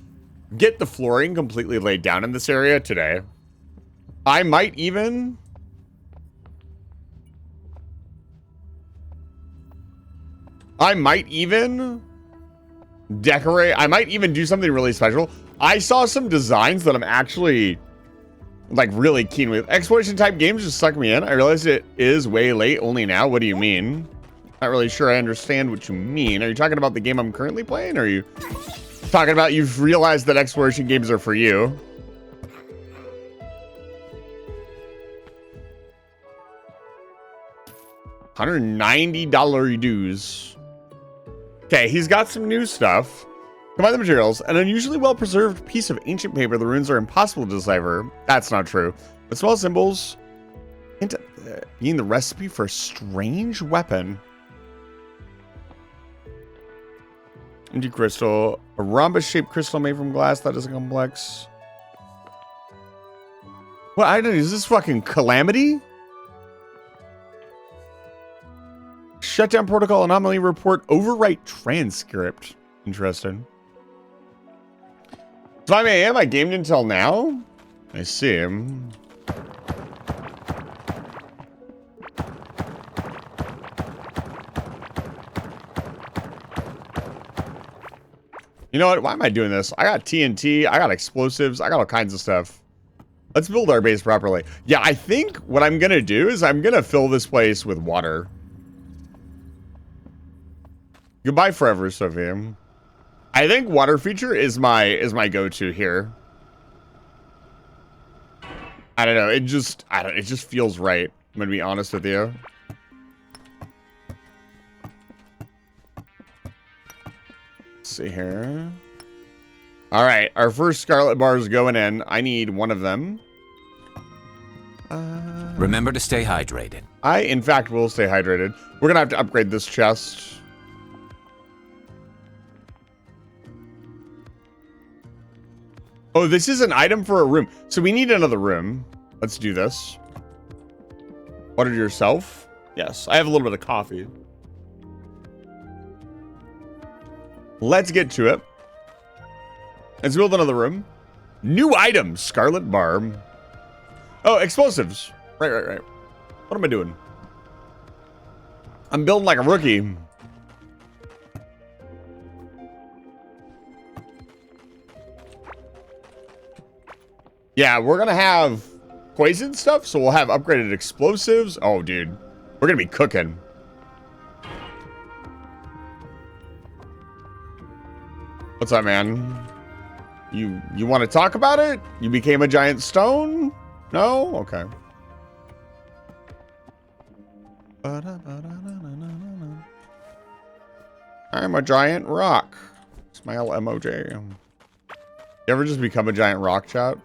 get the flooring completely laid down in this area today. I might even... decorate. I might even do something really special. I saw some designs that I'm actually, like, really keen with. Exploration type games just suck me in. I realize it is way late only now. What do you mean? Not really sure I understand what you mean. Are you talking about the game I'm currently playing? Or are you talking about you've realized that exploration games are for you? $190 dues. Okay, he's got some new stuff. Combine the materials. An unusually well-preserved piece of ancient paper. The runes are impossible to decipher. That's not true. But small symbols hint at being the recipe for a strange weapon. Empty crystal. A rhombus-shaped crystal made from glass. That is complex. What item is this? Fucking Calamity? Shutdown protocol anomaly report. Overwrite transcript. Interesting. 5 a.m. I gamed until now. I see him. You know what? Why am I doing this? I got TNT. I got explosives. I got all kinds of stuff. Let's build our base properly. Yeah, I think what I'm going to do is I'm going to fill this place with water. Goodbye forever, Sophie. I think water feature is my go-to here. I don't know. It just feels right. I'm going to be honest with you. See here. All right, our first Scarlet bar is going in. I need one of them. Remember to stay hydrated. I, in fact, will stay hydrated. We're gonna have to upgrade this chest. Oh, this is an item for a room. So we need another room. Let's do this. Water yourself? Yes, I have a little bit of coffee. Let's get to it. Let's build another room. New item, Scarlet Bar. Oh, explosives. Right. What am I doing? I'm building like a rookie. Yeah, we're gonna have poison stuff, so we'll have upgraded explosives. Oh, dude. We're gonna be cooking. What's up, man? You want to talk about it? You became a giant stone? No? Okay. I'm a giant rock. Smile emoji. You ever just become a giant rock, chat?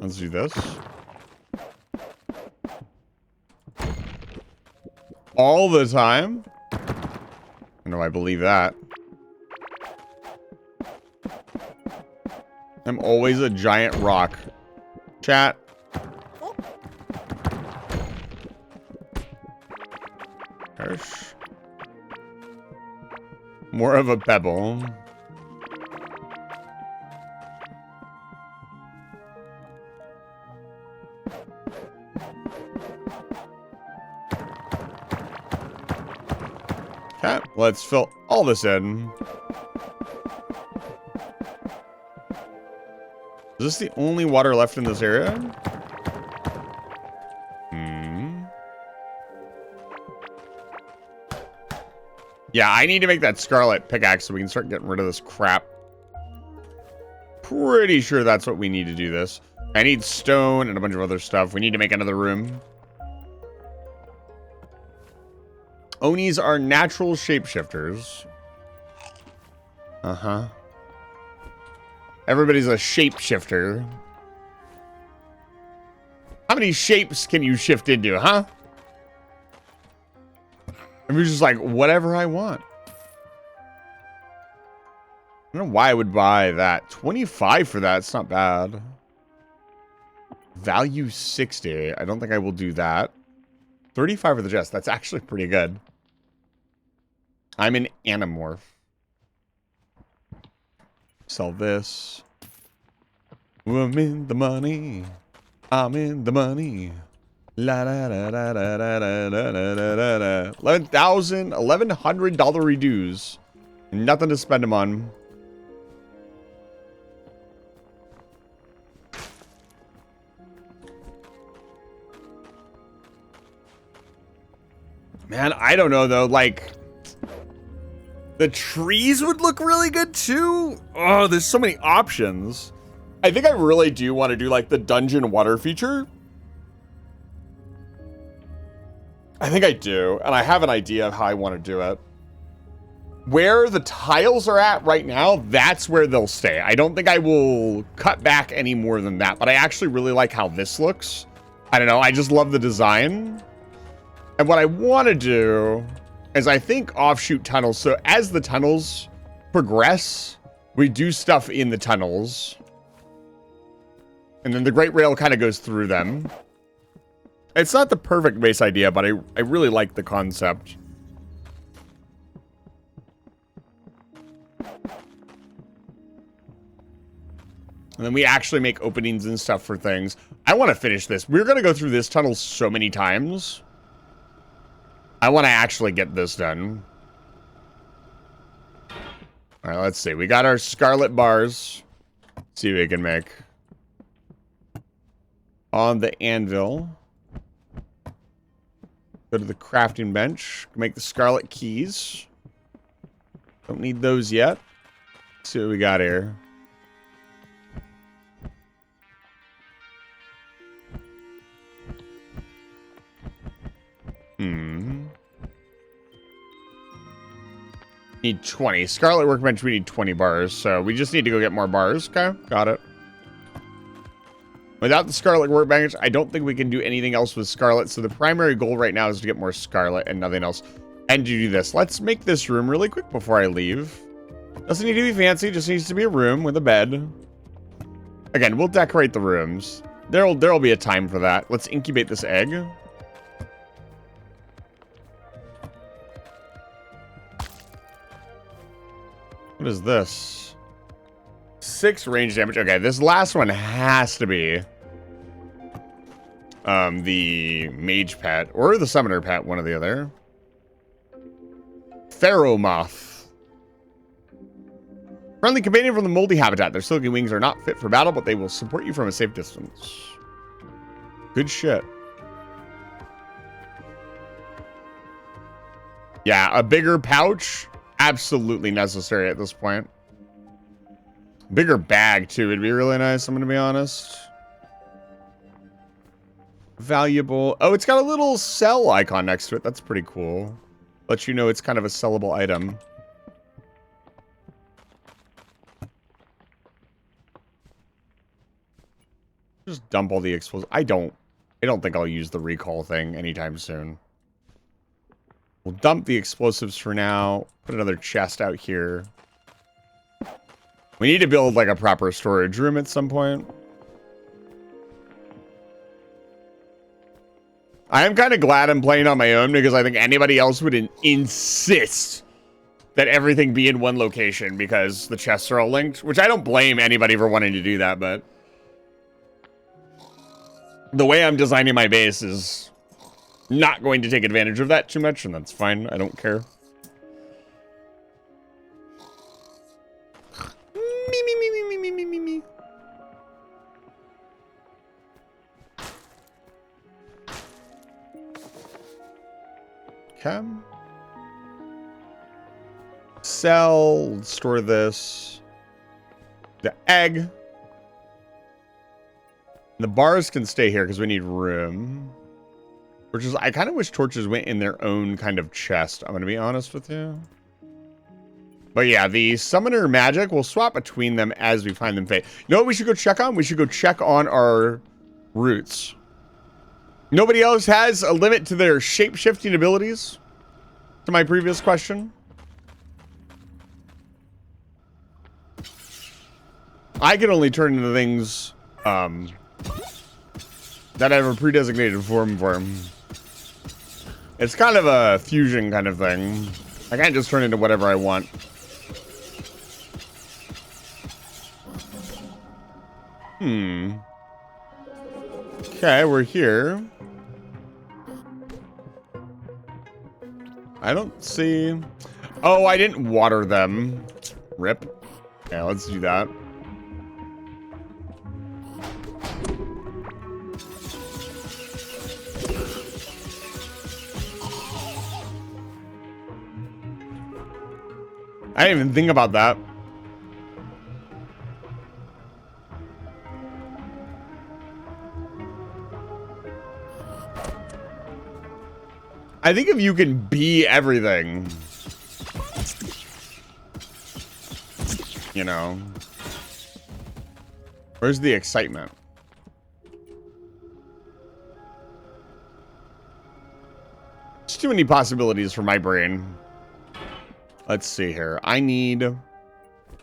Let's do this. All the time? I know I believe that. I'm always a giant rock. Chat. Gosh. More of a pebble. Okay, let's fill all this in. Is this the only water left in this area? Yeah, I need to make that scarlet pickaxe so we can start getting rid of this crap. Pretty sure that's what we need to do this. I need stone and a bunch of other stuff. We need to make another room. Onis are natural shapeshifters. Uh-huh. Everybody's a shapeshifter. How many shapes can you shift into, huh? I'm just like, whatever I want. I don't know why I would buy that. 25 for that. It's not bad. Value 60. I don't think I will do that. 35 for the chest. That's actually pretty good. I'm an Animorph. Sell this. I'm in the money. I'm in the money. La da da da da da da da da da. $1,100 reduce. Nothing to spend them on. Man, I don't know though. Like, the trees would look really good too. Oh, there's so many options. I think I really do want to do like the dungeon water feature. I think I do, and I have an idea of how I want to do it. Where the tiles are at right now, that's where they'll stay. I don't think I will cut back any more than that, but I actually really like how this looks. I don't know, I just love the design. And what I want to do is I think offshoot tunnels. So as the tunnels progress, we do stuff in the tunnels. And then the Great Rail kind of goes through them. It's not the perfect base idea, but I really like the concept. And then we actually make openings and stuff for things. I want to finish this. We're going to go through this tunnel so many times. I want to actually get this done. All right, let's see. We got our scarlet bars. Let's see what we can make. On the anvil. Go to the crafting bench. Make the scarlet keys. Don't need those yet. Let's see what we got here. Need 20. Scarlet workbench, we need 20 bars. So we just need to go get more bars. Okay, got it. Without the Scarlet Workbench, I don't think we can do anything else with Scarlet. So the primary goal right now is to get more Scarlet and nothing else. And to do this. Let's make this room really quick before I leave. Doesn't need to be fancy. Just needs to be a room with a bed. Again, we'll decorate the rooms. There'll be a time for that. Let's incubate this egg. What is this? 6 range damage. Okay, this last one has to be the mage pet or the summoner pet, one or the other. Pharaoh moth. Friendly companion from the moldy habitat. Their silky wings are not fit for battle, but they will support you from a safe distance. Good shit. Yeah, a bigger pouch, absolutely necessary at this point. Bigger bag, too. It'd be really nice, I'm going to be honest. Valuable. Oh, it's got a little sell icon next to it. That's pretty cool. Let you know it's kind of a sellable item. Just dump all the explosives. I don't think I'll use the recall thing anytime soon. We'll dump the explosives for now. Put another chest out here. We need to build like a proper storage room at some point. I am kind of glad I'm playing on my own because I think anybody else would insist that everything be in one location because the chests are all linked, which I don't blame anybody for wanting to do that, but the way I'm designing my base is not going to take advantage of that too much, and that's fine. I don't care. Me. Okay. Sell, store this. The egg. The bars can stay here because we need room. Torches. I kind of wish torches went in their own kind of chest. I'm going to be honest with you. But yeah, the summoner magic, we'll swap between them as we find them fate. You know what we should go check on? We should go check on our roots. Nobody else has a limit to their shape-shifting abilities? To my previous question. I can only turn into things that have a pre-designated form for them. It's kind of a fusion kind of thing. I can't just turn into whatever I want. Okay, we're here. I don't see... Oh, I didn't water them. Rip. Yeah, let's do that. I didn't even think about that. I think if you can be everything, you know, where's the excitement? There's too many possibilities for my brain. Let's see here. I need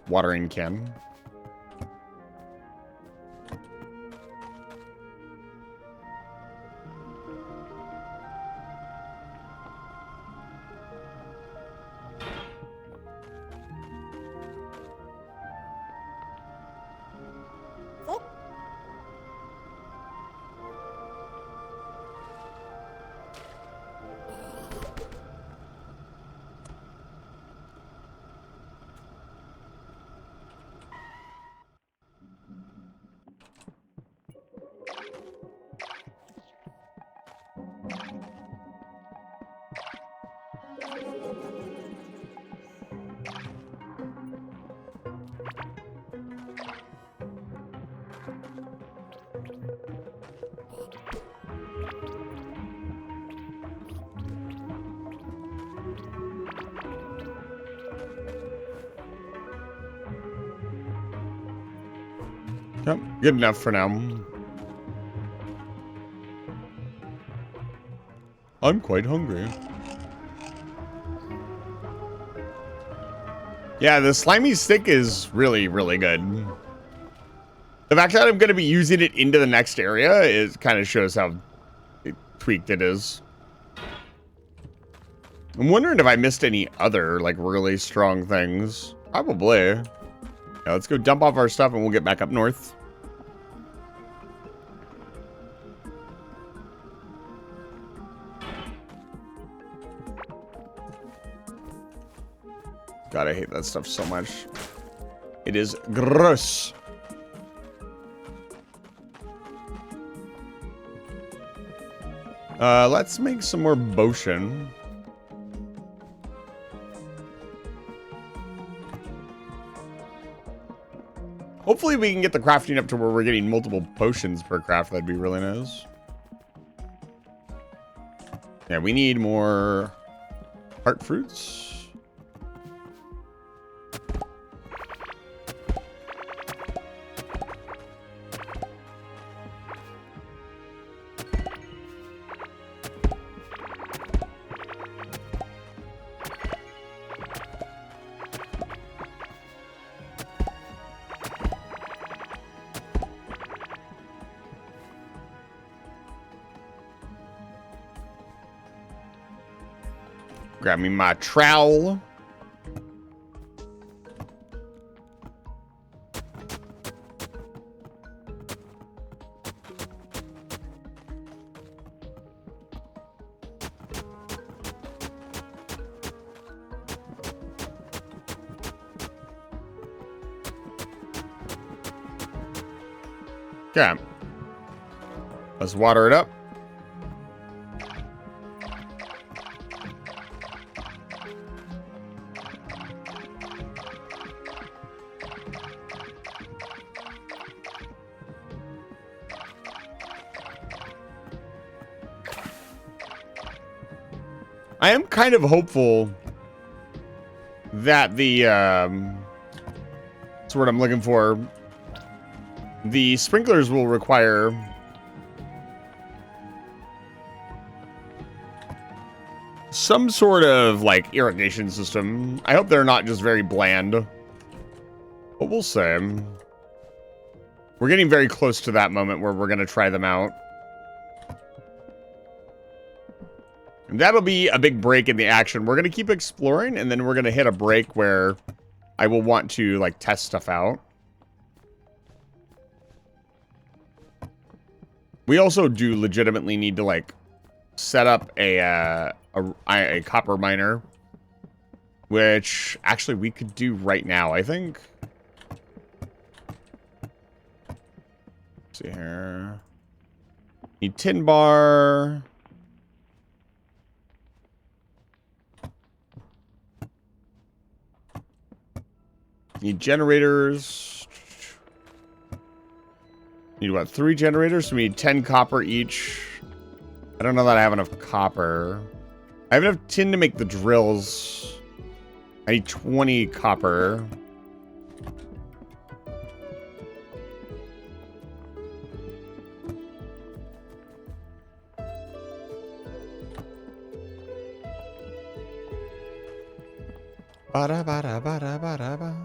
watering can. Yep, good enough for now. I'm quite hungry. Yeah, the slimy stick is really, really good. The fact that I'm going to be using it into the next area is kind of shows how tweaked it is. I'm wondering if I missed any other, like, really strong things. Probably. Yeah, let's go dump off our stuff and we'll get back up north. God, I hate that stuff so much. It is gross. Let's make some more potion. Hopefully we can get the crafting up to where we're getting multiple potions per craft. That'd be really nice. Yeah, we need more heart fruits. Grab me my trowel. Okay. Let's water it up. I am kind of hopeful that the, that's what I'm looking for. The sprinklers will require some sort of, like, irrigation system. I hope they're not just very bland. But we'll see. We're getting very close to that moment where we're going to try them out. And that'll be a big break in the action. We're going to keep exploring, and then we're going to hit a break where I will want to, like, test stuff out. We also do legitimately need to, like, set up a copper miner, which actually we could do right now, I think. Let's see here. Need tin bar. Need generators. Need what? 3 generators? So we need 10 copper each. I don't know that I have enough copper. I have enough tin to make the drills. I need 20 copper. Ba-da, ba-da, ba-da, ba-da, ba.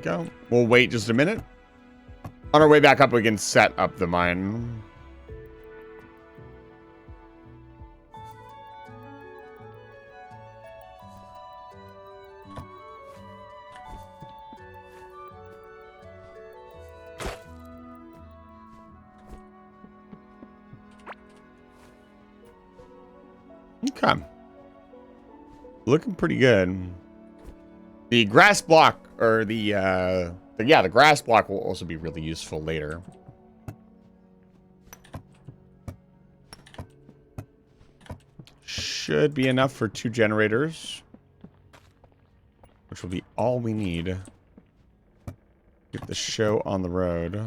Go. We'll wait just a minute. On our way back up, we can set up the mine. Okay. Looking pretty good. The grass block, or the grass block will also be really useful later. Should be enough for 2 generators, which will be all we need. Get the show on the road.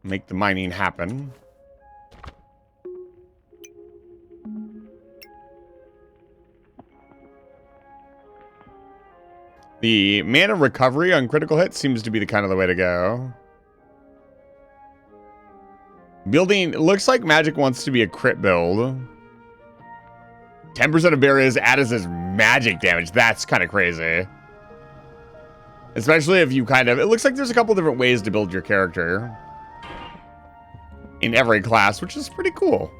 Make the mining happen. The mana recovery on critical hits seems to be the kind of the way to go. Building, it looks like Magic wants to be a crit build. 10% of barriers added as magic damage. That's kind of crazy. Especially if you kind of, it looks like there's a couple different ways to build your character in every class, which is pretty cool.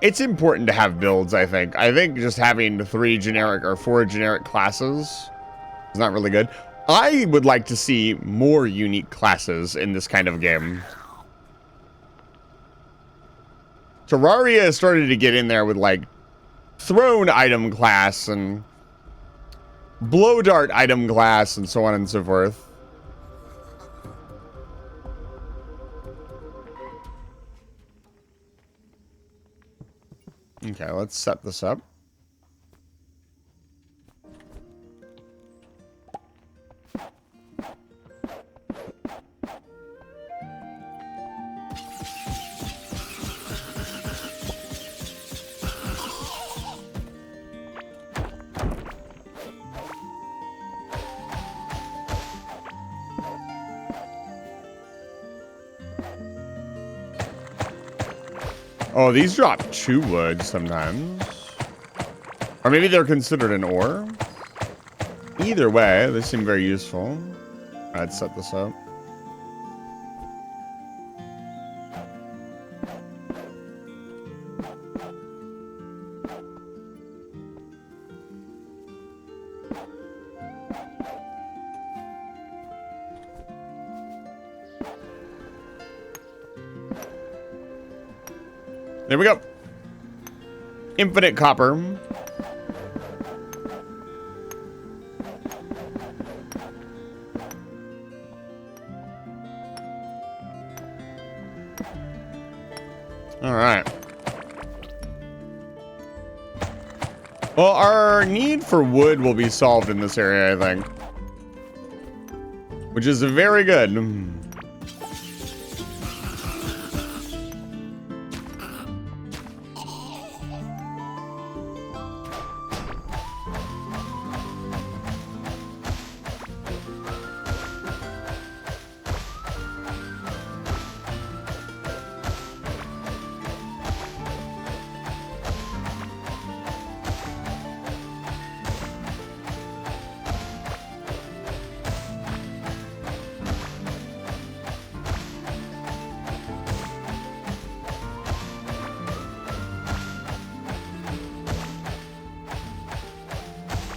It's important to have builds, I think. I think just having 3 generic or 4 generic classes is not really good. I would like to see more unique classes in this kind of game. Terraria has started to get in there with, like, throne item class and blow dart item class and so on and so forth. Okay, let's set this up. Oh, these drop 2 wood sometimes. Or maybe they're considered an ore. Either way, they seem very useful. I'd set this up. There we go. Infinite copper. All right. Well, our need for wood will be solved in this area, I think. Which is very good.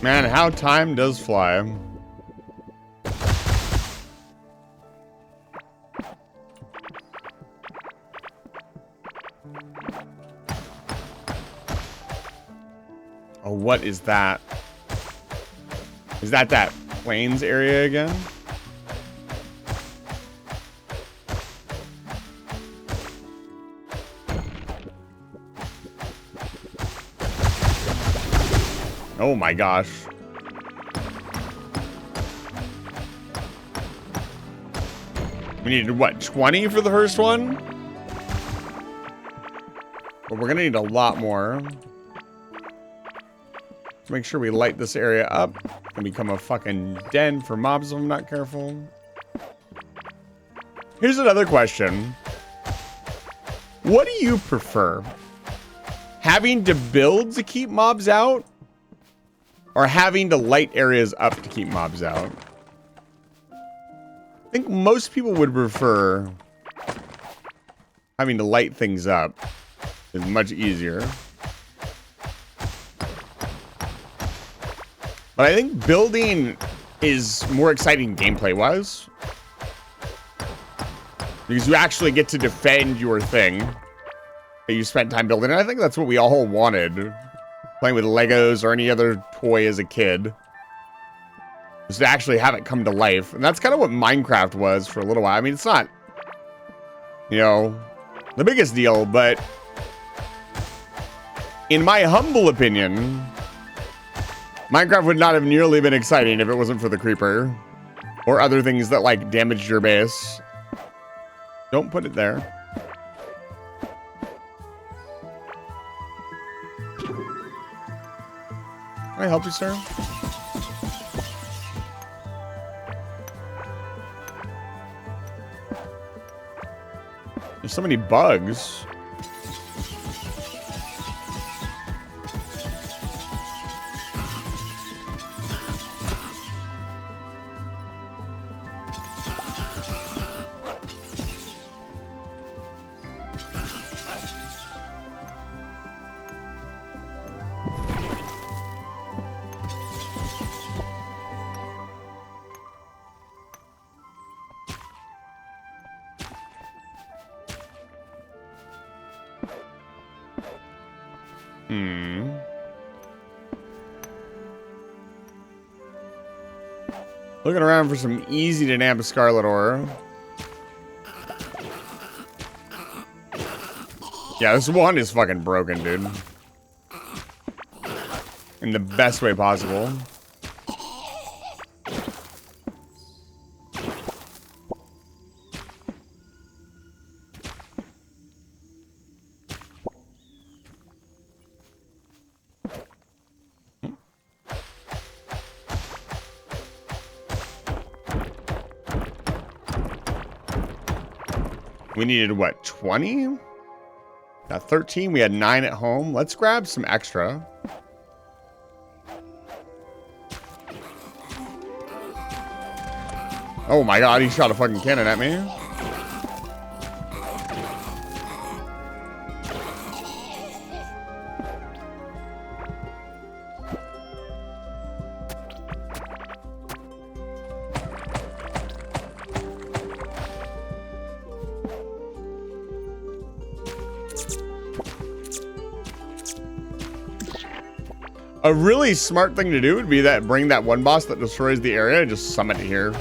Man, how time does fly. Oh, what is that? Is that plains area again? Oh my gosh. We needed, what, 20 for the first one? But we're gonna need a lot more. Let's make sure we light this area up and become a fucking den for mobs if I'm not careful. Here's another question. What do you prefer? Having to build to keep mobs out? Or having to light areas up to keep mobs out? I think most people would prefer having to light things up. Is much easier. But I think building is more exciting gameplay-wise. Because you actually get to defend your thing that you spent time building. And I think that's what we all wanted. Playing with Legos or any other toy as a kid. Is to actually have it come to life. And that's kind of what Minecraft was for a little while. I mean, it's not, you know, the biggest deal, but in my humble opinion, Minecraft would not have nearly been exciting if it wasn't for the creeper. Or other things that, like, damaged your base. Don't put it there. Can I help you, sir? There's so many bugs. Looking around for some easy to nab scarlet ore. Yeah, this one is fucking broken, dude. In the best way possible. We needed, what, 20? Got 13. We had 9 at home. Let's grab some extra. Oh my god, he shot a fucking cannon at me. A really smart thing to do would be that bring that one boss that destroys the area and just summon it here.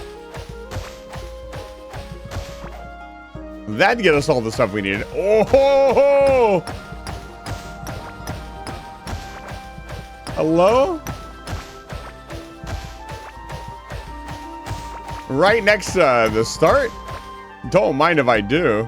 That'd get us all the stuff we needed. Oh! Ho, ho. Hello? Right next to the start? Don't mind if I do.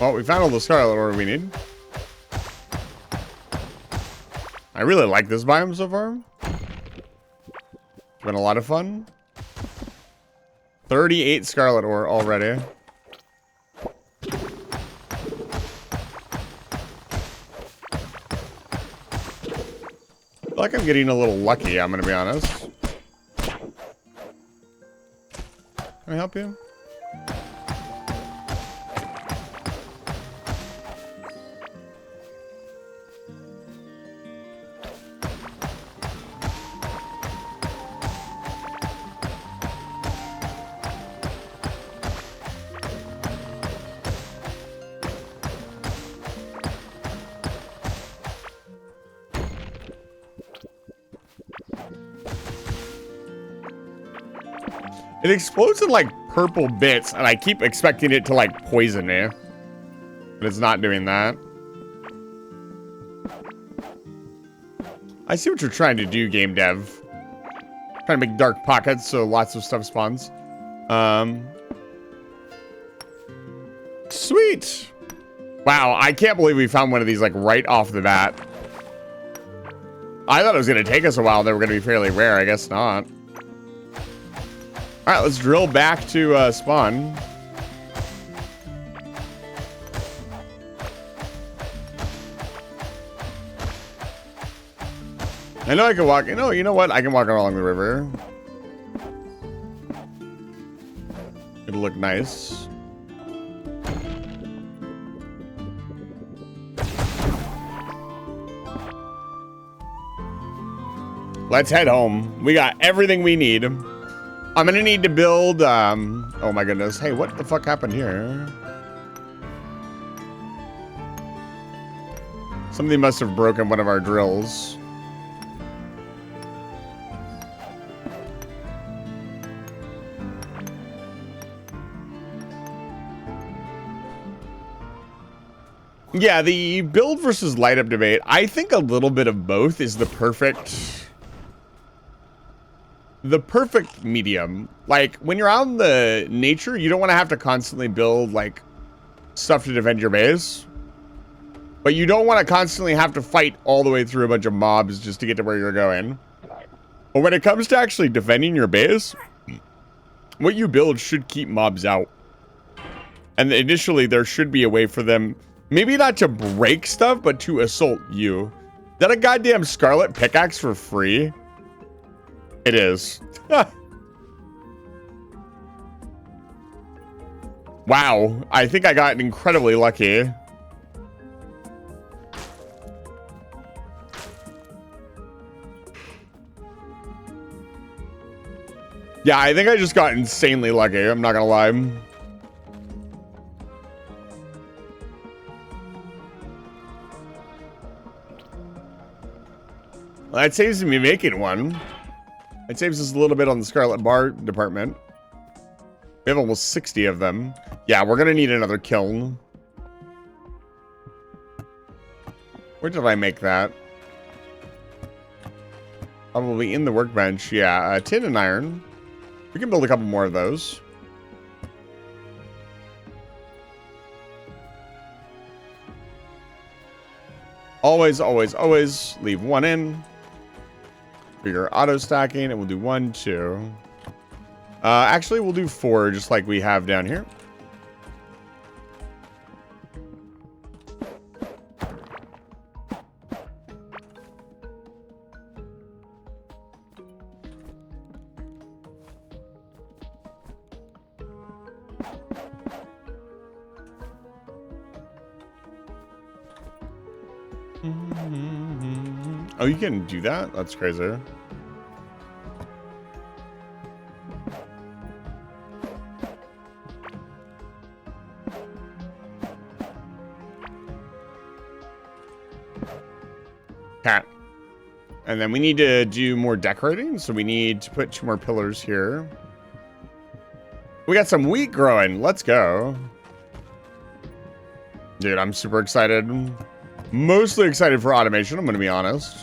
Well, we found all the scarlet ore we need. I really like this biome so far. It's been a lot of fun. 38 scarlet ore already. I feel like I'm getting a little lucky, I'm gonna be honest. Can I help you? It explodes in like purple bits, and I keep expecting it to like poison me. But it's not doing that. I see what you're trying to do, game dev. Trying to make dark pockets so lots of stuff spawns. Sweet. Wow, I can't believe we found one of these like right off the bat. I thought it was going to take us a while. They were going to be fairly rare. I guess not. All right, let's drill back to spawn. I know I can walk. You know what? I can walk along the river. It'll look nice. Let's head home. We got everything we need. I'm gonna need to build, oh my goodness. Hey, what the fuck happened here? Somebody must have broken one of our drills. Yeah, the build versus light up debate. I think a little bit of both is the perfect medium. Like, when you're out in the nature, you don't want to have to constantly build, like, stuff to defend your base. But you don't want to constantly have to fight all the way through a bunch of mobs just to get to where you're going. But when it comes to actually defending your base, what you build should keep mobs out. And initially, there should be a way for them, maybe not to break stuff, but to assault you. Is that a goddamn scarlet pickaxe for free? It is. Wow. I think I got incredibly lucky. Yeah, I think I just got insanely lucky. I'm not gonna lie. Well, that saves me making one. It saves us a little bit on the Scarlet Bar department. We have almost 60 of them. Yeah, we're gonna need another kiln. Where did I make that? Probably in the workbench. Yeah, tin and iron. We can build a couple more of those. Always, always, always leave one in. For your auto stacking, and we'll do 1, 2. Actually, we'll do 4, just like we have down here. Oh, you can do that? That's crazy. Okay. And then we need to do more decorating, so we need to put 2 more pillars here. We got some wheat growing. Let's go. Dude, I'm super excited. Mostly excited for automation, I'm going to be honest.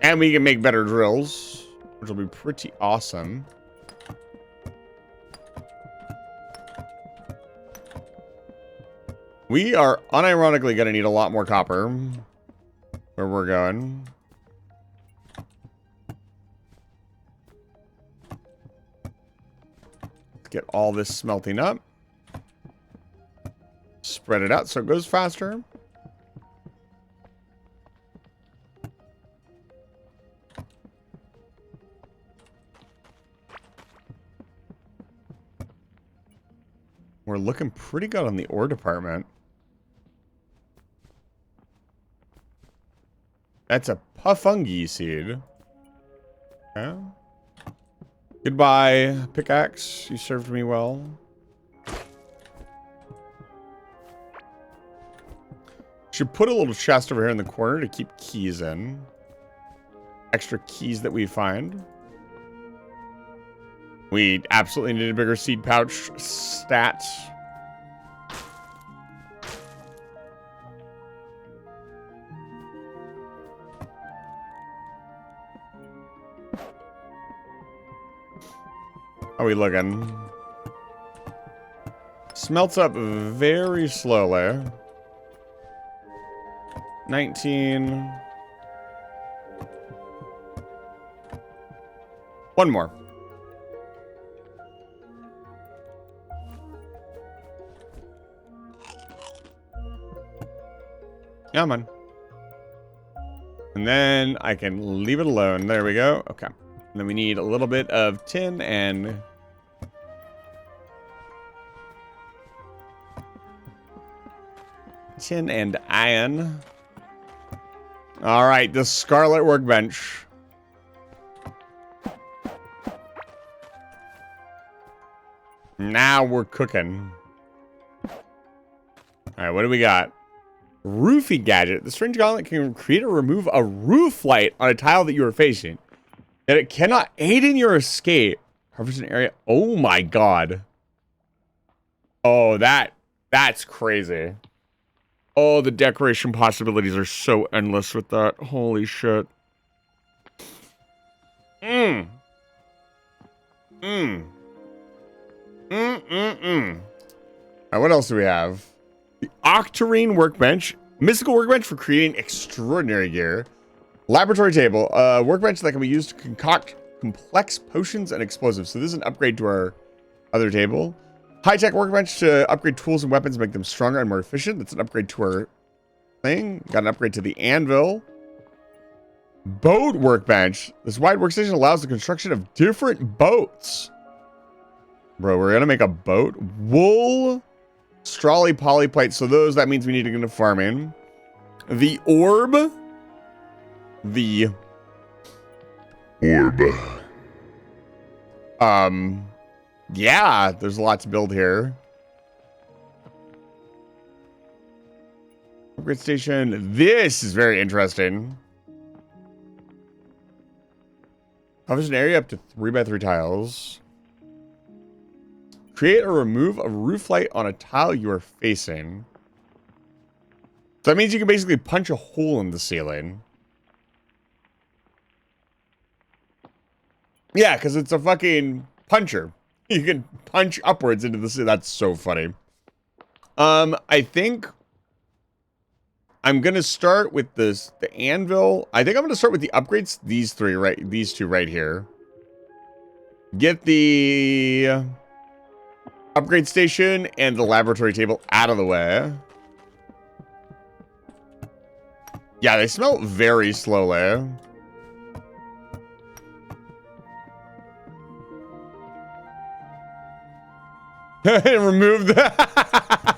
And we can make better drills, which will be pretty awesome. We are unironically going to need a lot more copper where we're going. Let's get all this smelting up. Spread it out so it goes faster. We're looking pretty good on the ore department. That's a Puffungi seed. Yeah. Goodbye, pickaxe. You served me well. Should put a little chest over here in the corner to keep keys in. Extra keys that we find. We absolutely need a bigger seed pouch stat. How are we looking? Smelts up very slowly. 19. One more. Yeah, man. And then I can leave it alone. There we go. Okay. And then we need a little bit of tin and... tin and iron. All right, the Scarlet Workbench. Now we're cooking. All right, what do we got? Roofie gadget. The strange gauntlet can create or remove a roof light on a tile that you are facing. Yet it cannot aid in your escape. Covers an area. Oh my god. Oh, that's crazy. Oh, the decoration possibilities are so endless with that. Holy shit. Alright, what else do we have? The Octarine Workbench. Mystical Workbench for creating extraordinary gear. Laboratory Table. A workbench that can be used to concoct complex potions and explosives. So this is an upgrade to our other table. High-tech Workbench to upgrade tools and weapons, make them stronger and more efficient. That's an upgrade to our thing. Got an upgrade to the Anvil. Boat Workbench. This wide workstation allows the construction of different boats. Bro, we're gonna make a boat. Wool, Strawley, Polyplate. So that means we need to go to farming. The Orb. The Orb. Yeah, there's a lot to build here. Upgrade station. This is very interesting. Covers an area up to 3x3 tiles. Create or remove a roof light on a tile you are facing. So that means you can basically punch a hole in the ceiling. Yeah, because it's a fucking puncher. You can punch upwards into the ceiling. That's so funny. I think I'm gonna start with the anvil. I think I'm gonna start with the upgrades. These two right here. Get the upgrade station and the laboratory table out of the way. Yeah, they smell very slowly. Remove that.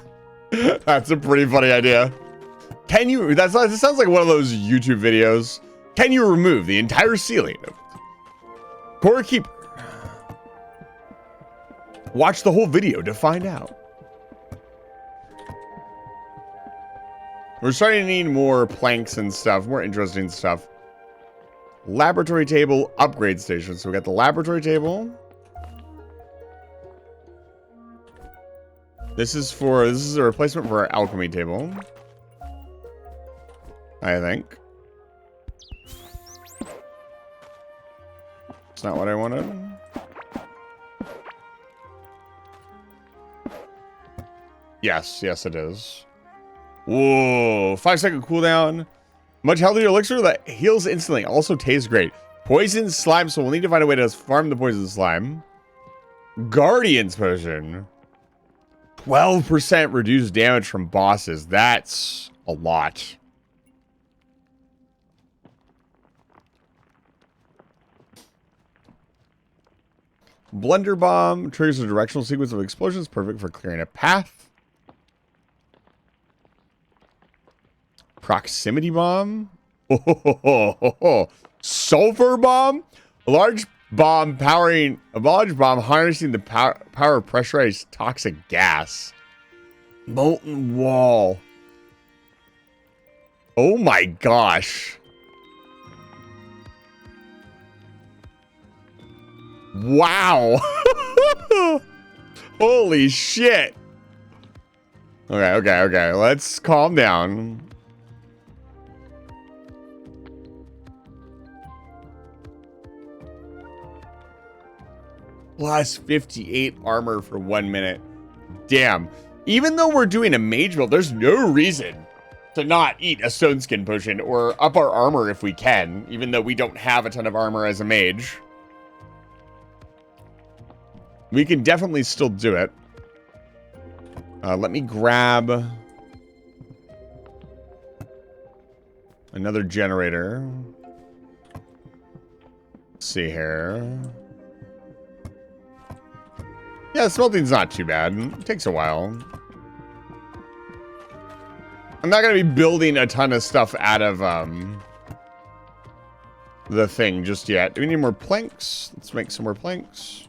That's a pretty funny idea. Can you, that sounds like one of those YouTube videos. Can you remove the entire ceiling of Corekeeper? Watch the whole video to find out. We're starting to need more planks and stuff, more interesting stuff. Laboratory table, upgrade station. So we got the laboratory table. This is a replacement for our alchemy table, I think. It's not what I wanted. Yes, yes it is. Whoa, 5-second cooldown. Much healthier elixir that heals instantly. Also tastes great. Poison slime, so we'll need to find a way to farm the poison slime. Guardian's potion. 12% reduced damage from bosses. That's a lot. Blender bomb triggers a directional sequence of explosions, perfect for clearing a path. Proximity bomb. Sulfur bomb. A large bomb harnessing the power of pressurized toxic gas. Molten wall. Oh my gosh. Wow. Holy shit. Okay. Let's calm down. Plus 58 armor for 1 minute. Damn. Even though we're doing a mage build, there's no reason to not eat a stone skin potion or up our armor if we can, even though we don't have a ton of armor as a mage. We can definitely still do it. Let me grab another generator. Let's see here. Yeah, smelting's not too bad. It takes a while. I'm not going to be building a ton of stuff out of the thing just yet. Do we need more planks? Let's make some more planks.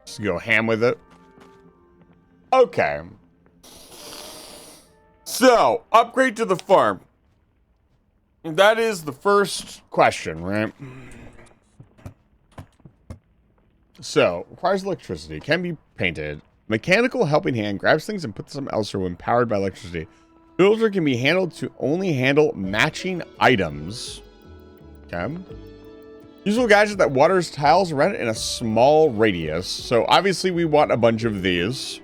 Just go ham with it. Okay. So, upgrade to the farm. That is the first question, right? So, requires electricity. Can be painted. Mechanical helping hand grabs things and puts them elsewhere when powered by electricity. Builder can be handled to only handle matching items. Okay. Useful gadget that waters tiles around it in a small radius. So, obviously, we want a bunch of these.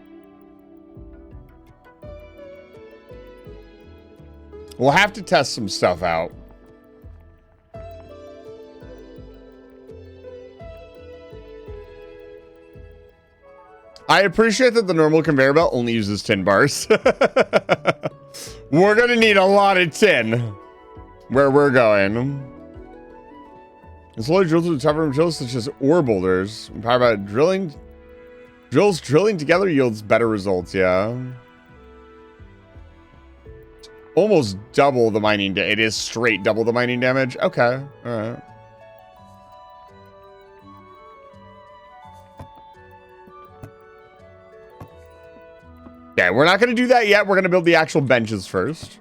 We'll have to test some stuff out. I appreciate that the normal conveyor belt only uses tin bars. We're gonna need a lot of tin where we're going. It's slowly drilled through tougher materials such as ore boulders. Powered by drilling. Drills drilling together yields better results, yeah. Almost double the mining damage. It is straight double the mining damage. Okay. All right. Okay, we're not going to do that yet. We're going to build the actual benches first.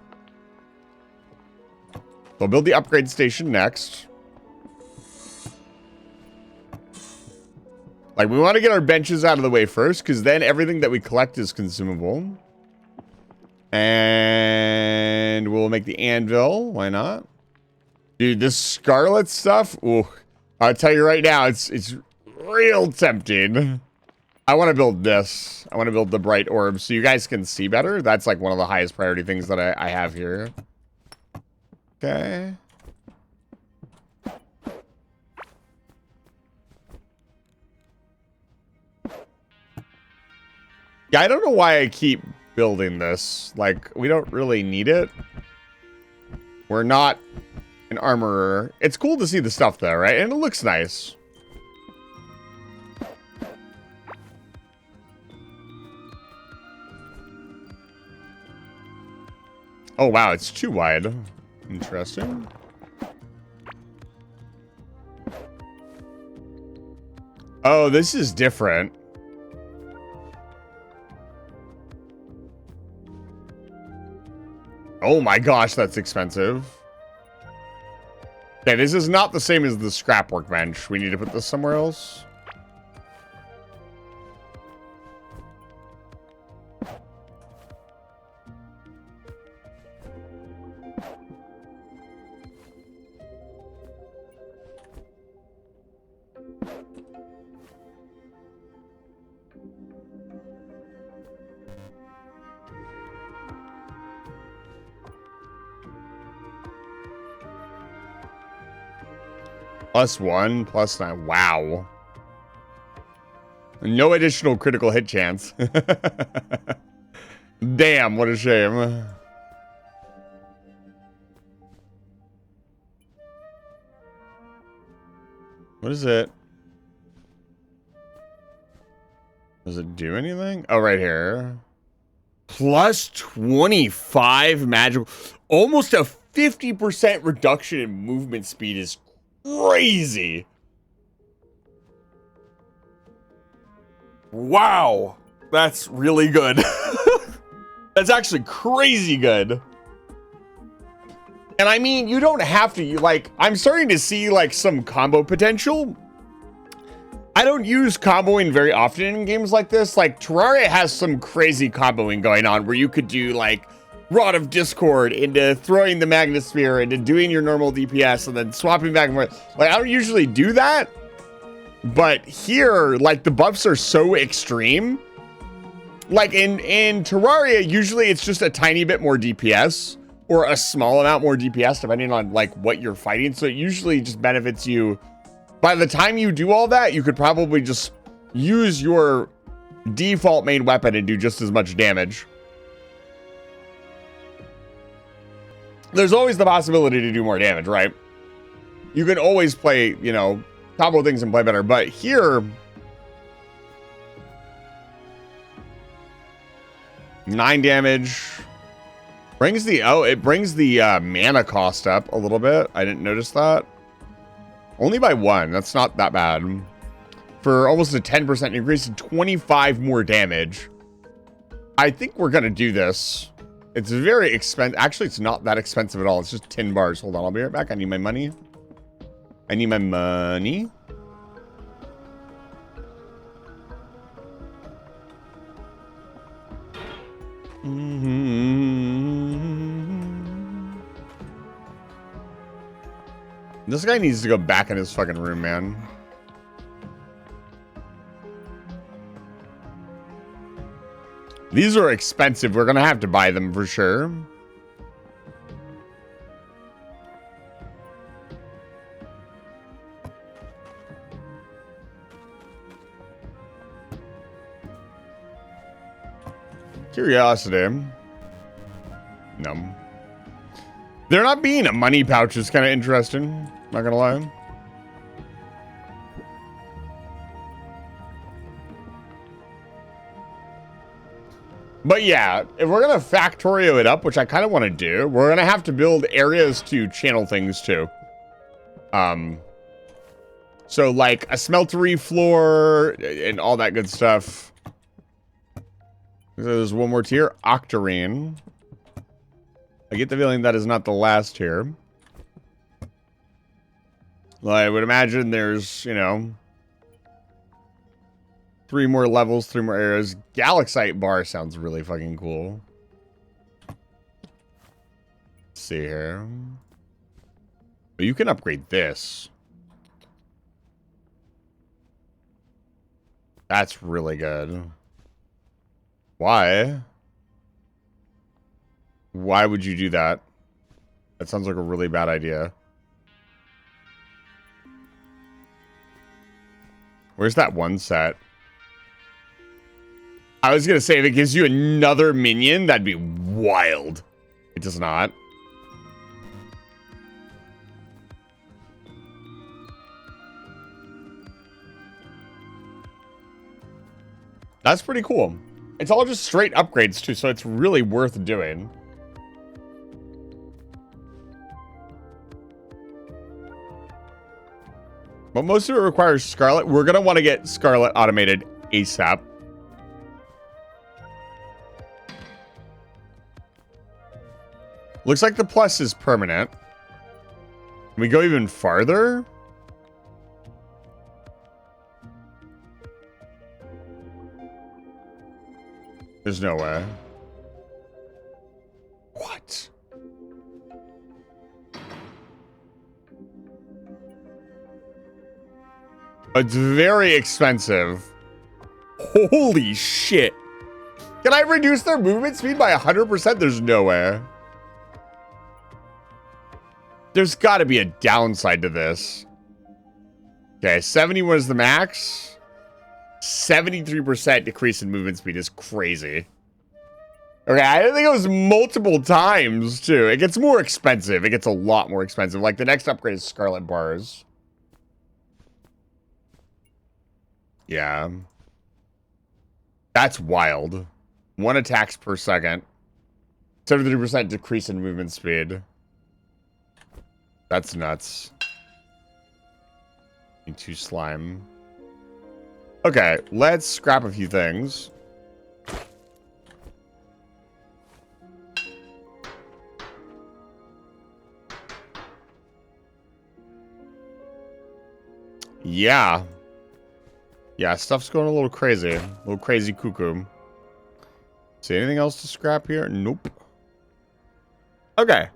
We'll build the upgrade station next. Like, we want to get our benches out of the way first, because then everything that we collect is consumable. And we'll make the anvil. Why not? Dude, this scarlet stuff. Ooh, I'll tell you right now, it's real tempting. I want to build this. I want to build the bright orb so you guys can see better. That's like one of the highest priority things that I have here. Okay. Yeah, I don't know why I keep building this. Like, we don't really need it. We're not An armorer. It's cool to see the stuff though, right? And it looks nice. Oh wow, it's too wide. Interesting. Oh, this is different. Oh my gosh, that's expensive. Okay, this is not the same as the scrap workbench. We need to put this somewhere else. +1, +9. Wow. No additional critical hit chance. Damn, what a shame. What is it? Does it do anything? Oh, right here. +25 magical. Almost a 50% reduction in movement speed is crazy. Wow. That's really good. That's actually crazy good. And I mean, you don't have to, like, I'm starting to see, like, some combo potential. I don't use comboing very often in games like this. Like, Terraria has some crazy comboing going on where you could do, like, Rod of Discord into throwing the Magnosphere into doing your normal DPS and then swapping back and forth. Like, I don't usually do that. But here, like, the buffs are so extreme. Like, in Terraria, usually it's just a tiny bit more DPS. Or a small amount more DPS, depending on, like, what you're fighting. So it usually just benefits you. By the time you do all that, you could probably just use your default main weapon and do just as much damage. There's always the possibility to do more damage, right? You can always play, you know, combo things and play better. But here, 9 damage. Brings the, oh, it brings the mana cost up a little bit. I didn't notice that. Only by 1. That's not that bad. For almost a 10% increase and 25 more damage. I think we're going to do this. It's very expensive. Actually, it's not that expensive at all. It's just 10 bars. Hold on, I'll be right back. I need my money. I need my money. This guy needs to go back in his fucking room, man. These are expensive. We're gonna have to buy them for sure. Curiosity. No. There not being a money pouch is kind of interesting. Not gonna lie. But yeah, if we're gonna Factorio it up, which I kind of want to do, we're gonna have to build areas to channel things to. So like a smeltery floor and all that good stuff. There's one more tier, Octarine. I get the feeling that is not the last tier. Well, I would imagine there's, you know, 3 more levels, 3 more areas. Galaxite bar sounds really fucking cool. Let's see here. Well, you can upgrade this. That's really good. Why? Why would you do that? That sounds like a really bad idea. Where's that one set? I was gonna say, if it gives you another minion, that'd be wild. It does not. That's pretty cool. It's all just straight upgrades too, so it's really worth doing. But most of it requires Scarlet. We're going to want to get Scarlet automated ASAP. Looks like the plus is permanent. Can we go even farther? There's no way. What? It's very expensive. Holy shit. Can I reduce their movement speed by 100%? There's no way. There's got to be a downside to this. Okay, 70 was the max. 73% decrease in movement speed is crazy. Okay, I think it was multiple times, too. It gets more expensive. It gets a lot more expensive. Like, the next upgrade is Scarlet Bars. Yeah. That's wild. 1 attacks per second. 73% decrease in movement speed. That's nuts. Need 2 slime. Okay, let's scrap a few things. Yeah. Yeah, stuff's going a little crazy. A little crazy cuckoo. See anything else to scrap here? Nope. Okay.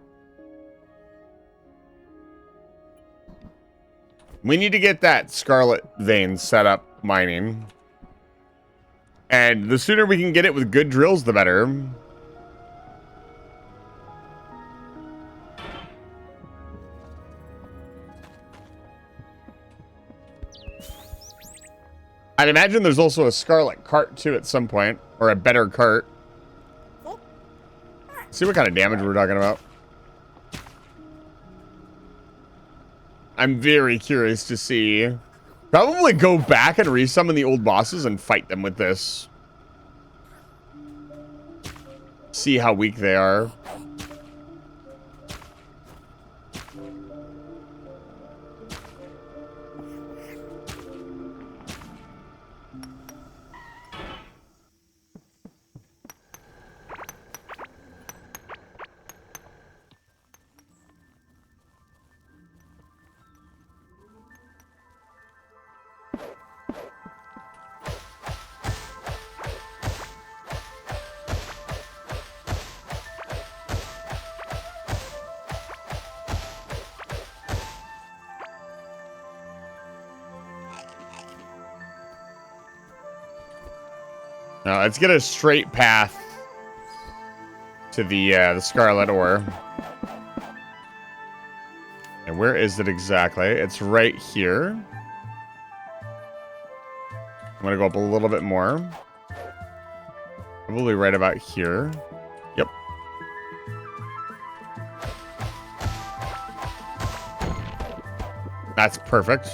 We need to get that Scarlet vein set up mining. And the sooner we can get it with good drills, the better. I'd imagine there's also a Scarlet cart too at some point. Or a better cart. See what kind of damage we're talking about. I'm very curious to see. Probably go back and resummon the old bosses and fight them with this. See how weak they are. Now, let's get a straight path to the Scarlet Ore. And where is it exactly? It's right here. I'm gonna go up a little bit more. Probably right about here. Yep. That's perfect.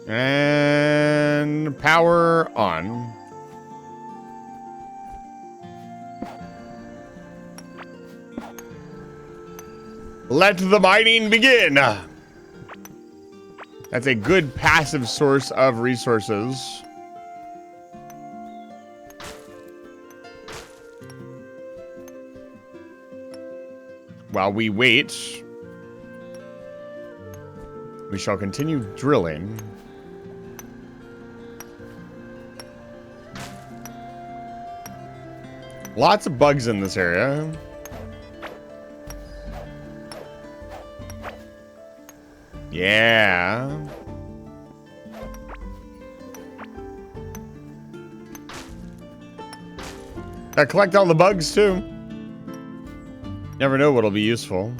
And power on. Let the mining begin. That's a good passive source of resources. While we wait, we shall continue drilling. Lots of bugs in this area. Yeah. I collect all the bugs too. Never know what'll be useful.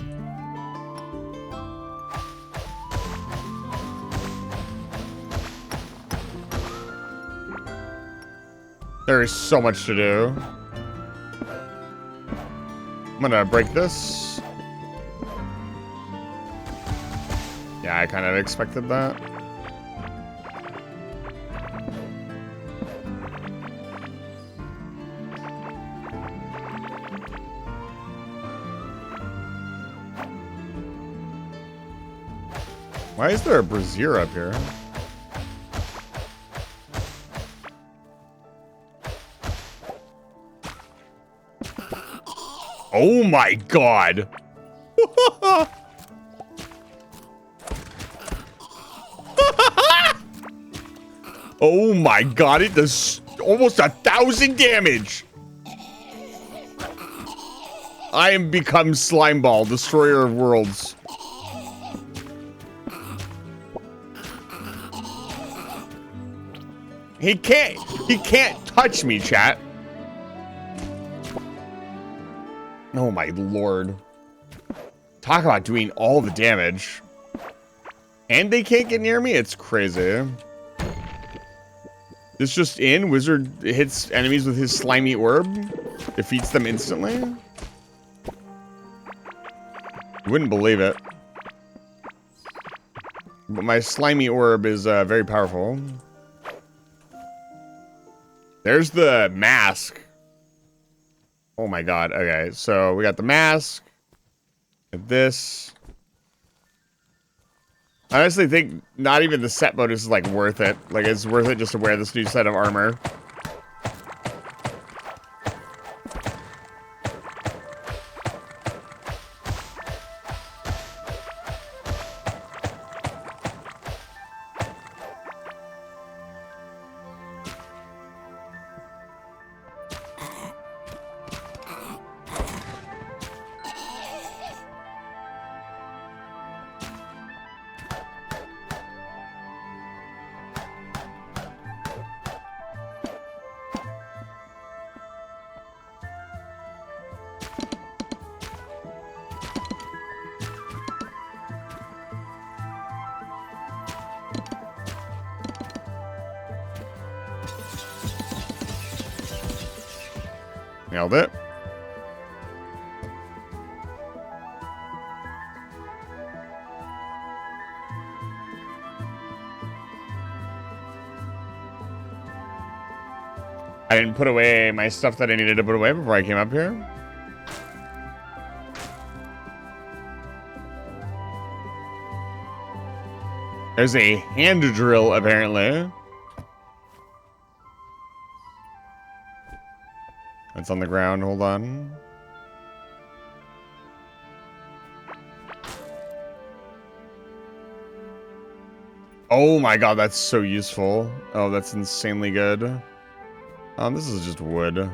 There is so much to do. I'm gonna break this. Yeah, I kind of expected that. Why is there a brazier up here? Oh my god! Oh my god, it does almost 1,000 damage! I am become Slimeball, destroyer of worlds. He can't touch me, chat. Oh my lord. Talk about doing all the damage. And they can't get near me? It's crazy. This just in, Wizard hits enemies with his slimy orb. Defeats them instantly. You wouldn't believe it. But my slimy orb is very powerful. There's the mask. Oh my god. Okay, so we got the mask. This. I honestly think not even the set bonus is like worth it. Like it's worth it just to wear this new set of armor. Nailed it. I didn't put away my stuff that I needed to put away before I came up here. There's a hand drill, apparently. It's on the ground. Hold on. Oh my god, that's so useful. Oh, that's insanely good. This is just wood.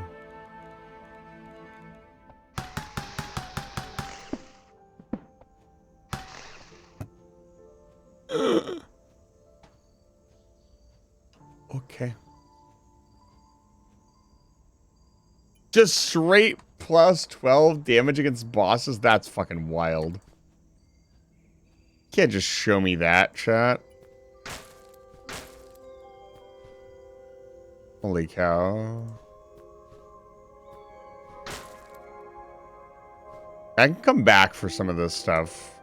Okay. Just straight plus 12 damage against bosses? That's fucking wild. Can't just show me that, chat. Holy cow. I can come back for some of this stuff.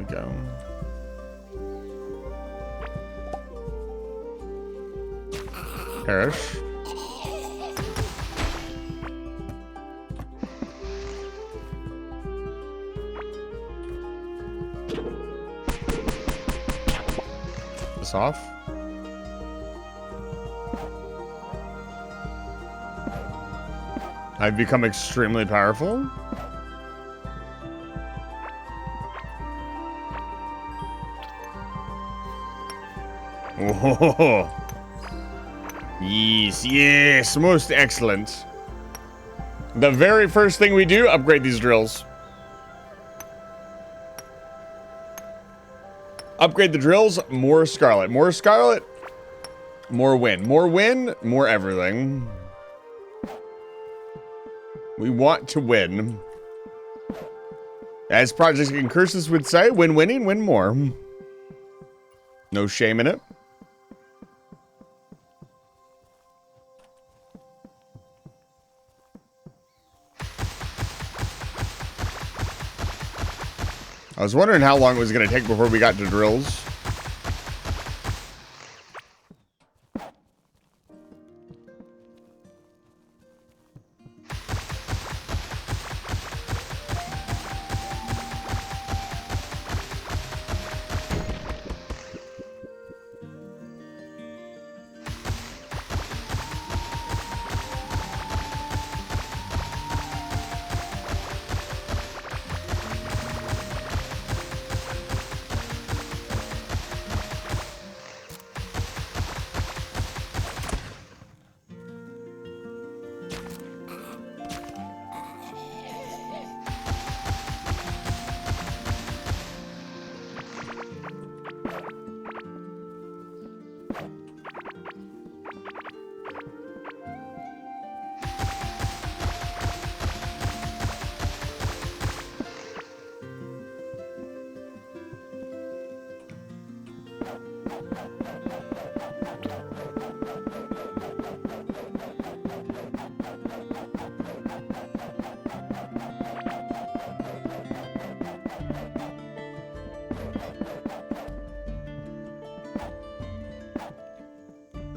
we go. Perish. This off. I've become extremely powerful. Oh, yes, yes, most excellent. The very first thing we do, upgrade these drills. Upgrade the drills, more scarlet. More scarlet, more win. More win, more everything. We want to win. As Project and Curses would say, win winning, win more. No shame in it. I was wondering how long it was going to take before we got to drills.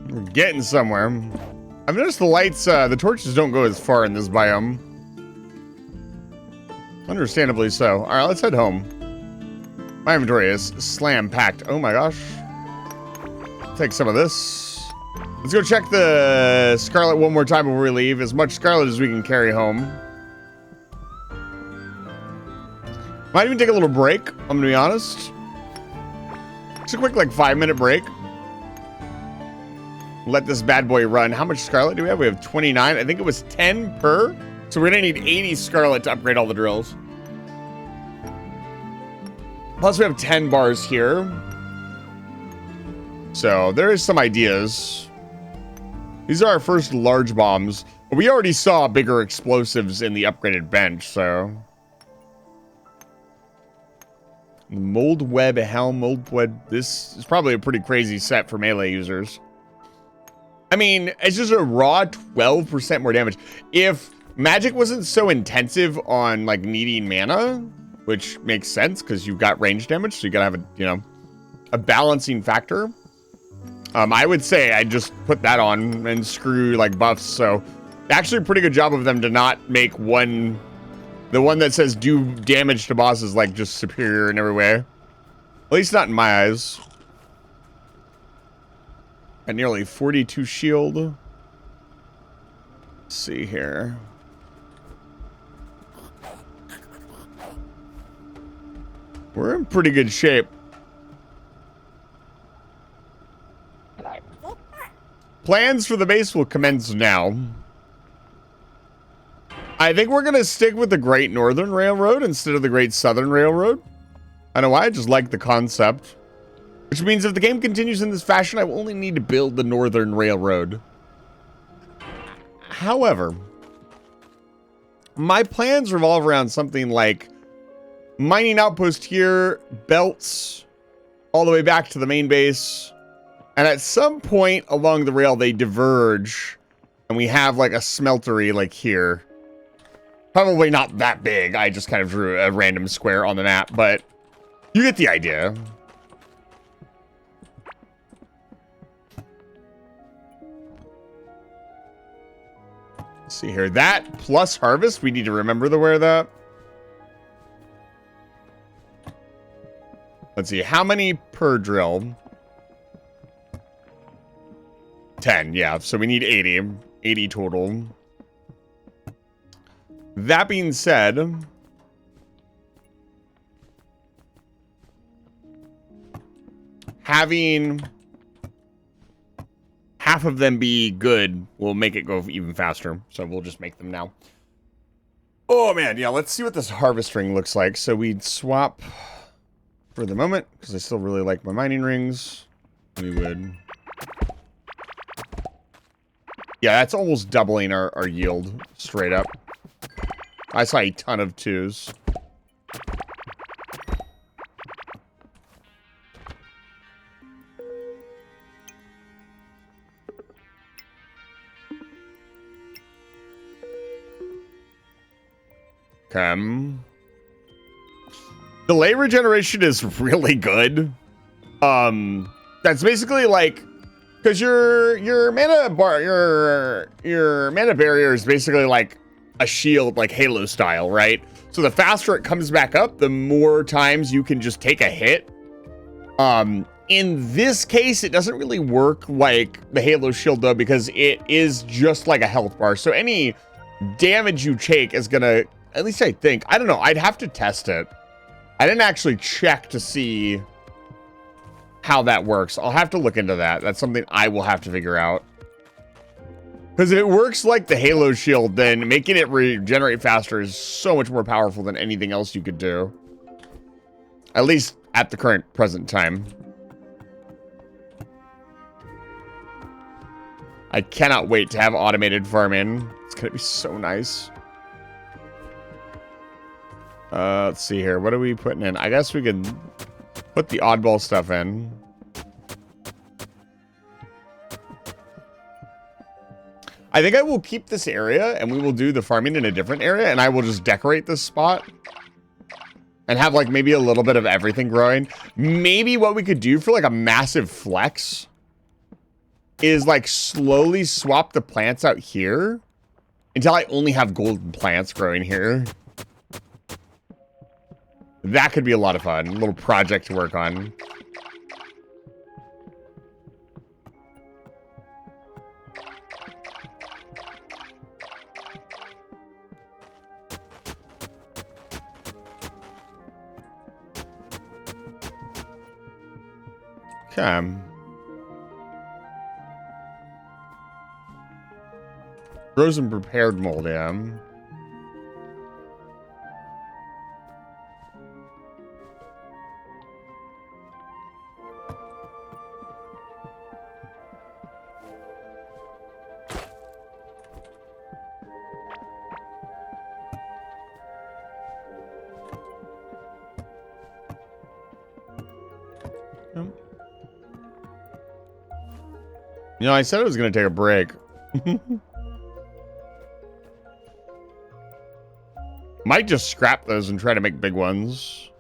We're getting somewhere. I've noticed the lights, the torches don't go as far in this biome. Understandably so. All right, let's head home. My inventory is slam-packed. Oh my gosh. Take some of this. Let's go check the Scarlet one more time before we leave. As much Scarlet as we can carry home. Might even take a little break, I'm gonna be honest. Just a quick, like, 5-minute break. Let this bad boy run. How much Scarlet do we have? We have 29. I think it was 10 per. So we're gonna need 80 Scarlet to upgrade all the drills. Plus we have 10 bars here. So there is some ideas. These are our first large bombs. We already saw bigger explosives in the upgraded bench, so. Mold Web, Helm, Mold Web. This is probably a pretty crazy set for melee users. I mean, it's just a raw 12% more damage. If magic wasn't so intensive on, like, needing mana, which makes sense because you've got range damage, so you gotta have a, you know, a balancing factor. I would say I just put that on and screw, like, buffs. So, actually a pretty good job of them to not make one, the one that says do damage to bosses, like, just superior in every way. At least not in my eyes. At nearly 42 shield. Let's see here. We're in pretty good shape. Plans for the base will commence now. I think we're going to stick with the Great Northern Railroad instead of the Great Southern Railroad. I don't know why, I just like the concept. Which means if the game continues in this fashion, I will only need to build the Northern Railroad. However, my plans revolve around something like mining outpost here, belts, all the way back to the main base. And at some point along the rail, they diverge. And we have like a smeltery like here. Probably not that big. I just kind of drew a random square on the map, but You get the idea. Let's see here. That plus harvest, we need to remember to wear that. Let's see. How many per drill? 10, yeah. So we need 80. 80 total. That being said, having half of them be good will make it go even faster. So we'll just make them now. Oh, man. Yeah, let's see what this harvest ring looks like. So we'd swap for the moment, because I still really like my mining rings. We would... Yeah, that's almost doubling our yield straight up. I saw a ton of 2s. Delay regeneration is really good. That's basically like, because your mana bar, your mana barrier is basically like a shield, like Halo style, right? So the faster it comes back up, the more times you can just take a hit. In this case, it doesn't really work like the Halo shield though, because it is just like a health bar. So any damage you take is gonna, at least I think, I don't know, I'd have to test it. I didn't actually check to see how that works. I'll have to look into that. That's something I will have to figure out. Because if it works like the Halo shield, then making it regenerate faster is so much more powerful than anything else you could do. At least at the current present time. I cannot wait to have automated farming. It's going to be so nice. Let's see here. What are we putting in? I guess we can put the oddball stuff in. I think I will keep this area and we will do the farming in a different area, and I will just decorate this spot and have like maybe a little bit of everything growing. Maybe what we could do for like a massive flex is like slowly swap the plants out here until I only have golden plants growing here. That could be a lot of fun. A little project to work on. Okay. Frozen prepared mold, yeah. You know, I said I was going to take a break. Might just scrap those and try to make big ones.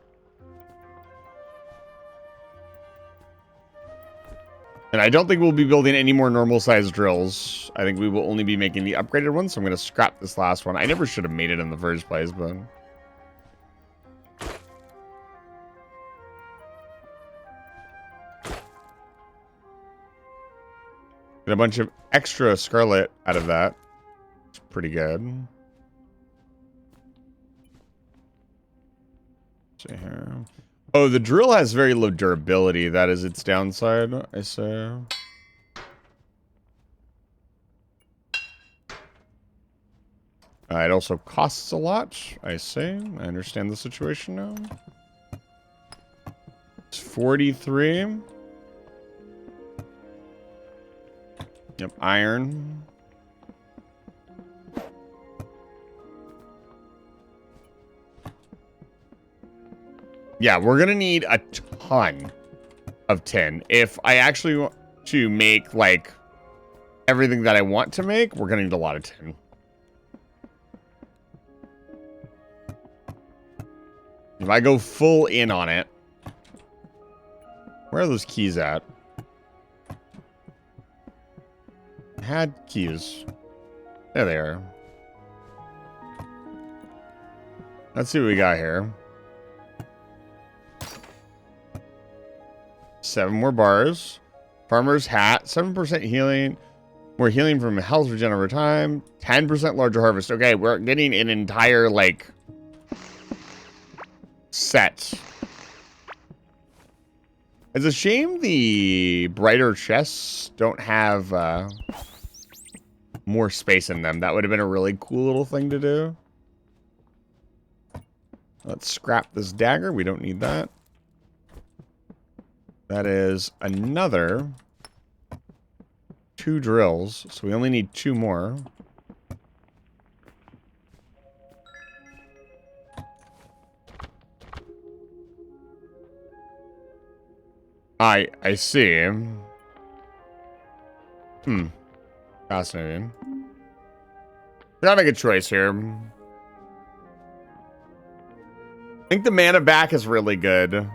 And I don't think we'll be building any more normal sized drills. I think we will only be making the upgraded ones. So I'm going to scrap this last one. I never should have made it in the first place, but... Get a bunch of extra scarlet out of that. It's pretty good. Let's see here. Oh, the drill has very low durability. That is its downside, I say. It also costs a lot, I see. I understand the situation now. It's 43. Yep, iron. Yeah, we're gonna need a ton of tin. If I actually want to make, like, everything that I want to make, we're gonna need a lot of tin. If I go full in on it, Where are those keys at? I had keys. There they are. Let's see what we got here. 7 more bars. Farmer's hat. 7% healing. More healing from health regen over time. 10% larger harvest. Okay, we're getting an entire, like, set. It's a shame the brighter chests don't have more space in them. That would have been a really cool little thing to do. Let's scrap this dagger. We don't need that. That is another 2 drills. So we only need 2 more. I see. Fascinating. Gotta make a choice here. I think the mana back is really good.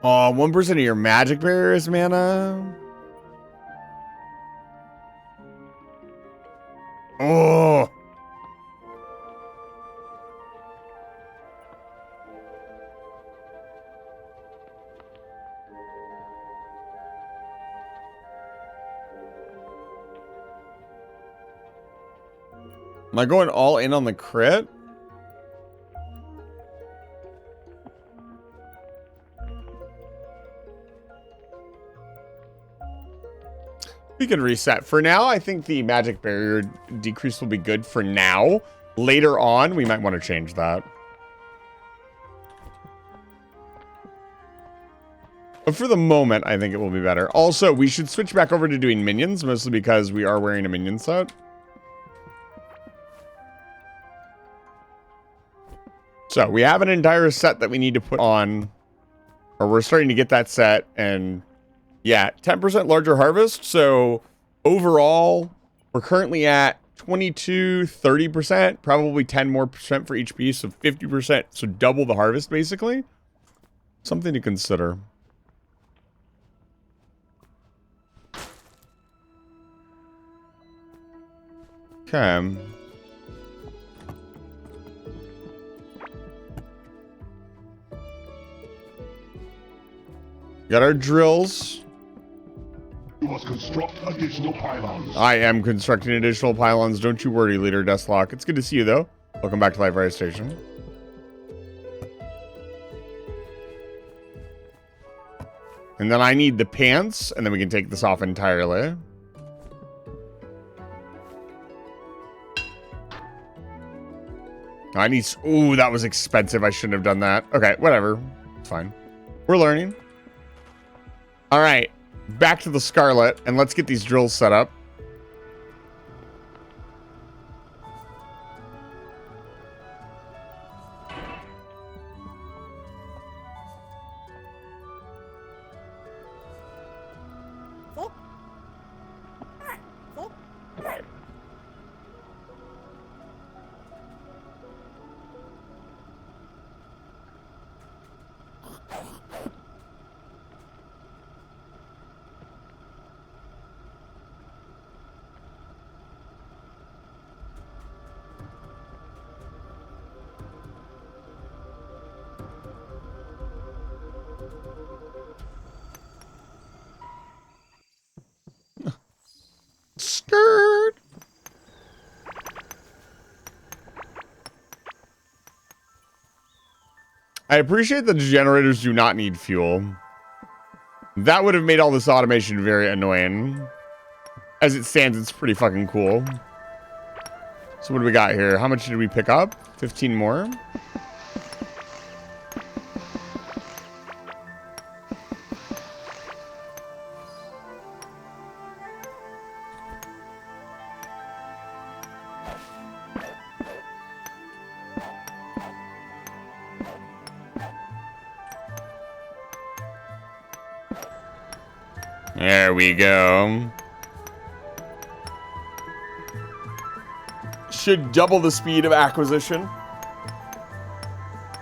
Oh, 1% of your magic barrier is mana. Oh. Am I going all in on the crit? We can reset. For now, I think the magic barrier decrease will be good for now. Later on, we might want to change that. But for the moment, I think it will be better. Also, we should switch back over to doing minions, mostly because we are wearing a minion set. So we have an entire set that we need to put on, or we're starting to get that set, and yeah, 10% larger harvest. So overall, we're currently at 22, 30%, probably 10 more percent for each piece, so 50%, so double the harvest basically. Something to consider. Okay. Got our drills. You must construct additional pylons. I am constructing additional pylons. Don't you worry, Leader Deathlock. It's good to see you, though. Welcome back to Live Fire Station. And then I need the pants, and then we can take this off entirely. I need... Ooh, that was expensive. I shouldn't have done that. Okay, whatever. It's fine. We're learning. All right, back to the Scarlet, and let's get these drills set up. Skirt. I appreciate that the generators do not need fuel. That would have made all this automation very annoying. As it stands, it's pretty fucking cool. So what do we got here? How much did we pick up? 15 more. There we go. Should double the speed of acquisition.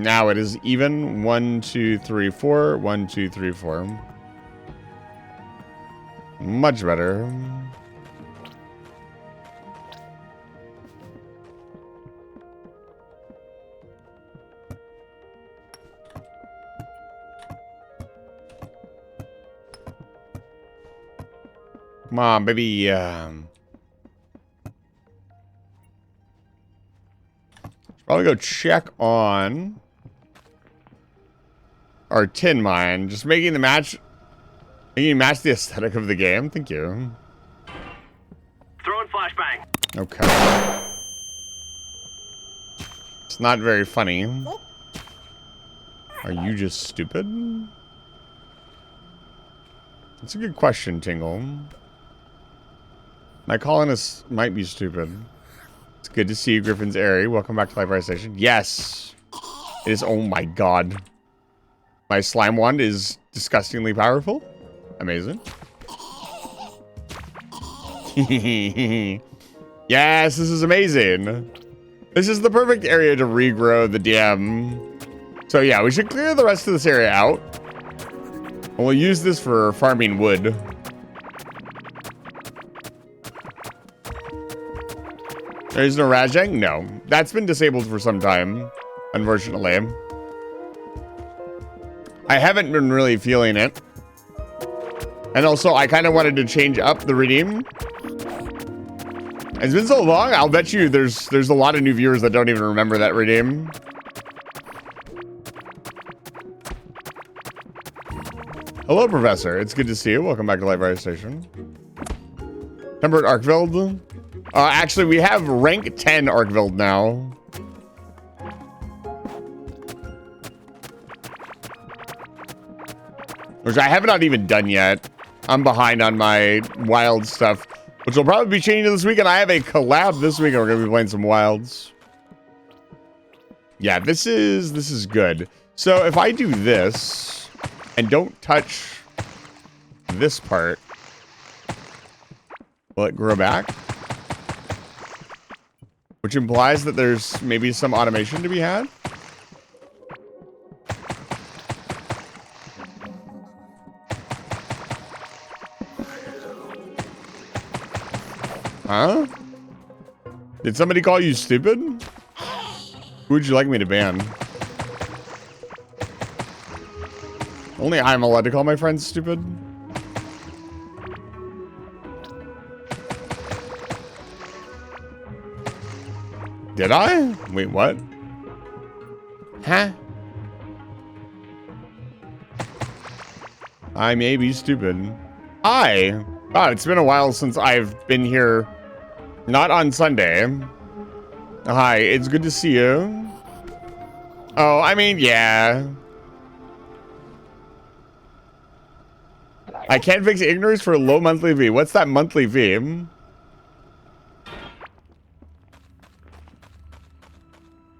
Now it is even. 1, 2, 3, 4. 1, 2, 3, 4. Much better. Come on, baby. Probably go check on our tin mine. Just making the match the aesthetic of the game. Thank you. Throwing flashbang. Okay. It's not very funny. Are you just stupid? That's a good question, Tingle. My colonists might be stupid. It's good to see you, Griffin's Airy. Welcome back to Library Station. Yes! It is. Oh my god. My slime wand is disgustingly powerful. Amazing. Yes, this is amazing. This is the perfect area to regrow the DM. So yeah, we should clear the rest of this area out. And we'll use this for farming wood. There's no Rajang? No. That's been disabled for some time, unfortunately. I haven't been really feeling it. And also, I kind of wanted to change up the redeem. It's been so long, I'll bet you there's a lot of new viewers that don't even remember that redeem. Hello, Professor. It's good to see you. Welcome back to Library Station. Remember at Arkveld? Actually, we have rank 10 Arkveld now. Which I have not even done yet. I'm behind on my wild stuff, which will probably be changing this week. And I have a collab this week. And we're going to be playing some wilds. Yeah, this is good. So if I do this and don't touch this part, will it grow back? Which implies that there's maybe some automation to be had. Huh? Did somebody call you stupid? Who would you like me to ban? Only I'm allowed to call my friends stupid. Did I? Wait, what? Huh? I may be stupid. Wow, it's been a while since I've been here. Not on Sunday. Hi, it's good to see you. Oh, I mean, yeah. I can't fix ignorance for a low monthly fee. What's that monthly fee?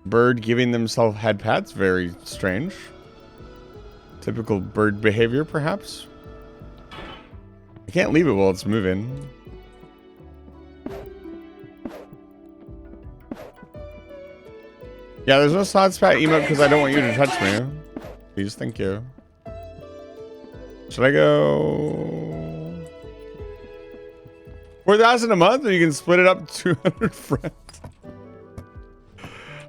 Bird giving themselves head pats. Very strange. Typical bird behavior, perhaps. I can't leave it while it's moving. Yeah, there's no slots pat emote because I don't want you to touch me. Please, thank you. Should I go 4,000 a month, and you can split it up 200 friends?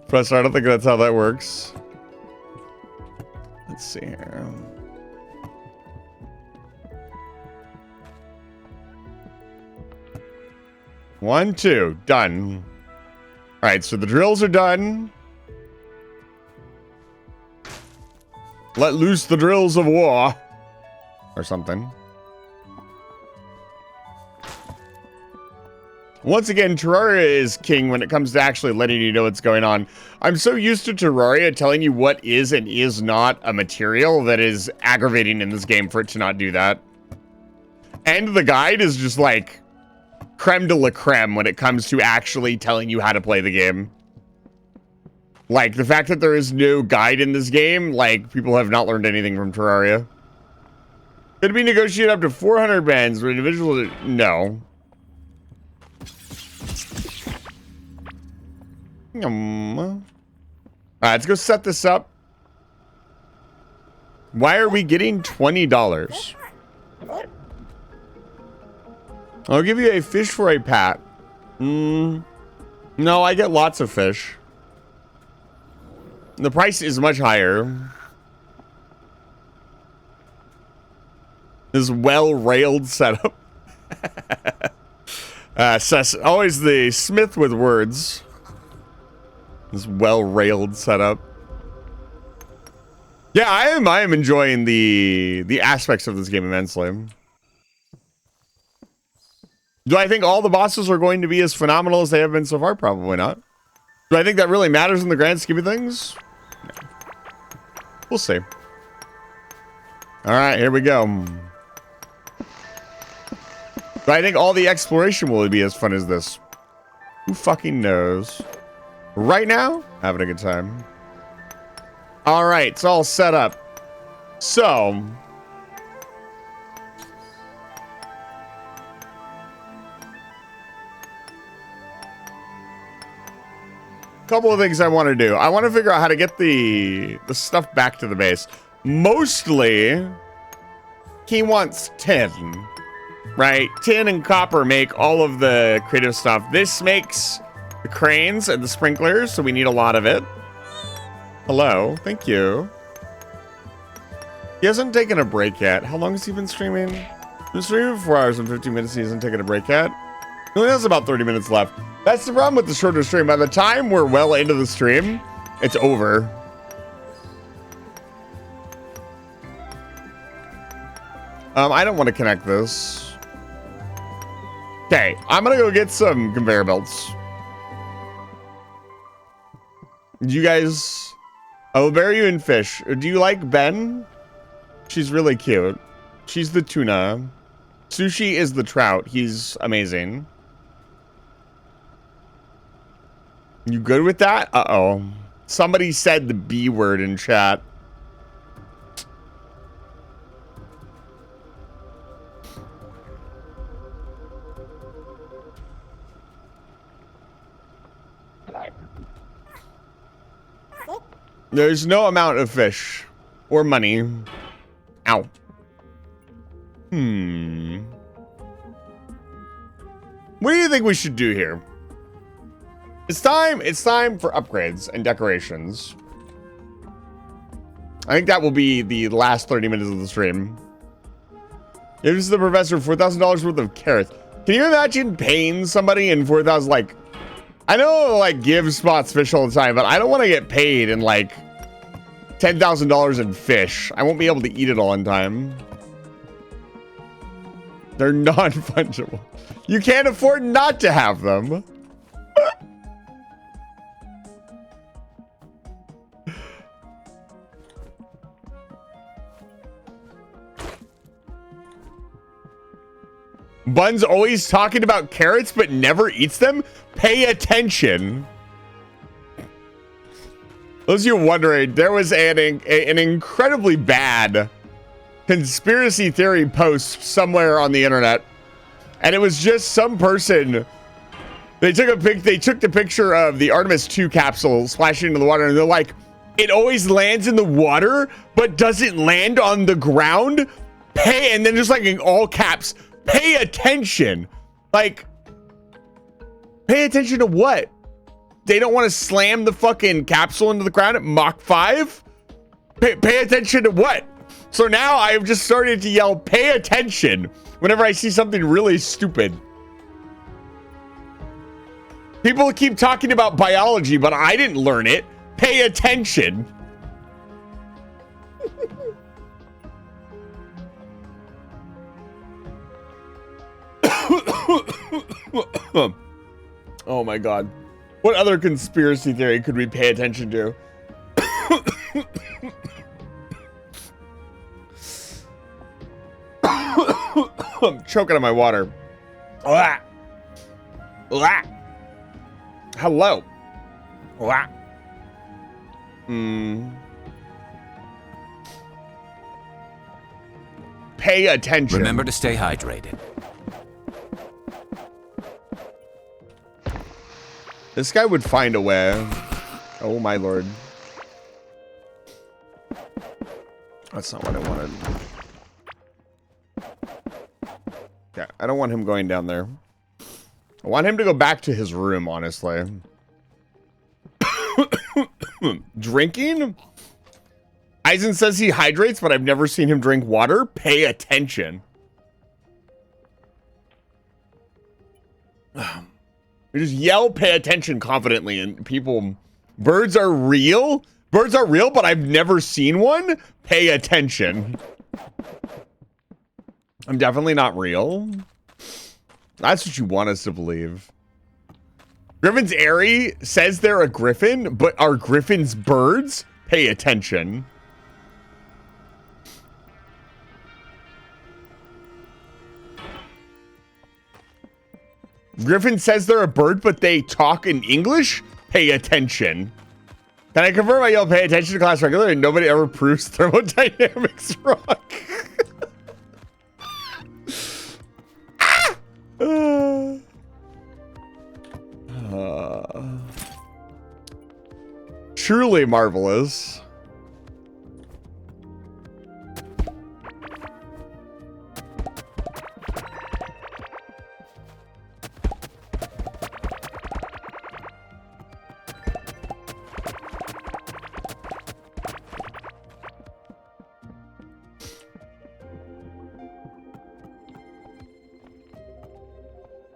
Professor, I don't think that's how that works. Let's see here. One, two, done. All right, so the drills are done. Let loose the drills of war. Or something. Once again, Terraria is king when it comes to actually letting you know what's going on. I'm so used to Terraria telling you what is and is not a material that is aggravating in this game for it to not do that. And the guide is just like creme de la creme when it comes to actually telling you how to play the game. Like, the fact that there is no guide in this game, like, people have not learned anything from Terraria. Could be negotiated up to 400 bands with individual. No. Alright, let's go set this up. Why are we getting $20? I'll give you a fish for a pat. No, I get lots of fish. The price is much higher. This well-railed setup. Always the smith with words. This well-railed setup. Yeah, I am enjoying the aspects of this game immensely. Do I think all the bosses are going to be as phenomenal as they have been so far? Probably not. Do I think that really matters in the grand scheme of things? No. We'll see. All right, here we go. Do I think all the exploration will be as fun as this? Who fucking knows? Right now, having a good time. All right, it's all set up. So, couple of things I want to do. I want to figure out how to get the stuff back to the base. Mostly, he wants tin, right? Tin and copper make all of the creative stuff. This makes the cranes and the sprinklers, so we need a lot of it. Hello, thank you. He hasn't taken a break yet. How long has he been streaming? He's been streaming for 4 hours and 15 minutes. He hasn't taken a break yet. He only has about 30 minutes left. That's the problem with the shorter stream. By the time we're well into the stream, it's over. I don't want to connect this. Okay, I'm gonna go get some conveyor belts. You guys... I will bury you in fish. Do you like Ben? She's really cute. She's the tuna. Sushi is the trout. He's amazing. You good with that? Uh-oh. Somebody said the B word in chat. There's no amount of fish or money. Ow. What do you think we should do here? It's time for upgrades and decorations. I think that will be the last 30 minutes of the stream. This is the professor, $4,000 worth of carrots. Can you imagine paying somebody in 4,000, like, I know, like, give spots fish all the time, but I don't want to get paid in, like, $10,000 in fish. I won't be able to eat it all in time. They're non-fungible. You can't afford not to have them. Bun's always talking about carrots but never eats them? Pay attention. Those of you wondering, there was an incredibly bad conspiracy theory post somewhere on the internet. And it was just some person. They took the picture of the Artemis 2 capsule splashing into the water, and they're like, it always lands in the water, but doesn't land on the ground. And then just like in all caps, pay attention. Like, pay attention to what? They don't want to slam the fucking capsule into the ground at Mach 5? Pay attention to what? So now I've just started to yell, pay attention, whenever I see something really stupid. People keep talking about biology, but I didn't learn it. Pay attention. Oh my god. What other conspiracy theory could we pay attention to? I'm choking on my water. Hello. Pay attention. Remember to stay hydrated. This guy would find a way. Oh my lord. That's not what I wanted. Yeah, I don't want him going down there. I want him to go back to his room, honestly. Drinking? Eisen says he hydrates, but I've never seen him drink water. Pay attention. We just yell, pay attention confidently, and people... Birds are real? Birds are real, but I've never seen one? Pay attention. I'm definitely not real. That's what you want us to believe. Griffin's Airy says they're a griffin, but are griffins birds? Pay attention. Griffin says they're a bird, but they talk in English? Pay attention. Can I confirm I yell pay attention to class regularly and nobody ever proves thermodynamics wrong? Truly marvelous.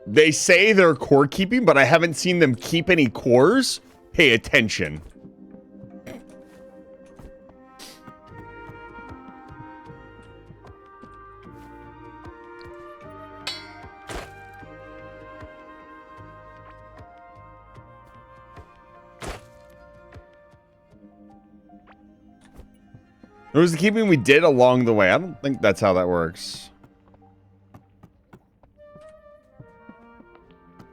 They say they're core keeping, but I haven't seen them keep any cores. Pay attention. It was the keeping we did along the way. I don't think that's how that works.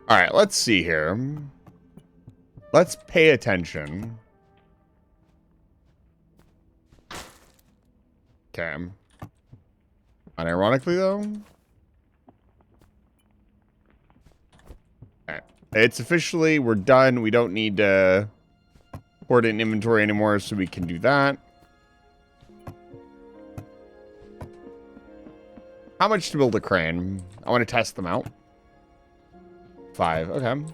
All right, let's see here. Let's pay attention. Okay. Unironically, though. All right. It's officially, we're done. We don't need to hoard in inventory anymore, so we can do that. How much to build a crane? I want to test them out. 5. Okay.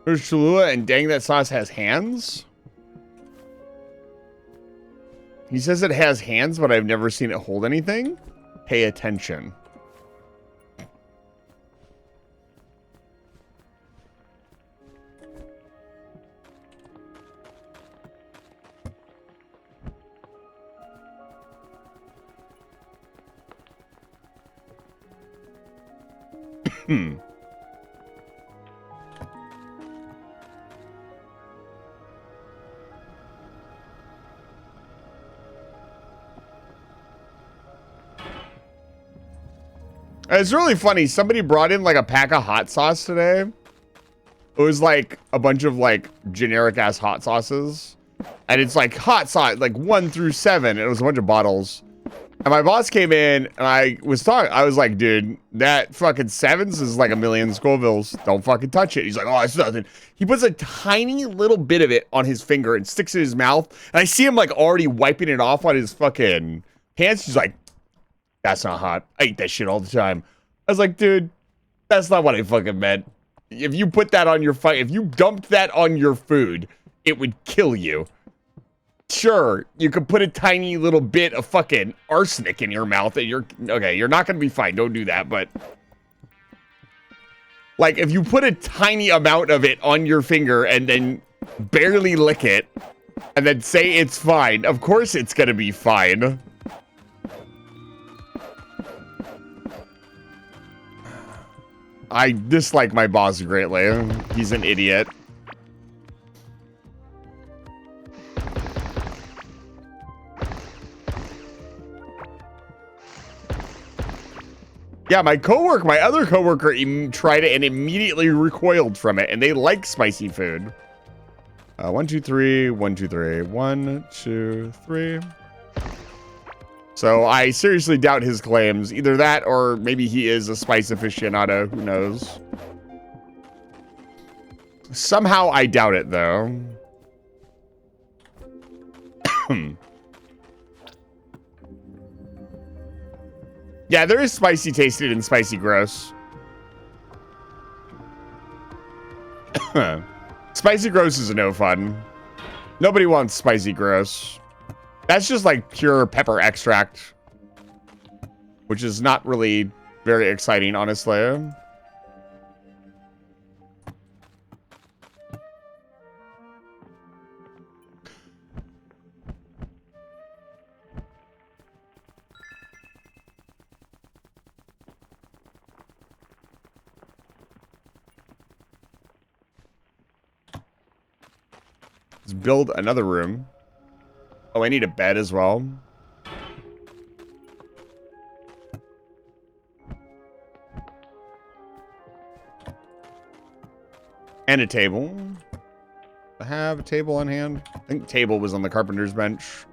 There's Cholula, and dang, that sauce has hands. He says it has hands, but I've never seen it hold anything. Pay attention. It's really funny. Somebody brought in like a pack of hot sauce today. It was like a bunch of like generic ass hot sauces. And it's like hot sauce, like 1 through 7. It was a bunch of bottles. And my boss came in and I was like, dude, that fucking 7s is like 1,000,000 Scovilles. Don't fucking touch it. He's like, oh, it's nothing. He puts a tiny little bit of it on his finger and sticks it in his mouth. And I see him like already wiping it off on his fucking hands. He's like, that's not hot. I eat that shit all the time. I was like, dude, that's not what I fucking meant. If you put that on your if you dumped that on your food, it would kill you. Sure, you could put a tiny little bit of fucking arsenic in your mouth and you're okay, you're not gonna be fine. Don't do that, but like if you put a tiny amount of it on your finger and then barely lick it and then say it's fine, of course it's gonna be fine. I dislike my boss greatly. He's an idiot. Yeah, my other coworker tried it and immediately recoiled from it, and they like spicy food. 1, 2, 3, 1, 2, 3, 1, 2, 3. So I seriously doubt his claims. Either that or maybe he is a spice aficionado. Who knows? Somehow I doubt it, though. Yeah, there is spicy tasted and spicy gross. Spicy gross is no fun. Nobody wants spicy gross. That's just like pure pepper extract, which is not really very exciting, honestly. Let's build another room. Oh, I need a bed as well. And a table. I have a table on hand. I think table was on the carpenter's bench.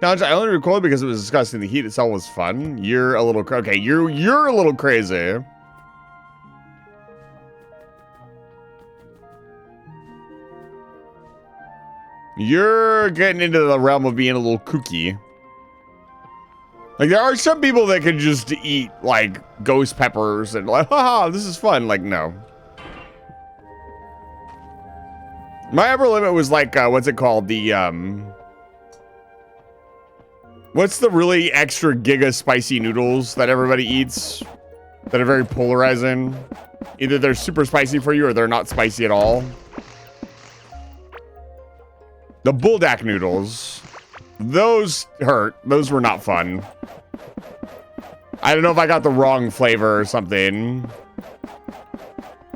Challenge, I only recorded because it was disgusting. The heat itself was fun. You're a little okay. You're a little crazy. You're getting into the realm of being a little kooky. Like, there are some people that can just eat, like, ghost peppers and like, haha, this is fun. Like, no. My upper limit was like, what's it called? The, what's the really extra giga spicy noodles that everybody eats that are very polarizing? Either they're super spicy for you or they're not spicy at all. The bulldog noodles, those hurt. Those were not fun. I don't know if I got the wrong flavor or something,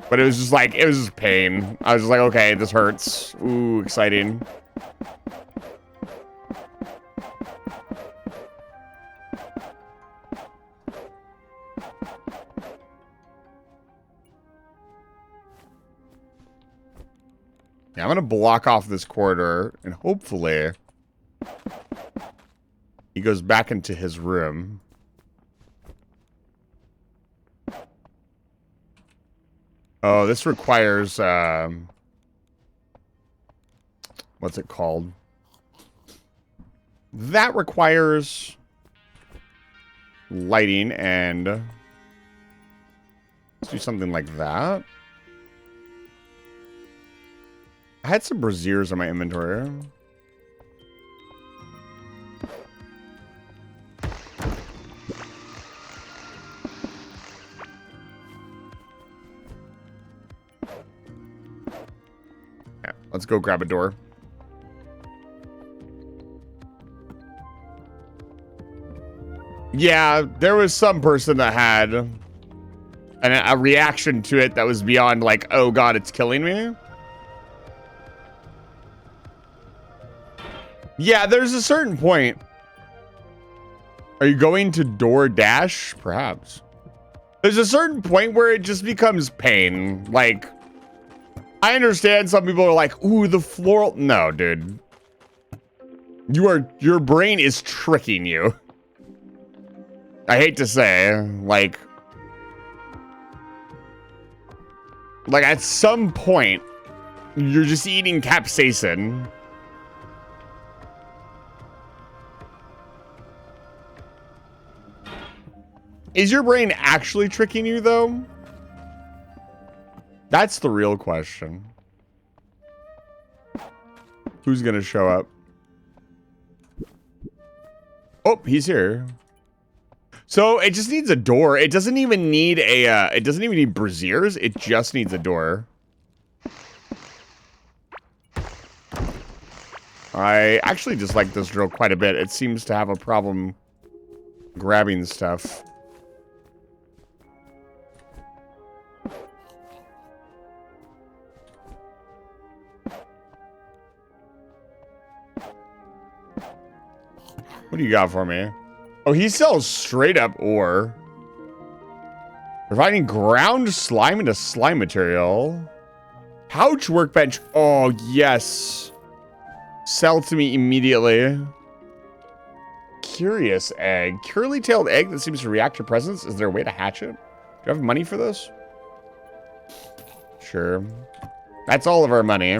but it was just like, it was just pain. I was just like, okay, this hurts. Ooh, exciting. Yeah, I'm going to block off this corridor, and hopefully he goes back into his room. Oh, this requires, what's it called? That requires lighting, and let's do something like that. I had some braziers in my inventory. Yeah, let's go grab a door. Yeah, there was some person that had a reaction to it that was beyond like, oh god, it's killing me. Yeah, there's a certain point. Are you going to DoorDash? Perhaps. There's a certain point where it just becomes pain. Like, I understand some people are like, ooh, the floral. No, dude. Your brain is tricking you. I hate to say, like at some point, you're just eating capsaicin. Is your brain actually tricking you, though? That's the real question. Who's gonna show up? Oh, he's here. So it just needs a door. It doesn't even need a, it doesn't even need braziers. It just needs a door. I actually dislike this drill quite a bit. It seems to have a problem grabbing stuff. What do you got for me? Oh, he sells straight up ore. Providing ground slime into slime material. Pouch workbench. Oh, yes. Sell to me immediately. Curious egg. Curly-tailed egg that seems to react to presence. Is there a way to hatch it? Do you have money for this? Sure. That's all of our money.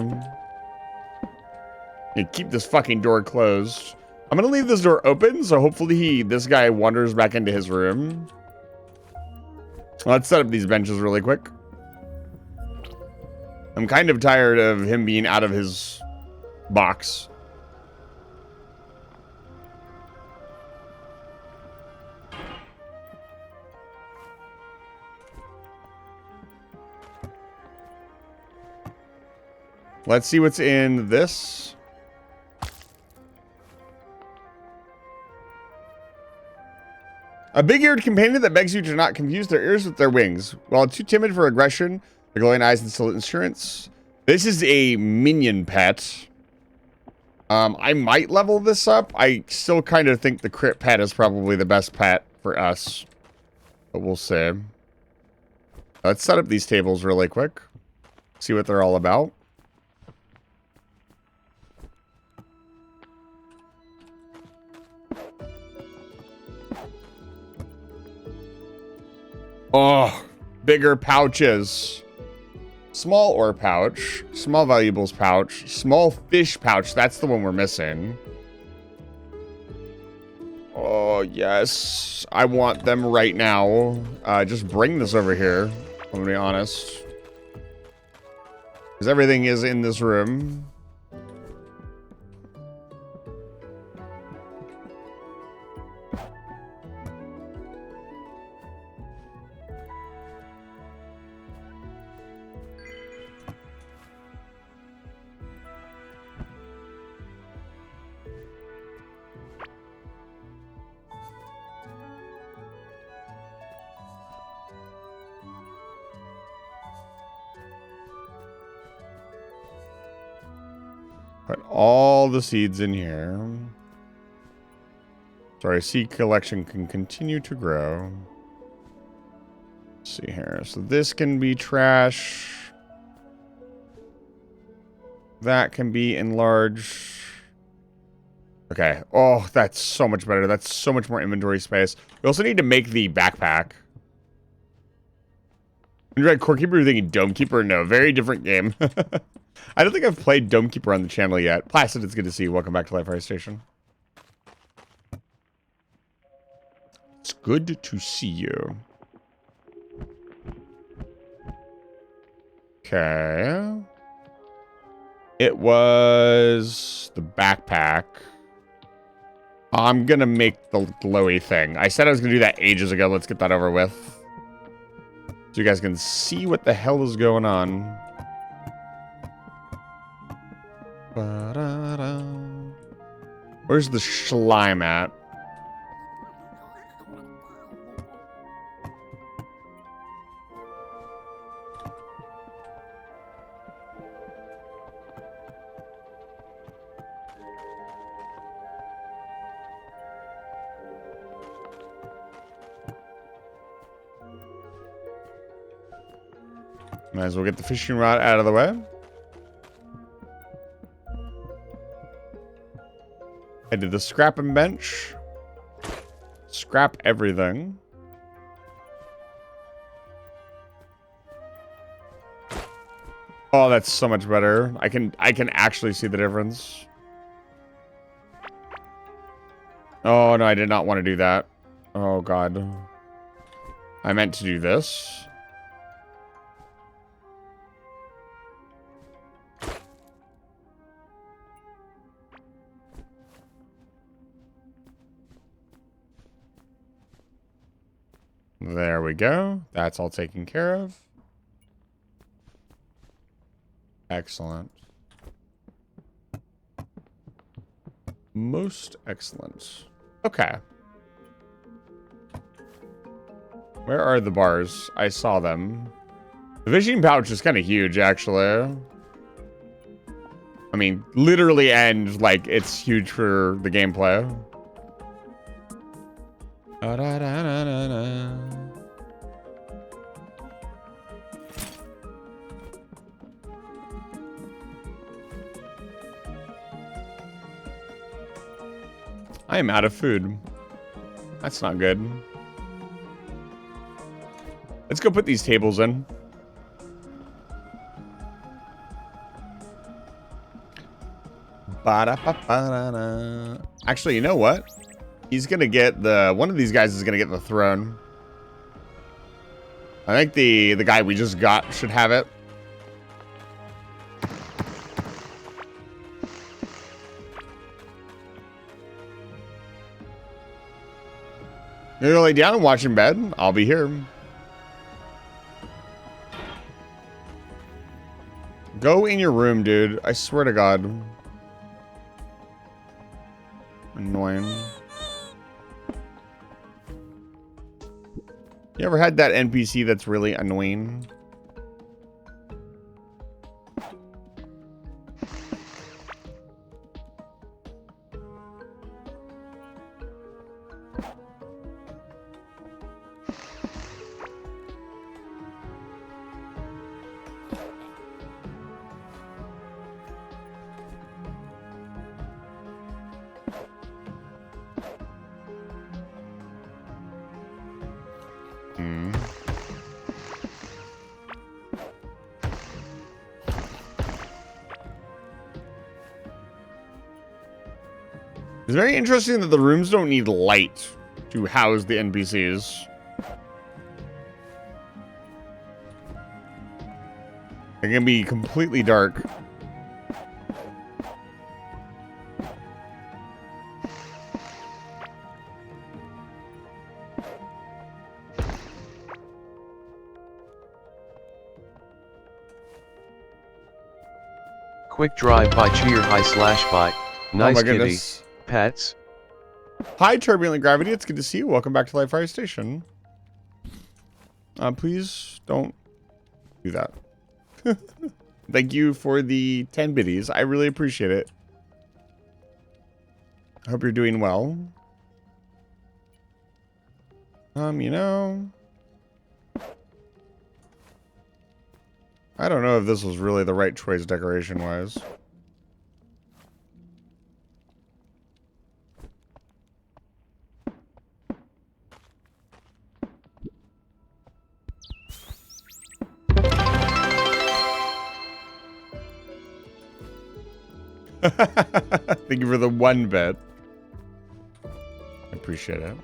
Yeah, keep this fucking door closed. I'm gonna leave this door open, so hopefully this guy wanders back into his room. Let's set up these benches really quick. I'm kind of tired of him being out of his box. Let's see what's in this. A big-eared companion that begs you to not confuse their ears with their wings. While too timid for aggression, the glowing eyes instill insurance. This is a minion pet. I might level this up. I still kind of think the crit pet is probably the best pet for us. But we'll see. Let's set up these tables really quick. See what they're all about. Oh, bigger pouches. Small ore pouch. Small valuables pouch. Small fish pouch. That's the one we're missing. Oh, yes. I want them right now. Just bring this over here. I'm gonna be honest. Because everything is in this room. Put all the seeds in here. So our seed collection can continue to grow. Let's see here. So this can be trash. That can be enlarged. Okay. Oh, that's so much better. That's so much more inventory space. We also need to make the backpack. When you read Corekeeper, you're thinking Domekeeper? No, very different game. I don't think I've played Domekeeper on the channel yet. Placid, it's good to see you. Welcome back to Life Fire Station. It's good to see you. Okay. It was the backpack. I'm gonna make the glowy thing. I said I was gonna do that ages ago. Let's get that over with. So you guys can see what the hell is going on. Ba-da-da. Where's the slime at? Might as well get the fishing rod out of the way. I did the scrapping bench. Scrap everything. Oh, that's so much better. I can actually see the difference. Oh, no, I did not want to do that. Oh, God. I meant to do this. There we go. That's all taken care of. Excellent. Most excellent. Okay. Where are the bars? I saw them. The fishing pouch is kind of huge, actually. I mean, literally, and like it's huge for the gameplay. I am out of food. That's not good. Let's go put these tables in. Ba-da-ba-ba-da-da. Actually, you know what? He's gonna get one of these guys is gonna get the throne. I think the guy we just got should have it. You're gonna lay down and watch in bed. I'll be here. Go in your room, dude. I swear to God. Annoying. You ever had that NPC that's really annoying? It's very interesting that the rooms don't need light to house the NPCs. They can be completely dark. Quick drive by cheer high slash by. Nice my kitty. goodness. Pets. Hi, Turbulent Gravity. It's good to see you. Welcome back to Live Fire Station. Please don't do that. Thank you for the 10 biddies. I really appreciate it. I hope you're doing well. You know, I don't know if this was really the right choice decoration-wise. Thank you for the 1 bit. I appreciate it.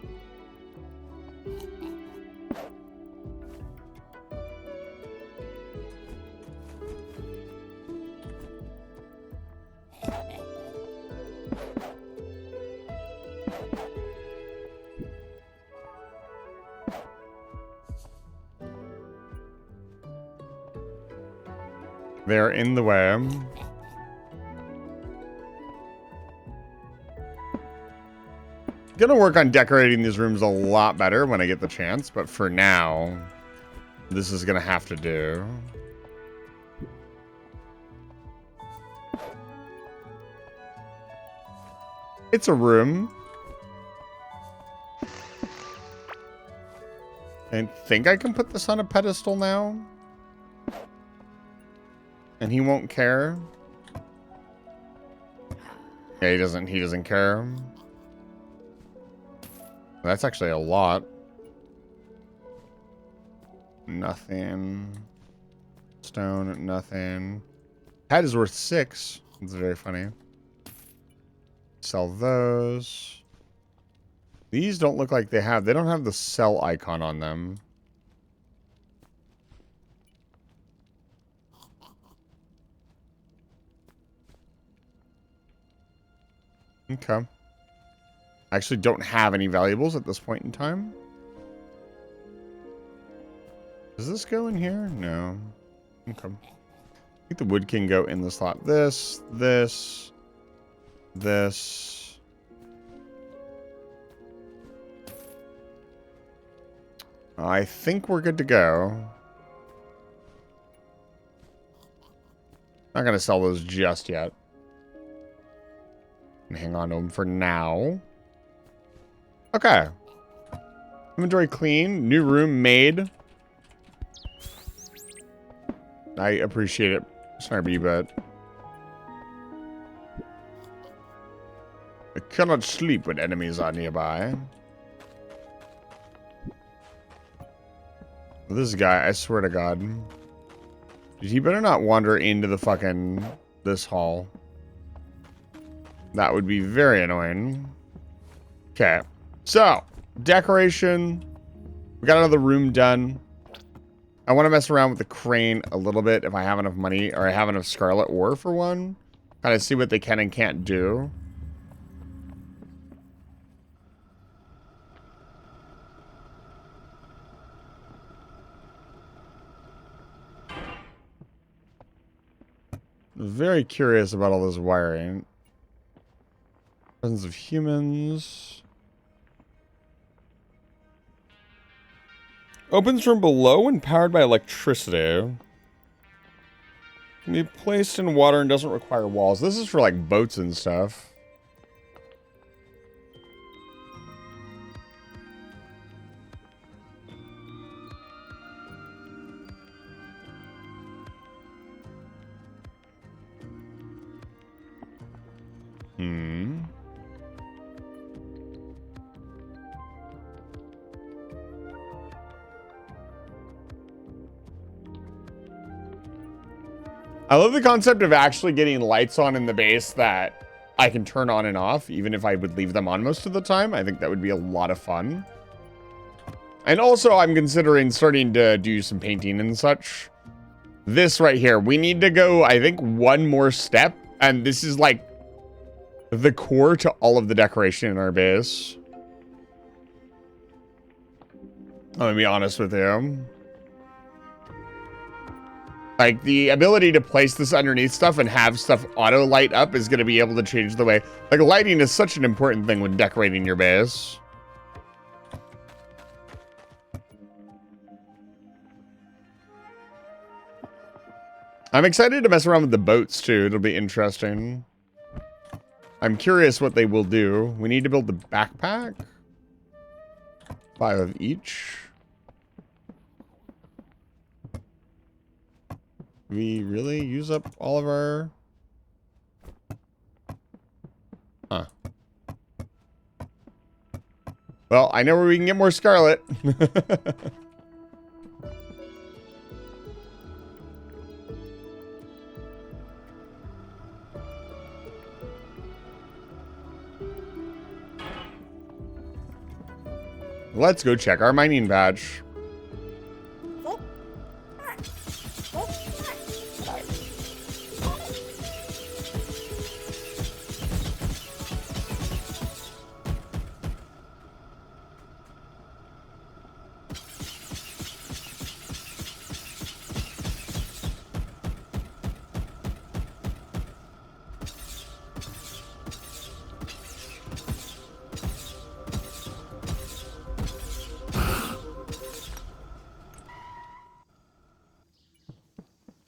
They're in the way. Gonna work on decorating these rooms a lot better when I get the chance, but for now, this is gonna have to do. It's a room. I think I can put this on a pedestal now. And he won't care. Yeah, he doesn't care. That's actually a lot. Nothing. Stone, nothing. Hat is worth 6. It's very funny. Sell those. These don't look like they don't have the sell icon on them. Okay. I actually don't have any valuables at this point in time. Does this go in here? No. Okay. I think the wood can go in the slot. This. I think we're good to go. Not going to sell those just yet. Hang on to them for now. Okay. Inventory clean. New room made. I appreciate it, Snarby, but I cannot sleep when enemies are nearby. This guy, I swear to God. He better not wander into the fucking this hall. That would be very annoying. Okay. So, decoration. We got another room done. I want to mess around with the crane a little bit if I have enough money, or I have enough scarlet ore for one. Kind of see what they can and can't do. Very curious about all this wiring. Presence of humans. Opens from below and powered by electricity. Can be placed in water and doesn't require walls. This is for like boats and stuff. I love the concept of actually getting lights on in the base that I can turn on and off, even if I would leave them on most of the time. I think that would be a lot of fun. And also, I'm considering starting to do some painting and such. This right here, we need to go, I think, one more step. And this is like the core to all of the decoration in our base. I'm gonna be honest with you. Like, the ability to place this underneath stuff and have stuff auto light up is going to be able to change the way... Like, lighting is such an important thing when decorating your base. I'm excited to mess around with the boats, too. It'll be interesting. I'm curious what they will do. We need to build the backpack. 5 of each. We really use up all of our... Huh. Well, I know where we can get more scarlet. Let's go check our mining badge.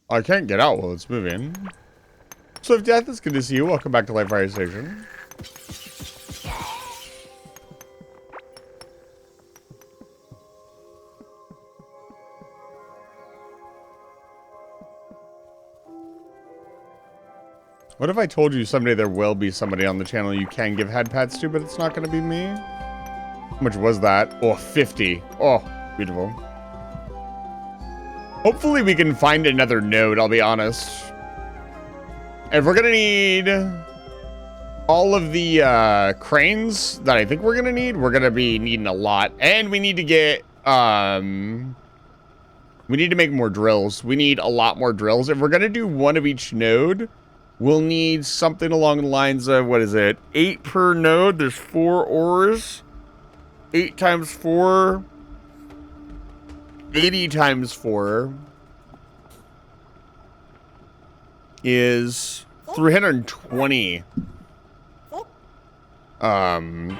I can't get out while it's moving. So if Death, it's good to see you. Welcome back to Light Fire Station. What if I told you someday there will be somebody on the channel you can give head pats to, but it's not going to be me? How much was that? Oh, 50. Oh, beautiful. Hopefully we can find another node, I'll be honest. If we're gonna need all of the cranes that I think we're gonna need, we're gonna be needing a lot. And we need to get, we need to make more drills. We need a lot more drills. If we're gonna do one of each node, we'll need something along the lines of, what is it? 8 per node, there's 4 ores. 8 times 4... 80 times 4 is 320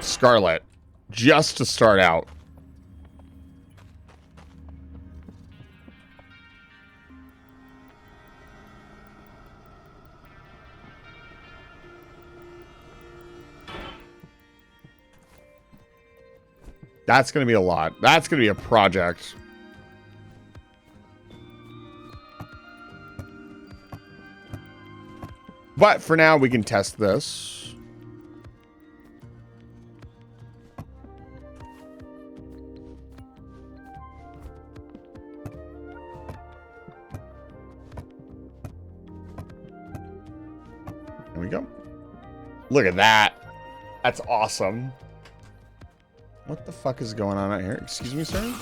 scarlet just to start out. That's going to be a lot. That's going to be a project. But for now, we can test this. There we go. Look at that. That's awesome. What the fuck is going on out here? Excuse me, sir?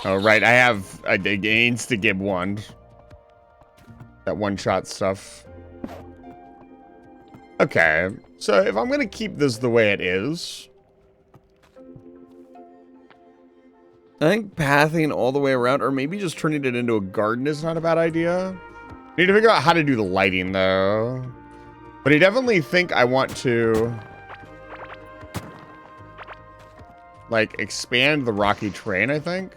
Oh, right. I have a insta-gib wand. That one-shot stuff. Okay. So if I'm going to keep this the way it is, I think pathing all the way around, or maybe just turning it into a garden is not a bad idea. Need to figure out how to do the lighting, though. But I definitely think I want to, like, expand the rocky terrain, I think.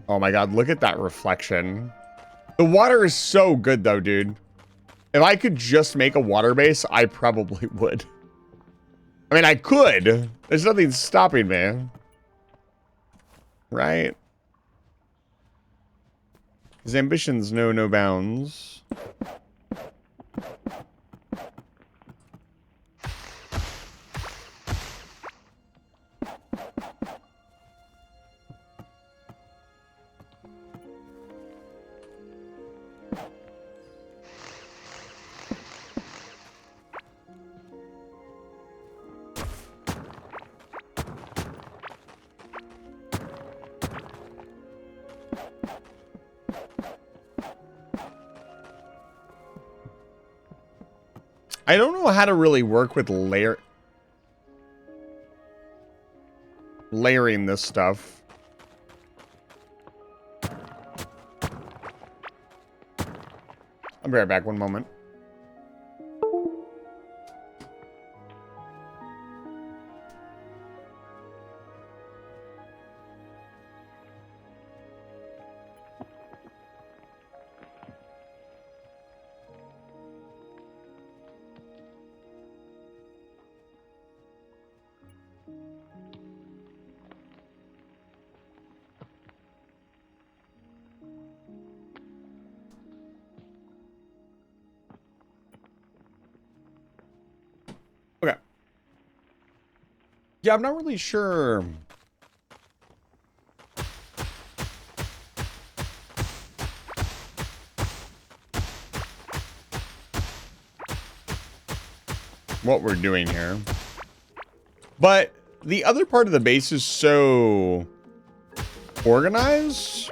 Oh my god, look at that reflection. The water is so good, though, dude. If I could just make a water base, I probably would. I mean, I could. There's nothing stopping me. Right? His ambitions know no bounds. I don't know how to really work with layering this stuff. I'll be right back, one moment. Okay. Yeah, I'm not really sure. What we're doing here. But the other part of the base is so organized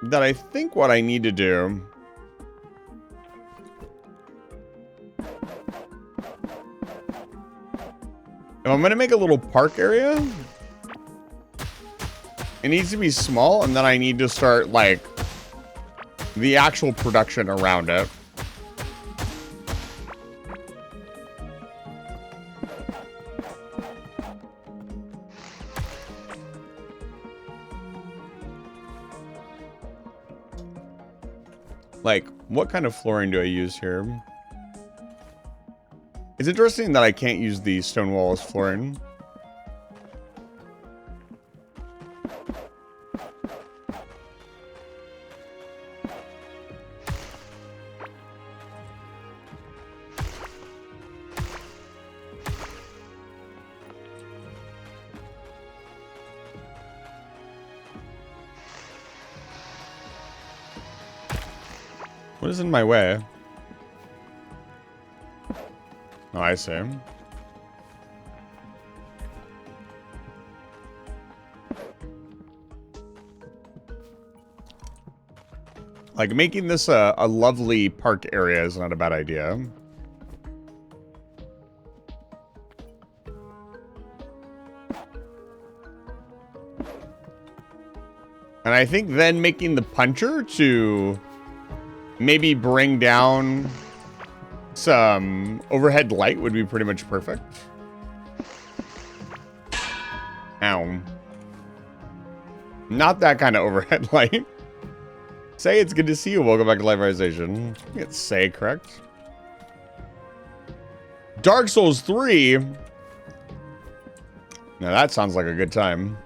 that I think what I need to do if I'm going to make a little park area, it needs to be small, and then I need to start, like, the actual production around it. Like, what kind of flooring do I use here? It's interesting that I can't use the stone wall as flooring. What is in my way? Oh, I see. Like, making this a lovely park area is not a bad idea. And I think then making the puncher to maybe bring down some overhead light would be pretty much perfect. Ow. Not that kind of overhead light. Say, it's good to see you. Welcome back to Liveization. It's Say, correct? Dark Souls 3. Now that sounds like a good time.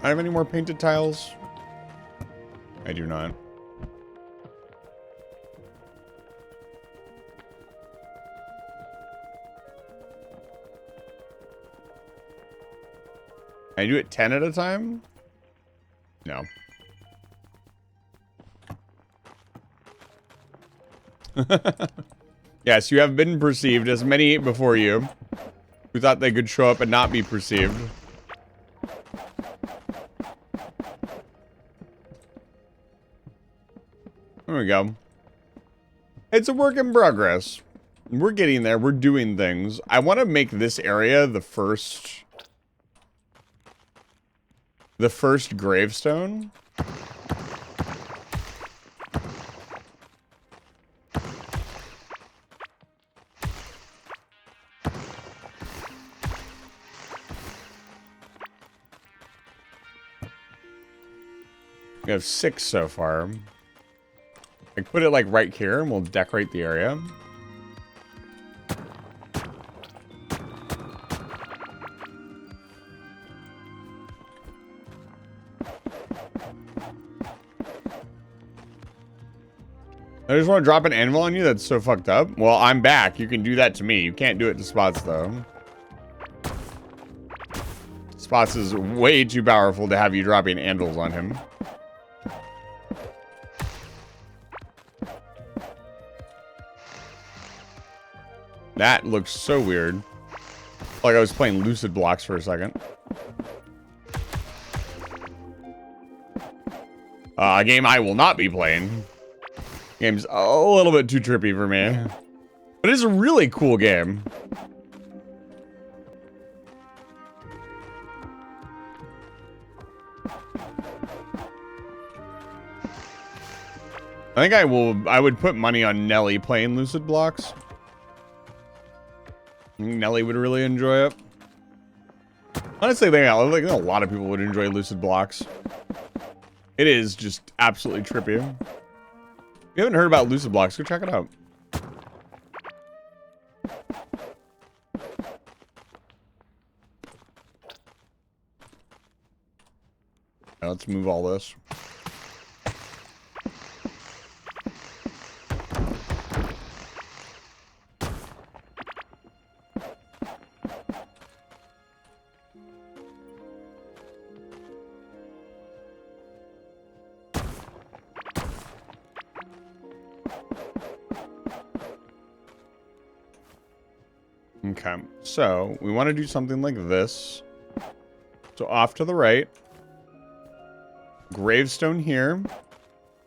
I have any more painted tiles? I do not. I do it 10 at a time? No. Yes, you have been perceived, as many before you who thought they could show up and not be perceived. There we go. It's a work in progress. We're getting there. We're doing things. I want to make this area the first gravestone. We have 6 so far. I put it like right here and we'll decorate the area. I just want to drop an anvil on you? That's so fucked up. Well, I'm back. You can do that to me. You can't do it to Spots, though. Spots is way too powerful to have you dropping anvils on him. That looks so weird. Like I was playing Lucid Blocks for a second. A game I will not be playing. Game's a little bit too trippy for me. But it's a really cool game. I think I would put money on Nelly playing Lucid Blocks. I think Nelly would really enjoy it. Honestly, I think a lot of people would enjoy Lucid Blocks. It is just absolutely trippy. If you haven't heard about Lucid Blocks, go check it out. Now let's move all this. Okay, so we want to do something like this. So off to the right. Gravestone here.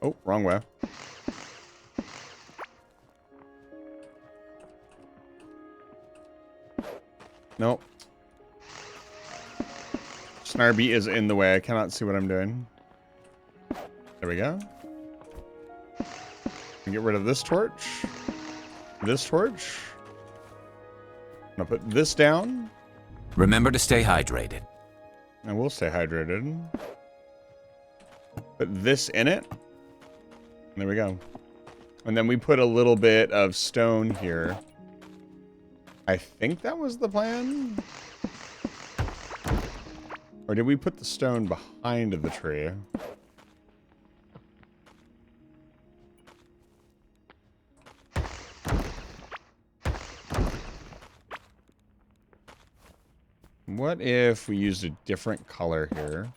Oh, wrong way. Nope. Snarby is in the way. I cannot see what I'm doing. There we go. Get rid of this torch. This torch. I'm gonna put this down. Remember to stay hydrated. I will stay hydrated. Put this in it. There we go. And then we put a little bit of stone here. I think that was the plan. Or did we put the stone behind the tree? What if we used a different color here?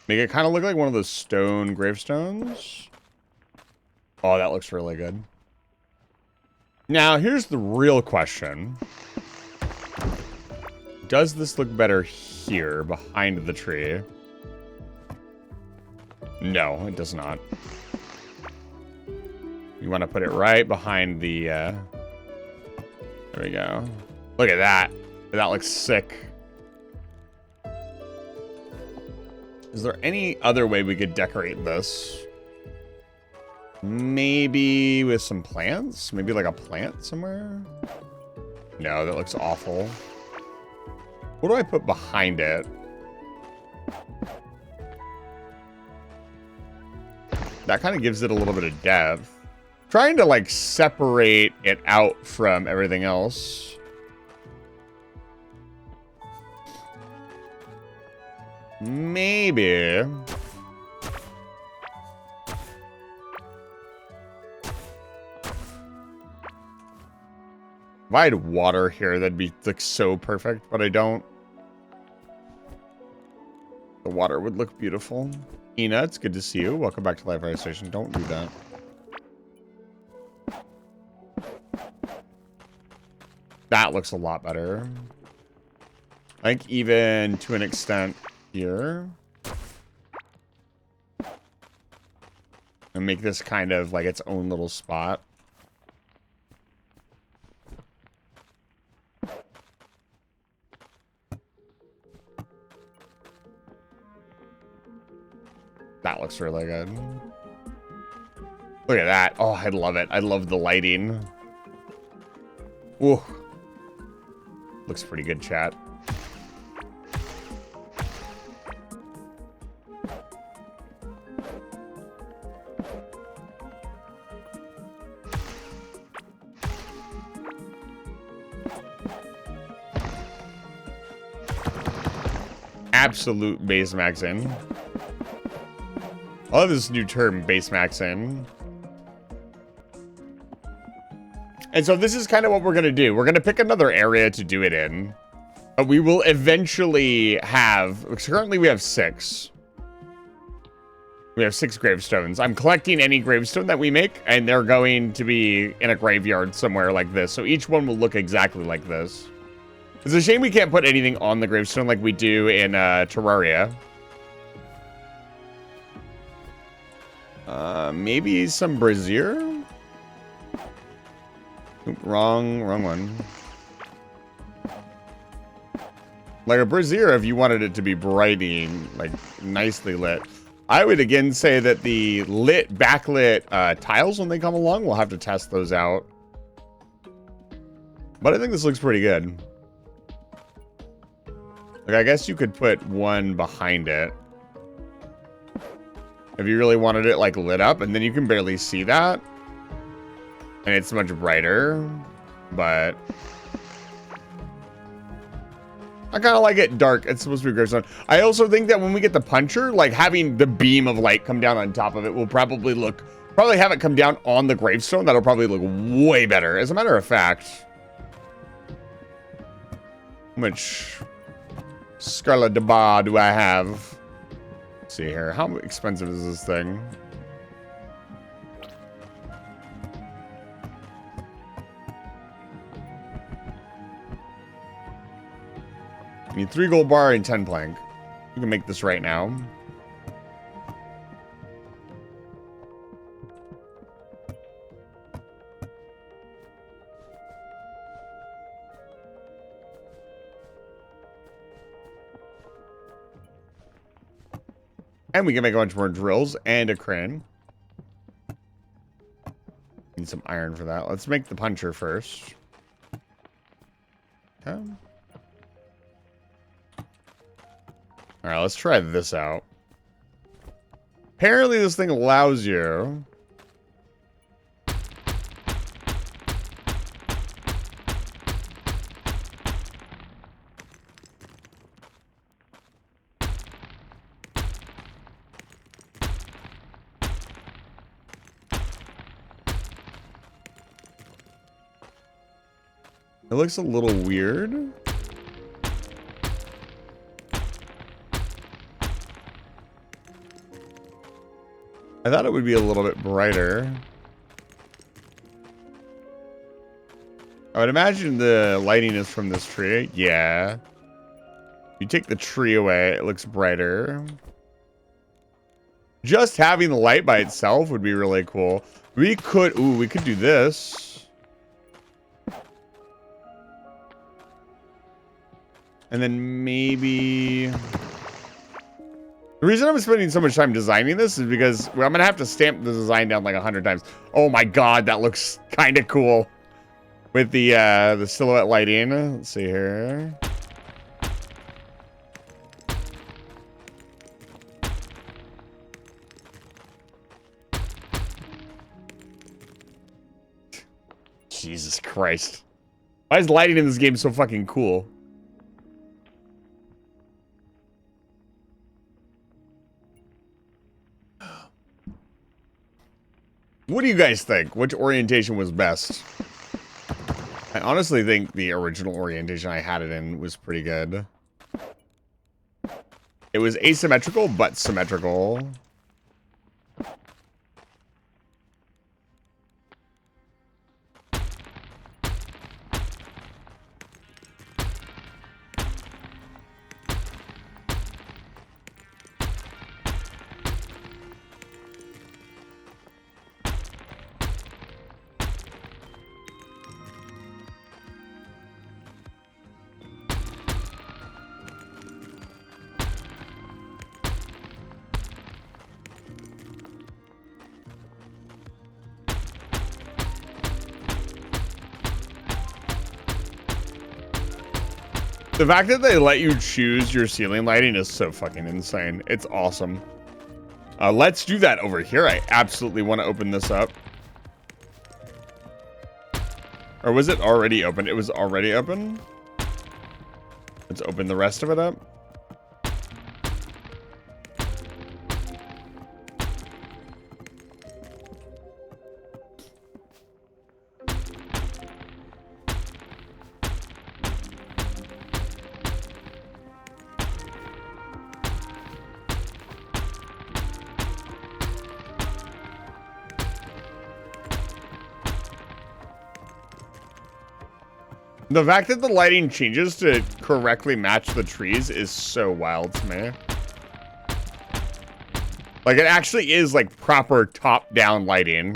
Make it kind of look like one of those stone gravestones. Oh, that looks really good. Now, here's the real question. Does this look better here, behind the tree? No, it does not. You want to put it right behind the... There we go. Look at that. That looks sick. Is there any other way we could decorate this? Maybe with some plants? Maybe like a plant somewhere? No, that looks awful. What do I put behind it? That kind of gives it a little bit of depth. Trying to like separate it out from everything else. Maybe. If I had water here, that'd be like so perfect, but I don't. The water would look beautiful. Ina, it's good to see you. Welcome back to Live Fire Station. Don't do that. That looks a lot better. I think even to an extent here. And make this kind of like its own little spot. That looks really good. Look at that. Oh, I love it. I love the lighting. Whoa. Looks pretty good, chat. Absolute base maxing. I love this new term, base maxing. And so this is kind of what we're going to do. We're going to pick another area to do it in. But we will eventually have... Currently we have 6. We have 6 gravestones. I'm collecting any gravestone that we make, and they're going to be in a graveyard somewhere like this. So each one will look exactly like this. It's a shame we can't put anything on the gravestone like we do in Terraria. Maybe some brazier? Oop, wrong one. Like a brazier, if you wanted it to be brighting, like nicely lit. I would again say that the backlit tiles, when they come along, we'll have to test those out. But I think this looks pretty good. Like, I guess you could put one behind it. If you really wanted it, like, lit up, and then you can barely see that. And it's much brighter, but... I kind of like it dark. It's supposed to be gravestone. I also think that when we get the puncher, like, having the beam of light come down on top of it will probably have it come down on the gravestone. That'll probably look way better. As a matter of fact... How much... Scarlet de Bar do I have? Let's see here. How expensive is this thing? I need 3 gold bar and 10 plank. You can make this right now. And we can make a bunch more drills and a crane. Need some iron for that. Let's make the puncher first. Okay. Alright, let's try this out. Apparently this thing allows you... It looks a little weird. I thought it would be a little bit brighter. I would imagine the lighting is from this tree. Yeah. You take the tree away, it looks brighter. Just having the light by itself would be really cool. We could do this. And then maybe... The reason I'm spending so much time designing this is because I'm going to have to stamp the design down like 100 times. Oh my god, that looks kind of cool. With the silhouette lighting. Let's see here. Jesus Christ. Why is lighting in this game so fucking cool? What do you guys think? Which orientation was best? I honestly think the original orientation I had it in was pretty good. It was asymmetrical, but symmetrical. The fact that they let you choose your ceiling lighting is so fucking insane. It's awesome. Let's do that over here. I absolutely want to open this up. Or was it already open? It was already open. Let's open the rest of it up. The fact that the lighting changes to correctly match the trees is so wild to me. Like, it actually is, like, proper top-down lighting.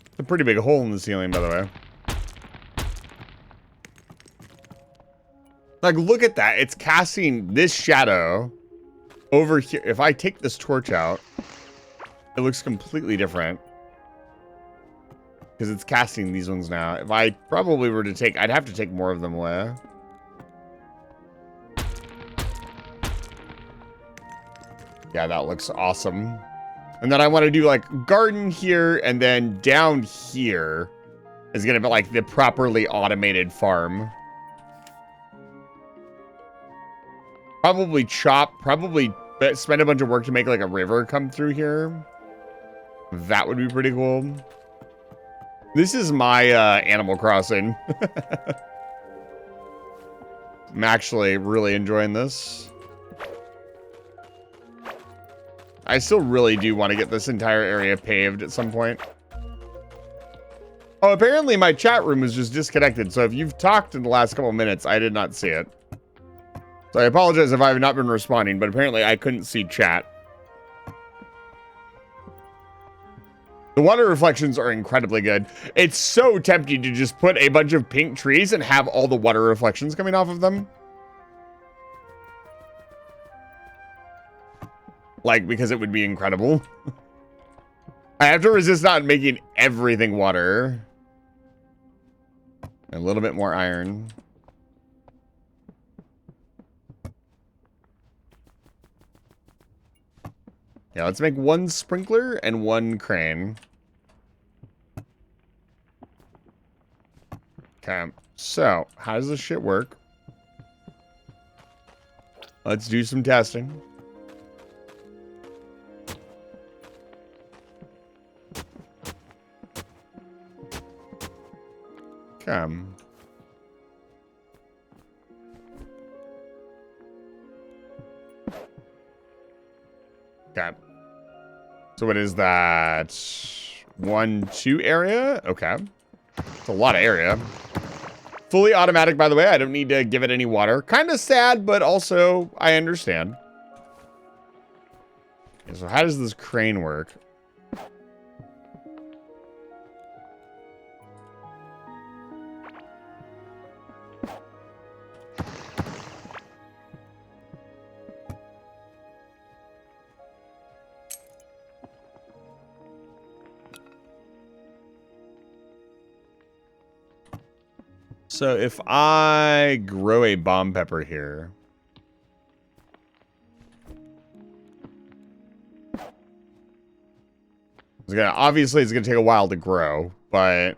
It's a pretty big hole in the ceiling, by the way. Like, look at that. It's casting this shadow over here. If I take this torch out, it looks completely different. Because it's casting these ones now. If I probably were to take... I'd have to take more of them away. Yeah, that looks awesome. And then I want to do, like, garden here, and then down here is going to be, like, the properly automated farm. Probably spend a bunch of work to make like a river come through here. That would be pretty cool. This is my Animal Crossing. I'm actually really enjoying this. I still really do want to get this entire area paved at some point. Oh, apparently my chat room is just disconnected. So if you've talked in the last couple of minutes, I did not see it. So I apologize if I have not been responding, but apparently I couldn't see chat. The water reflections are incredibly good. It's so tempting to just put a bunch of pink trees and have all the water reflections coming off of them. Like, because it would be incredible. I have to resist not making everything water. A little bit more iron. Yeah, let's make one sprinkler and one crane. Okay, so how does this shit work? Let's do some testing. Come. Okay. So what is that? 1-2 area? Okay. It's a lot of area. Fully automatic, by the way. I don't need to give it any water. Kind of sad, but also I understand. Okay, so how does this crane work? So if I grow a bomb pepper here. Obviously it's gonna take a while to grow, but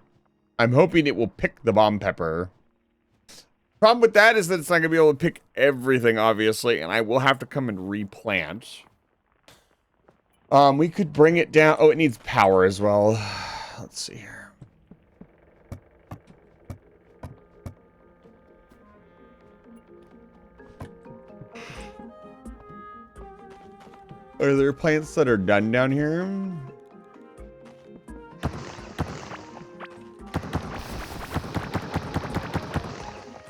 I'm hoping it will pick the bomb pepper. Problem with that is that it's not gonna be able to pick everything, obviously, and I will have to come and replant. We could bring it down. Oh, it needs power as well. Let's see here. Are there plants that are done down here?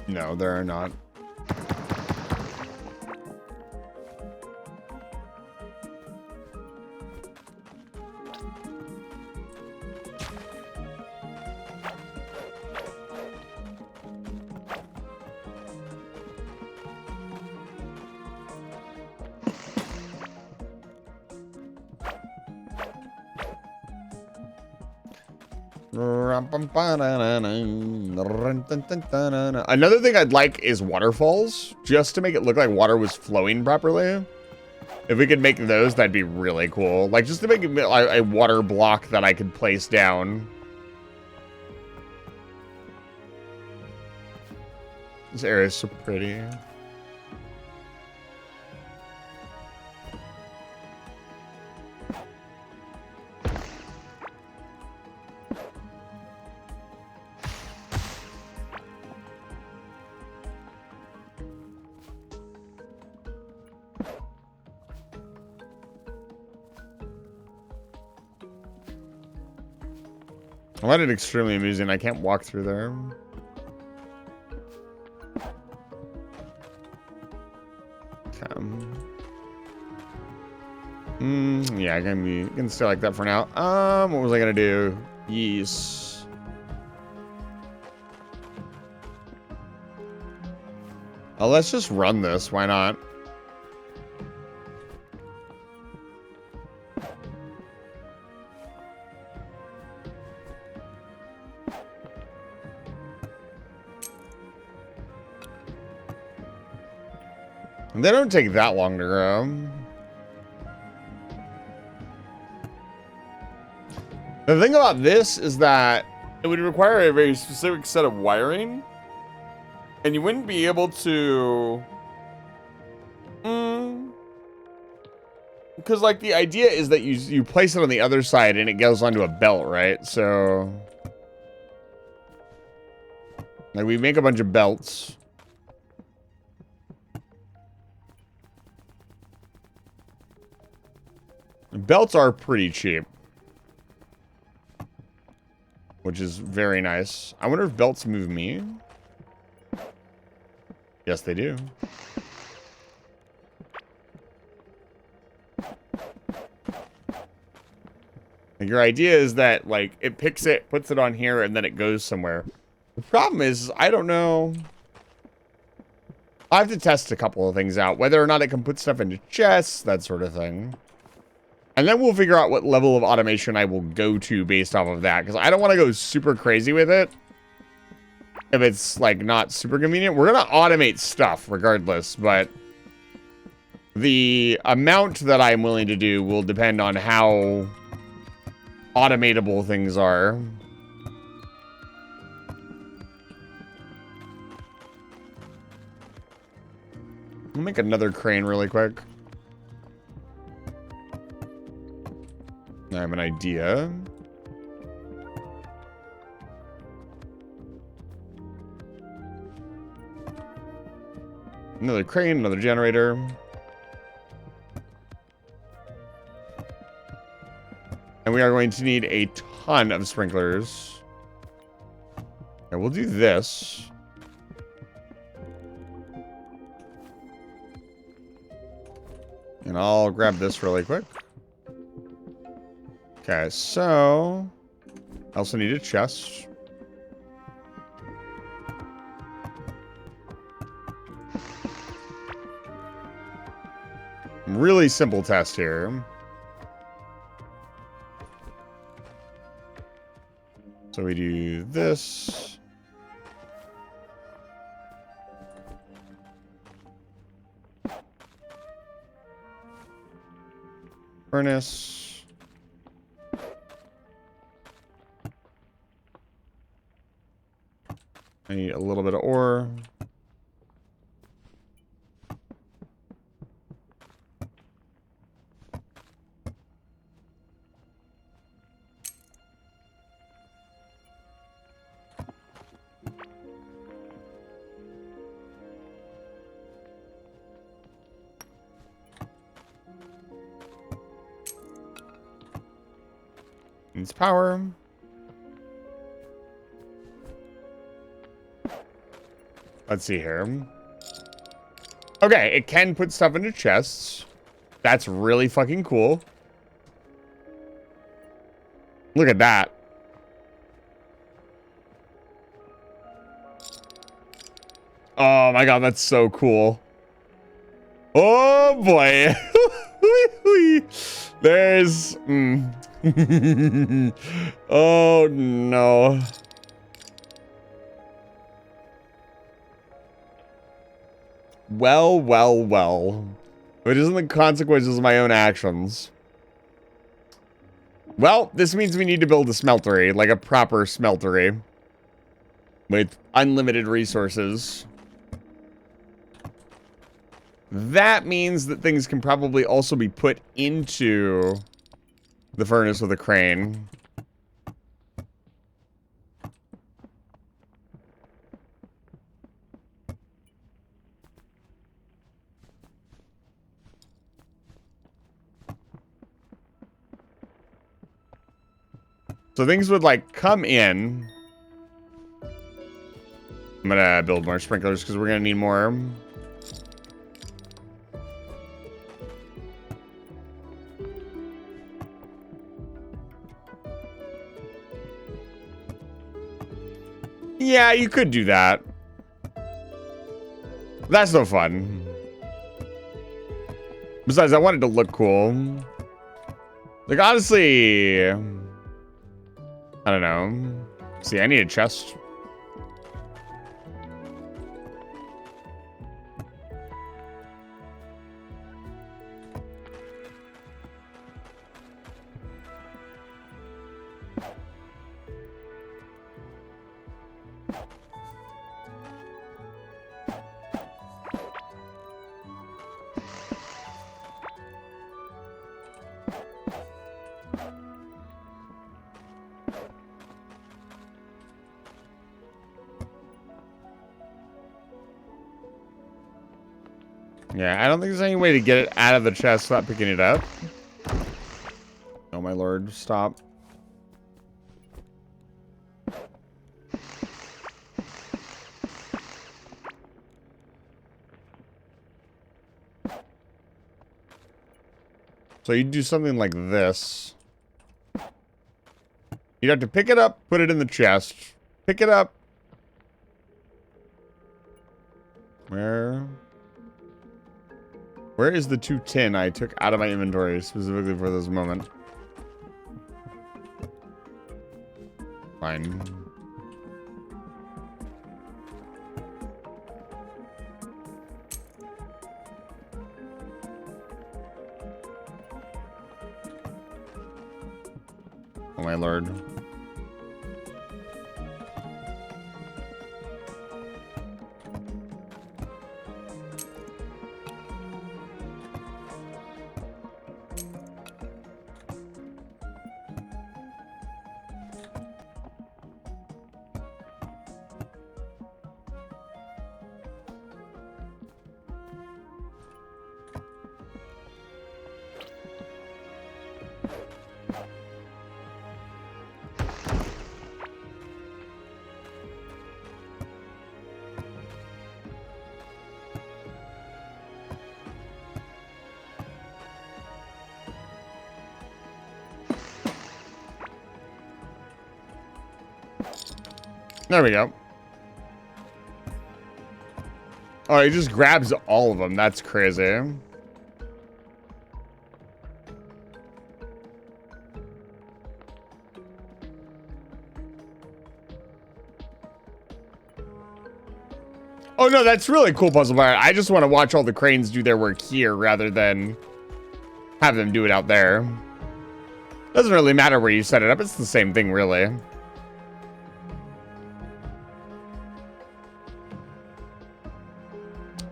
No, there are not. Another thing I'd like is waterfalls, just to make it look like water was flowing properly. If we could make those, that'd be really cool. Like, just to make a water block that I could place down. This area is so pretty. I find it extremely amusing. I can't walk through there. Yeah, I can stay like that for now. What was I gonna do? Yes. Oh, let's just run this. Why not? They don't take that long to grow. The thing about this is that it would require a very specific set of wiring, and you wouldn't be able to... Because, like, the idea is that you place it on the other side and it goes onto a belt, right? So... like, we make a bunch of belts. Belts are pretty cheap, which is very nice. I wonder if belts move me. Yes, they do. And your idea is that, like, it picks it, puts it on here, and then it goes somewhere. The problem is, I don't know. I have to test a couple of things out, whether or not it can put stuff into chests, that sort of thing. And then we'll figure out what level of automation I will go to based off of that. Because I don't want to go super crazy with it. If it's, like, not super convenient. We're going to automate stuff regardless. But the amount that I'm willing to do will depend on how automatable things are. I'll make another crane really quick. I have an idea. Another crane, another generator. And we are going to need a ton of sprinklers. And we'll do this. And I'll grab this really quick. Okay, so I also need a chest. Really simple test here. So we do this. Furnace. I need a little bit of ore. Needs power. Let's see here. Okay, it can put stuff into chests. That's really fucking cool. Look at that. Oh my god, that's so cool. Oh boy. There's... Oh no. Well, well, well. If it isn't the consequences of my own actions. Well, this means we need to build a smeltery, like a proper smeltery. With unlimited resources. That means that things can probably also be put into the furnace with a crane. So things would like come in. I'm gonna build more sprinklers because we're gonna need more. Yeah, you could do that. That's no fun. Besides, I wanted to look cool. Like, honestly... I don't know. See, I need a chest. Yeah, I don't think there's any way to get it out of the chest without picking it up. Oh my lord, stop. So you do something like this. You'd have to pick it up, put it in the chest. Pick it up. Where is the 2 tin I took out of my inventory specifically for this moment? Fine. Oh my lord. There we go. Oh, he just grabs all of them. That's crazy. Oh, no, that's really cool, Puzzle Bar. I just want to watch all the cranes do their work here rather than have them do it out there. Doesn't really matter where you set it up. It's the same thing, really.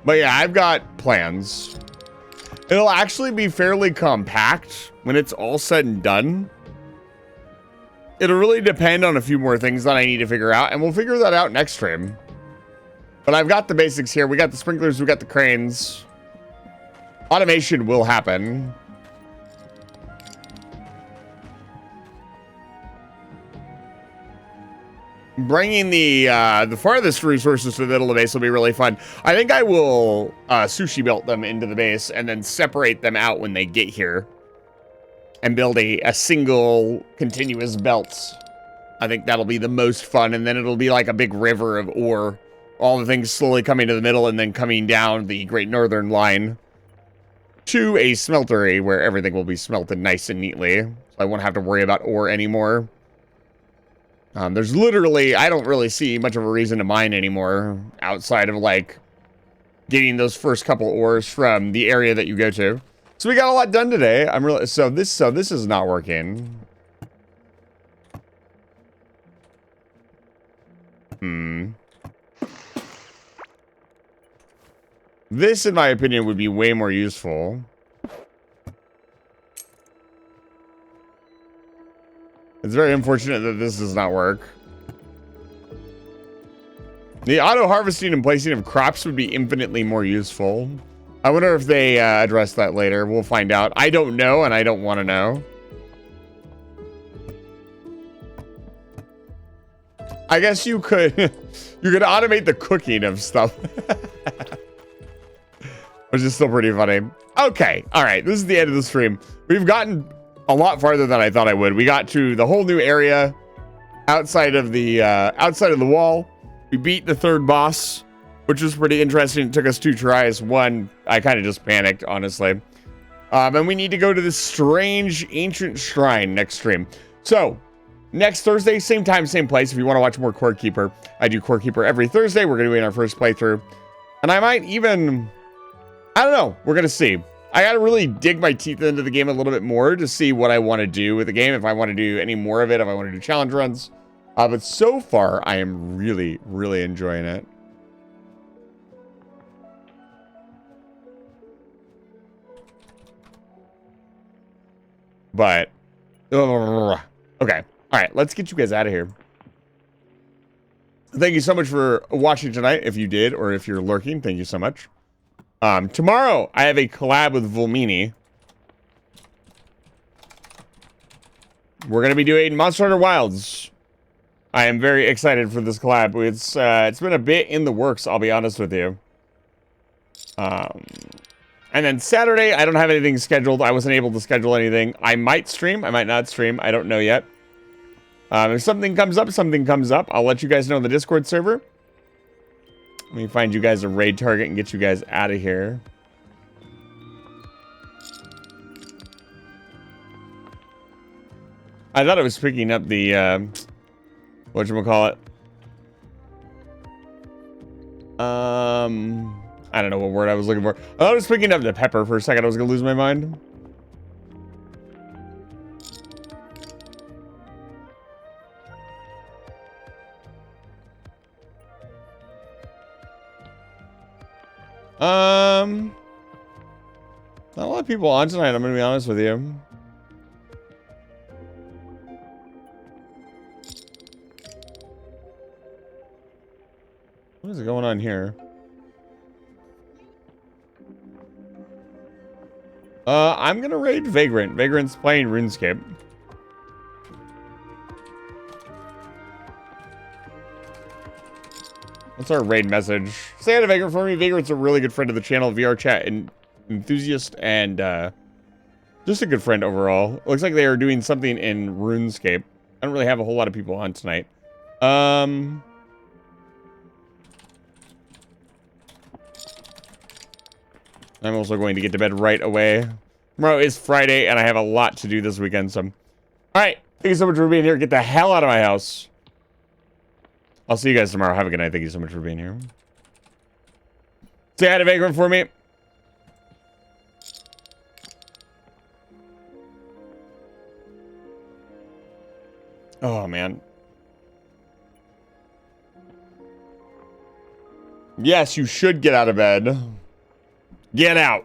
But yeah, I've got plans. It'll actually be fairly compact when it's all said and done. It'll really depend on a few more things that I need to figure out, and we'll figure that out next stream. But I've got the basics here. We got the sprinklers, we got the cranes. Automation will happen. bringing the farthest resources to the middle of the base will be really fun. I think I will sushi belt them into the base and then separate them out when they get here and build a single continuous belt. I think that'll be the most fun, and then it'll be like a big river of ore. All the things slowly coming to the middle and then coming down the Great Northern Line to a smeltery where everything will be smelted nice and neatly. So I won't have to worry about ore anymore. There's literally, I don't really see much of a reason to mine anymore outside of like getting those first couple ores from the area that you go to. So we got a lot done today. I'm really, so this is not working. This, in my opinion, would be way more useful. It's very unfortunate that this does not work. The auto harvesting and placing of crops would be infinitely more useful. I wonder if they address that later. We'll find out. I don't know, and I don't want to know. I guess you could you could automate the cooking of stuff. Which is still pretty funny. Okay, all right. This is the end of the stream. We've gotten a lot farther than I thought I would. We got to the whole new area outside of the wall. We beat the third boss, which was pretty interesting. It took us 2 tries. One, I kind of just panicked, honestly. And we need to go to this strange ancient shrine next stream. So, next Thursday, same time, same place. If you want to watch more Corekeeper, I do Corekeeper every Thursday. We're going to be in our first playthrough. And I might even, I don't know. We're going to see. I got to really dig my teeth into the game a little bit more to see what I want to do with the game. If I want to do any more of it, if I want to do challenge runs. But so far, I am really, really enjoying it. But, okay. All right, let's get you guys out of here. Thank you so much for watching tonight. If you did, or if you're lurking, thank you so much. Tomorrow, I have a collab with Volmini. We're going to be doing Monster Hunter Wilds. I am very excited for this collab. It's been a bit in the works, I'll be honest with you. And then Saturday, I don't have anything scheduled. I wasn't able to schedule anything. I might stream. I might not stream. I don't know yet. If something comes up, something comes up. I'll let you guys know in the Discord server. Let me find you guys a raid target and get you guys out of here. I thought it was picking up the, whatchamacallit? I don't know what word I was looking for. I thought it was picking up the pepper for a second. I was going to lose my mind. Not a lot of people on tonight, I'm going to be honest with you. What is going on here? I'm gonna raid Vagrant. Vagrant's playing RuneScape. What's our raid message? Say hi to Vagrant for me. Vagrant's a really good friend of the channel, VR chat and enthusiast, and just a good friend overall. Looks like they are doing something in RuneScape. I don't really have a whole lot of people on tonight. I'm also going to get to bed right away. Tomorrow is Friday, and I have a lot to do this weekend, so... Alright, thank you so much for being here. Get the hell out of my house. I'll see you guys tomorrow. Have a good night. Thank you so much for being here. Say hi to Vagrant for me. Oh, man. Yes, you should get out of bed. Get out.